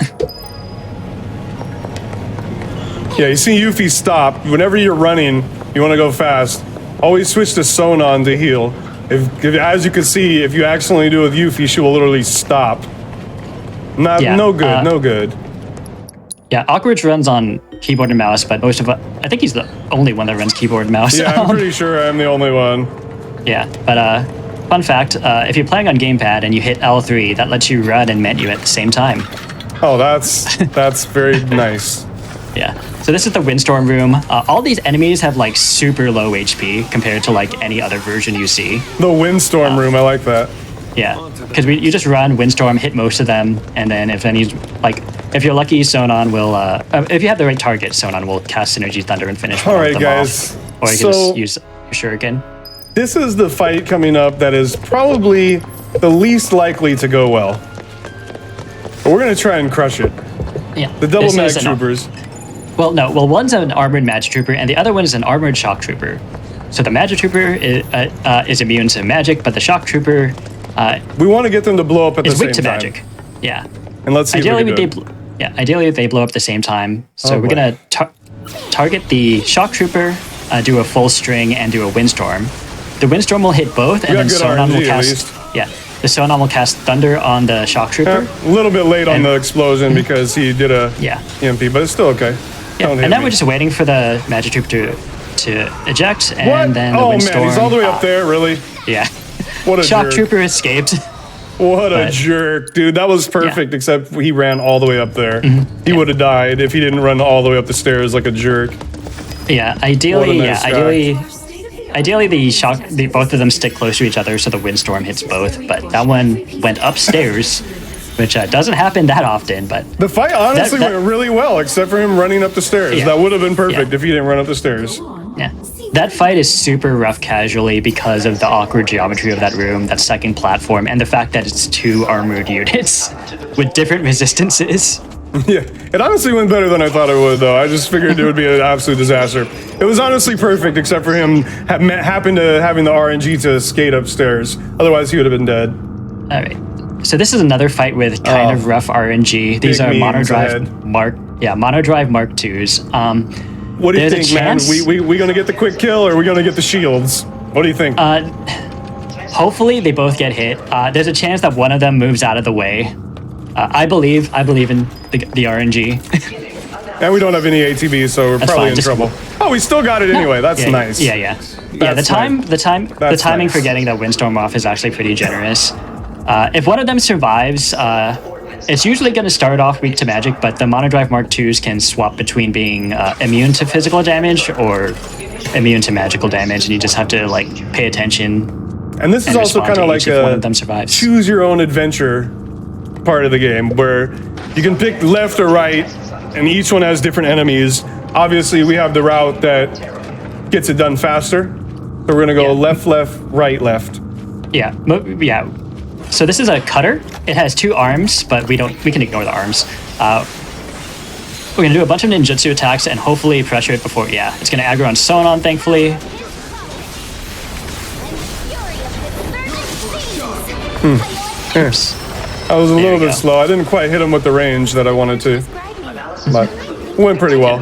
Yeah, you see Yuffie stop. Whenever you're running, you want to go fast. Always switch to Sonon to heal. If as you can see, if you accidentally do it with Yuffie, she will literally stop. Yeah, no good, no good. Yeah, Awkward runs on keyboard and mouse, but I think he's the only one that runs keyboard and mouse. Yeah, I'm pretty sure I'm the only one. Yeah, but fun fact, if you're playing on gamepad and you hit L3, that lets you run and menu at the same time. Oh, that's very nice. Yeah, so this is the Windstorm room. All these enemies have like super low HP compared to like any other version you see. The Windstorm room, I like that. Yeah, because you just run Windstorm, hit most of them, and then if you're lucky, Sonon will, if you have the right target, Sonon will cast Synergy Thunder and finish one of them guys. off. Or you can just use your Shuriken. This is the fight coming up that is probably the least likely to go well. But we're going to try and crush it. Yeah. The double mag troopers. Well, one's an armored magic trooper, and the other one is an armored shock trooper. So the magic trooper is immune to magic, but the shock trooper we want to get them to blow up at the same time. Is weak to magic. Yeah. And let's see ideally, if we can do it. Ideally, they blow up at the same time. So we're going to target the shock trooper, do a full string, and do a windstorm. The windstorm will hit both, and then Sonon will cast. Yeah, the Sonon will cast thunder on the shock trooper. A little bit late on the explosion because he did a EMP, but it's still okay. Yeah, and then we're just waiting for the magic trooper to eject, and then the windstorm. Man, he's all the way up there, really? Yeah. What a shock jerk. trooper escaped. What a jerk, dude. That was perfect, except he ran all the way up there. He would have died if he didn't run all the way up the stairs like a jerk. Yeah, ideally, ideally both of them stick close to each other so the windstorm hits both, but that one went upstairs, which doesn't happen that often, but... The fight honestly went really well, except for him running up the stairs. Yeah. That would have been perfect if he didn't run up the stairs. Yeah. That fight is super rough casually because of the awkward geometry of that room, that second platform, and the fact that it's 2 armored units with different resistances. Yeah, it honestly went better than I thought it would, though. I just figured it would be an absolute disaster. It was honestly perfect, except for him happened to having the RNG to skate upstairs. Otherwise, he would have been dead. All right. So this is another fight with kind of rough RNG. These are Monodrive Mark Mark IIs. What do you think, man? We gonna get the quick kill, or are we gonna get the shields? What do you think? Hopefully, they both get hit. There's a chance that one of them moves out of the way. I believe in the RNG. And we don't have any ATBs, so we're probably in trouble. Oh, we still got it anyway. That's nice. Yeah. The timing for getting that windstorm off is actually pretty generous. If one of them survives, it's usually going to start off weak to magic, but the Monodrive Mark IIs can swap between being immune to physical damage or immune to magical damage, and you just have to pay attention. And this is also kind of like one of them survives. Choose your own adventure part of the game, where you can pick left or right, and each one has different enemies. Obviously, we have the route that gets it done faster, so we're gonna go left, right, left. Yeah. So this is a cutter. It has 2 arms, but we can ignore the arms. We're gonna do a bunch of ninjutsu attacks and hopefully pressure it before. Yeah, it's gonna aggro on Sonon, thankfully. I was a little bit slow. I didn't quite hit him with the range that I wanted to, but it went pretty well.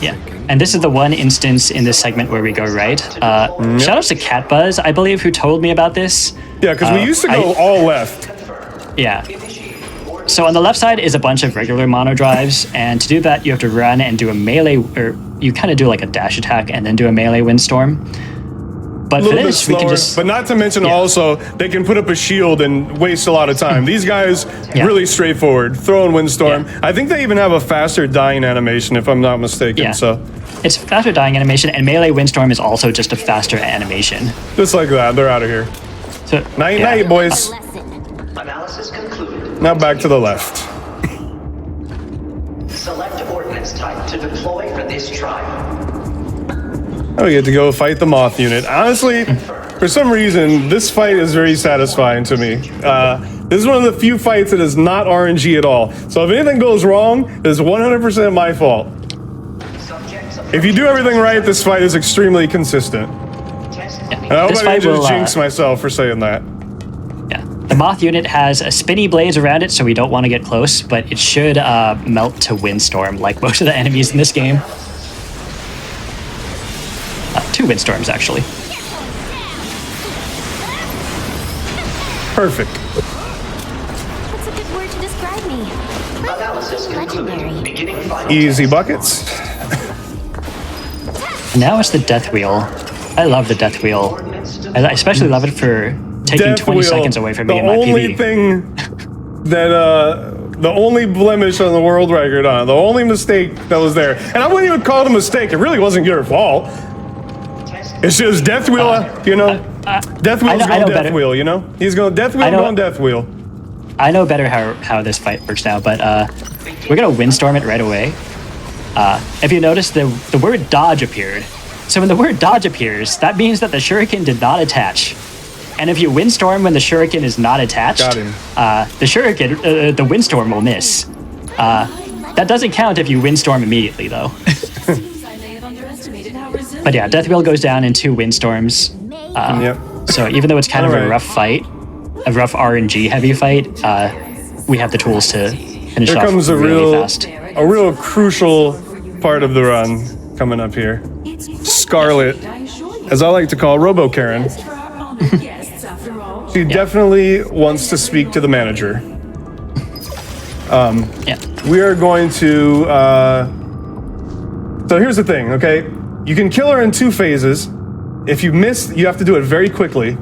Yeah, and this is the one instance in this segment where we go right. Shout outs to Catbuzz, I believe, who told me about this. Yeah, because we used to go all left. Yeah. So on the left side is a bunch of regular mono drives, and to do that you have to run and do a melee, or you kind of do like a dash attack and then do a melee windstorm. But for this, we can just... But not to mention also, they can put up a shield and waste a lot of time. These guys, really straightforward. Throw in windstorm. I think they even have a faster dying animation, if I'm not mistaken. So it's faster dying animation, and melee windstorm is also just a faster animation. Just like that, they're out of here. So, night, boys. Analysis concluded. Now back to the left. Select ordnance type to deploy for this trial. Oh, we get to go fight the moth unit. Honestly, for some reason, this fight is very satisfying to me. This is one of the few fights that is not RNG at all. So if anything goes wrong, it's 100% my fault. If you do everything right, this fight is extremely consistent. And I hope I didn't just jinx myself for saying that. Yeah, the moth unit has a spinny blades around it, so we don't want to get close, but it should melt to windstorm, like most of the enemies in this game. 2 windstorms, actually. Perfect. What's a good word to describe me. Analysis concluded. Legendary. Beginning final Easy test. buckets. Now it's the death wheel. I love the death wheel. I especially love it for taking Death 20 wheel, seconds away from me the in my only PB. thing that the only blemish on the world record on it, the only mistake that was there, and I wouldn't even call it a mistake. It really wasn't your fault. It's just death wheel, you know. Death wheel's I going know death better. wheel, you know. He's going death wheel, I know- going death wheel. I know better how this fight works now, but we're gonna windstorm it right away. If you notice, the word dodge appeared. So when the word dodge appears, that means that the shuriken did not attach. And if you windstorm when the shuriken is not attached, Got him. The shuriken, the windstorm will miss. That doesn't count if you windstorm immediately, though. But yeah, death wheel goes down in 2 windstorms. Yep. So even though it's kind of a Alright. rough fight, a rough RNG heavy fight, we have the tools to finish Here off comes a really real, fast. a real crucial part of the run coming up here. Scarlet, as I like to call Robo Karen. She definitely wants to speak to the manager. Yeah. We are going to. So here's the thing, okay? You can kill her in 2 phases. If you miss, you have to do it very quickly.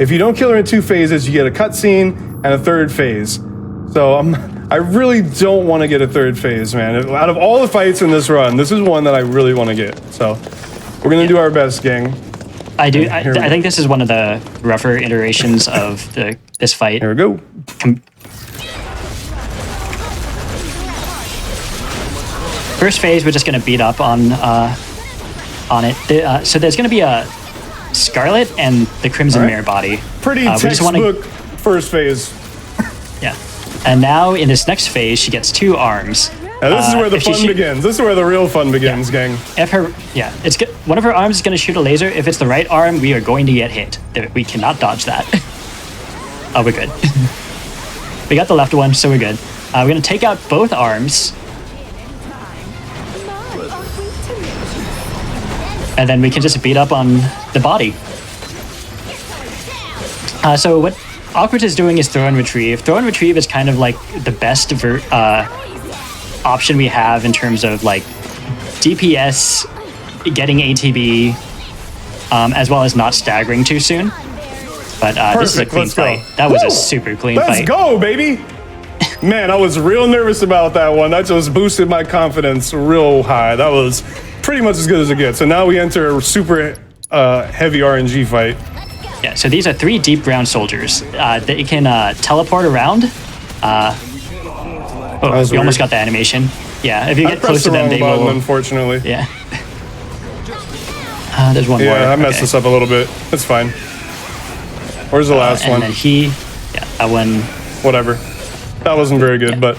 If you don't kill her in 2 phases, you get a cutscene and a 3rd phase. So I really don't want to get a 3rd phase, man. Out of all the fights in this run, this is one that I really want to get. So we're gonna do our best, gang. I do. Here we I go. think this is one of the rougher iterations of this fight. Here we go. First phase, we're just gonna beat up on it. So there's gonna be a Scarlet and the Crimson All right. Mirror body. Pretty we just wanna- textbook first phase. Yeah. And now in this next phase, she gets 2 arms. Now this is where the if she fun shoot- begins. This is where the real fun begins, gang. If her, yeah, one of her arms is going to shoot a laser. If it's the right arm, we are going to get hit. We cannot dodge that. Oh, we're good. We got the left one, so we're good. We're going to take out both arms, and then we can just beat up on the body. So what Awkward is doing is throw and retrieve. Throw and retrieve is kind of like the best option we have in terms of like DPS, getting ATB, as well as not staggering too soon. But this is a Perfect, clean let's go. fight. That was Woo! a super clean Let's fight. go, baby! Man, I was real nervous about that one. That just boosted my confidence real high. That was pretty much as good as it gets. So now we enter a super heavy RNG fight. Yeah, so these are 3 deep ground soldiers. They can teleport around. Oh, was we almost weird. got the animation. Yeah, if you I get pressed close the to them, wrong they button, will. unfortunately. Yeah. There's one more. Yeah, I messed Okay. this up a little bit. It's fine. Where's the last And one? then that one. Whatever. That wasn't very good, but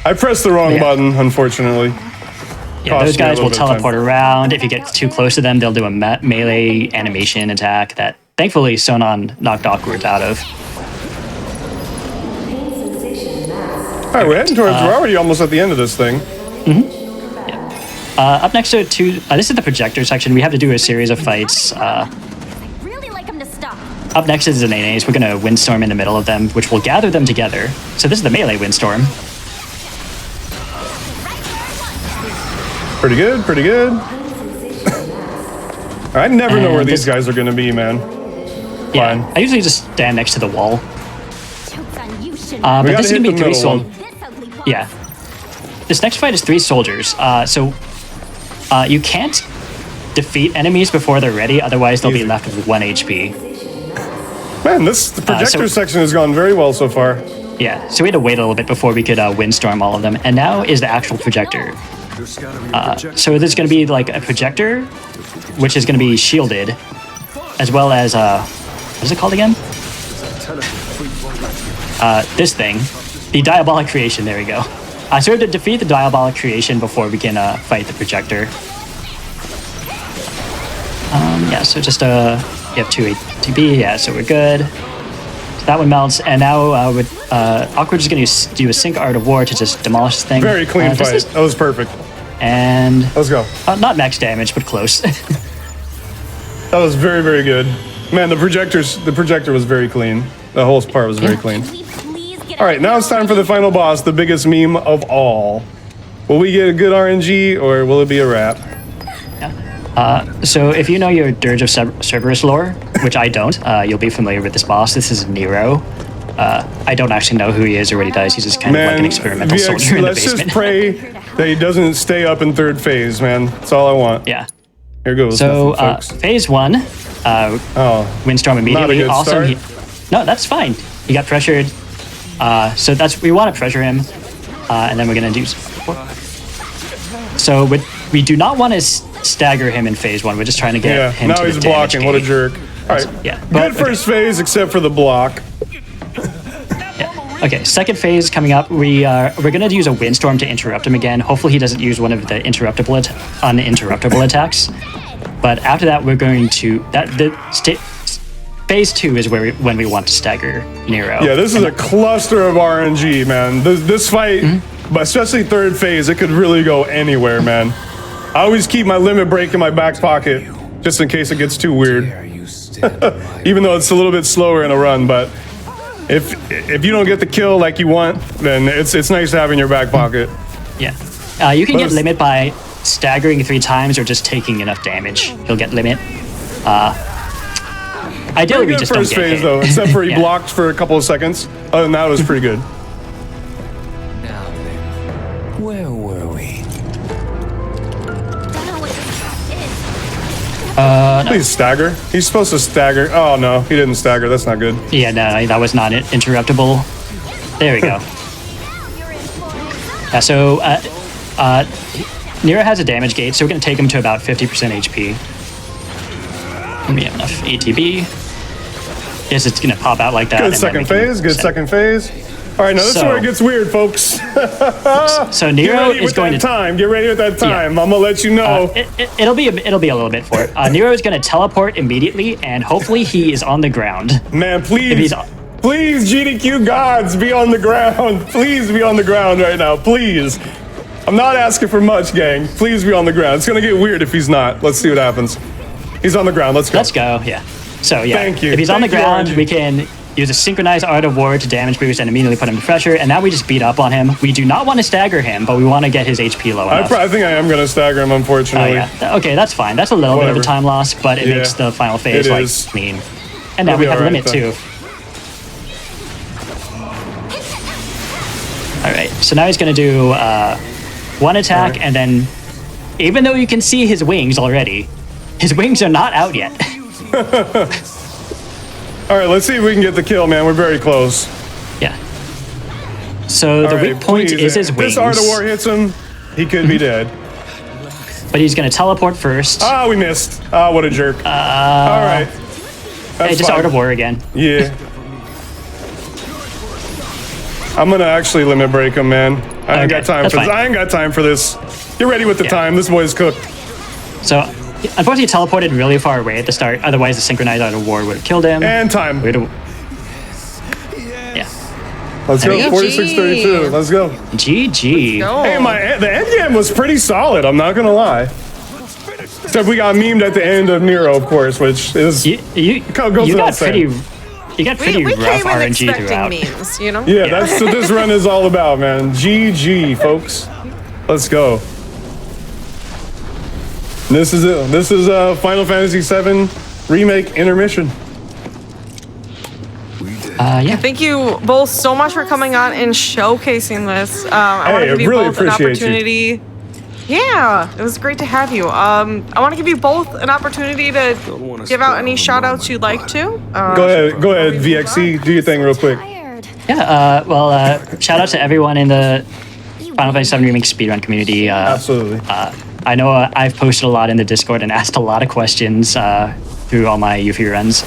I pressed the wrong Yeah. button, unfortunately. Yeah, Cost those me a guys little will bit of time. teleport around. If you get too close to them, they'll do a melee animation attack that thankfully Sonon knocked Awkward out of. All right, we're heading towards. We're already almost at the end of this thing. Up next to this is the projector section. We have to do a series of fights. Really like him to stop. Up next is the Nenes. We're going to windstorm in the middle of them, which will gather them together. So this is the melee windstorm. Pretty good, pretty good. I never know And where these this- guys are going to be, man. Yeah, Fine. I usually just stand next to the wall. Joke's on you, shouldn't But gotta this is going hit to be the 3 middle one. soldiers. this ugly boss. Yeah. This next fight is 3 soldiers. So you can't defeat enemies before they're ready, otherwise they'll be Easy. left with 1 HP. Man, the projector so- section has gone very well so far. Yeah, so we had to wait a little bit before we could windstorm all of them. And now is the actual projector. So there's going to be like a projector, which is going to be shielded, as well as, what is it called again? This thing, the Diabolic Creation, there we go. So we have to defeat the Diabolic Creation before we can fight the projector. Yeah, so just, you have 2 ATB, yeah, so we're good. So that one melts, and now Awkward is going to do a Sync Art of War to just demolish this thing. Very clean Does fight. this- That was perfect. and Let's go. not max damage, but close. That was very, very good. Man, the projector was very clean. The whole part was very clean. Can we please get All right, now it's time for the final boss, the biggest meme of all. Will we get a good RNG or will it be a wrap? So if you know your Dirge of Cerberus lore, which I don't, you'll be familiar with this boss. This is Nero. I don't actually know who he is or what he does. He's just kind of like an experimental soldier in the let's basement. just pray that he doesn't stay up in third phase, man. That's all I want. Yeah. Here goes. So nothing, phase 1, Windstorm immediately. Not a good Awesome. start. No, that's fine. He got pressured. So we want to pressure him, and then we're gonna do. So we do not want to stagger him in phase 1. We're just trying to get him. Now to he's the damage blocking. What a gate. jerk. All right. Yeah. Good first phase, except for the block. Okay, second phase coming up. We're gonna use a windstorm to interrupt him again. Hopefully he doesn't use one of the uninterruptible attacks. But after that, we're going to phase 2 is when we want to stagger Nero. Yeah, this is a cluster of RNG, man. This fight, but especially third phase, it could really go anywhere, man. I always keep my limit break in my back pocket just in case it gets too weird. Even though it's a little bit slower in a run, but. If you don't get the kill like you want, then it's nice to have in your back pocket. Yeah. You can get limit by staggering 3 times or just taking enough damage. He'll get limit. Ideally, we just don't first get phase hit. though, except for he blocked for a couple of seconds. Other than that, it was pretty good. Now then, where were we? Don't know what this is. Please stagger. He's supposed to stagger. Oh no, he didn't stagger. That's not good. Yeah, no, that was not interruptible. There we go. Yeah, so Nero has a damage gate, so we're going to take him to about 50% HP. And we have enough ATB. Yes, it's going to pop out like that. Good second phase. Good second phase. All right, now this is where it gets weird, folks. So Nero is going to time. Get ready with that time. I'm gonna let you know. It'll be a little bit for it. Nero is going to teleport immediately, and hopefully he is on the ground. Man, please, please, GDQ gods, be on the ground. Please be on the ground right now. Please. I'm not asking for much, gang. Please be on the ground. It's gonna get weird if he's not. Let's see what happens. He's on the ground. Let's go. Let's go. Yeah. So yeah. Thank you. If he's on the Thank you, ground, RNG. we can use a synchronized Art of War to damage boost and immediately put him to pressure, and now we just beat up on him. We do not want to stagger him, but we want to get his HP low enough. I think I am going to stagger him, unfortunately. Yeah. Okay, that's fine. That's a little bit of a time loss, but it makes the final phase clean. And now we have limit too. All right, so now he's going to do 1 attack, and then even though you can see his wings already, his wings are not out yet. All right, let's see if we can get the kill, man. We're very close. Yeah. So the weak point is his wings. If this Art of War hits him, he could be dead. But he's going to teleport first. Ah, we missed. Ah, what a jerk. All right. Hey, just Art of War again. Yeah. I'm going to actually limit break him, man. I ain't got time for this. I ain't got time for this. Get ready with the time. This boy's cooked. So, unfortunately, he teleported really far away at the start. Otherwise, the synchronized Art of War would have killed him. And time. Yeah. Let's go. 46-32. Let's go. GG. Hey, the end game was pretty solid. I'm not gonna lie. Except we got memed at the end of Nero, of course, which is you got pretty rough RNG throughout. Memes, you know? Yeah, that's what this run is all about, man. GG, folks. Let's go. This is it. This is Final Fantasy VII Remake intermission. Yeah. Thank you both so much for coming on and showcasing this. I want to give you really both an appreciate opportunity. Yeah, it was great to have you. I want to give you both an opportunity to give out any shout outs you'd like to. Go ahead, VXC. Do your thing real quick. Yeah, shout out to everyone in the Final Fantasy VII Remake speedrun community. Absolutely. I know I've posted a lot in the Discord and asked a lot of questions through all my Yuffie runs.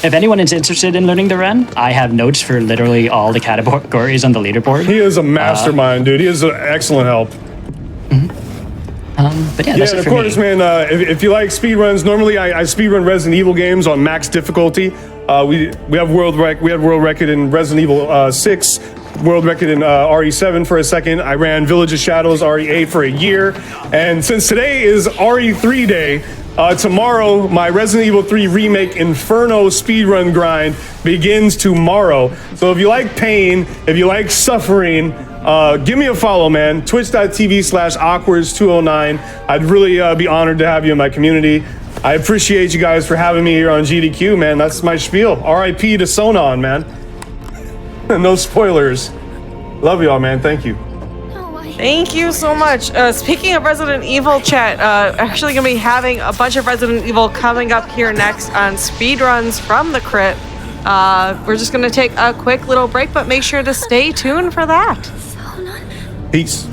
If anyone is interested in learning the run, I have notes for literally all the categories on the leaderboard. He is a mastermind, dude. He is an excellent help. But yeah, that's and it of for course, me. man, if you like speedruns, normally I speedrun Resident Evil games on max difficulty. We have we had world record in Resident Evil 6, world record in RE7 for a second. I ran Village of Shadows RE8 for a year, and since today is RE3 day, tomorrow my Resident Evil 3 Remake Inferno speedrun grind begins tomorrow. So if you like pain, if you like suffering, give me a follow, man. Twitch.tv/awkwards209. I'd really be honored to have you in my community. I appreciate you guys for having me here on GDQ, man. That's my spiel. RIP to Sonon, man. No spoilers. Love y'all, man. Thank you. Thank you so much. Speaking of Resident Evil chat, actually gonna be having a bunch of Resident Evil coming up here next on speedruns from the crypt. We're just gonna take a quick little break, but make sure to stay tuned for that. Peace.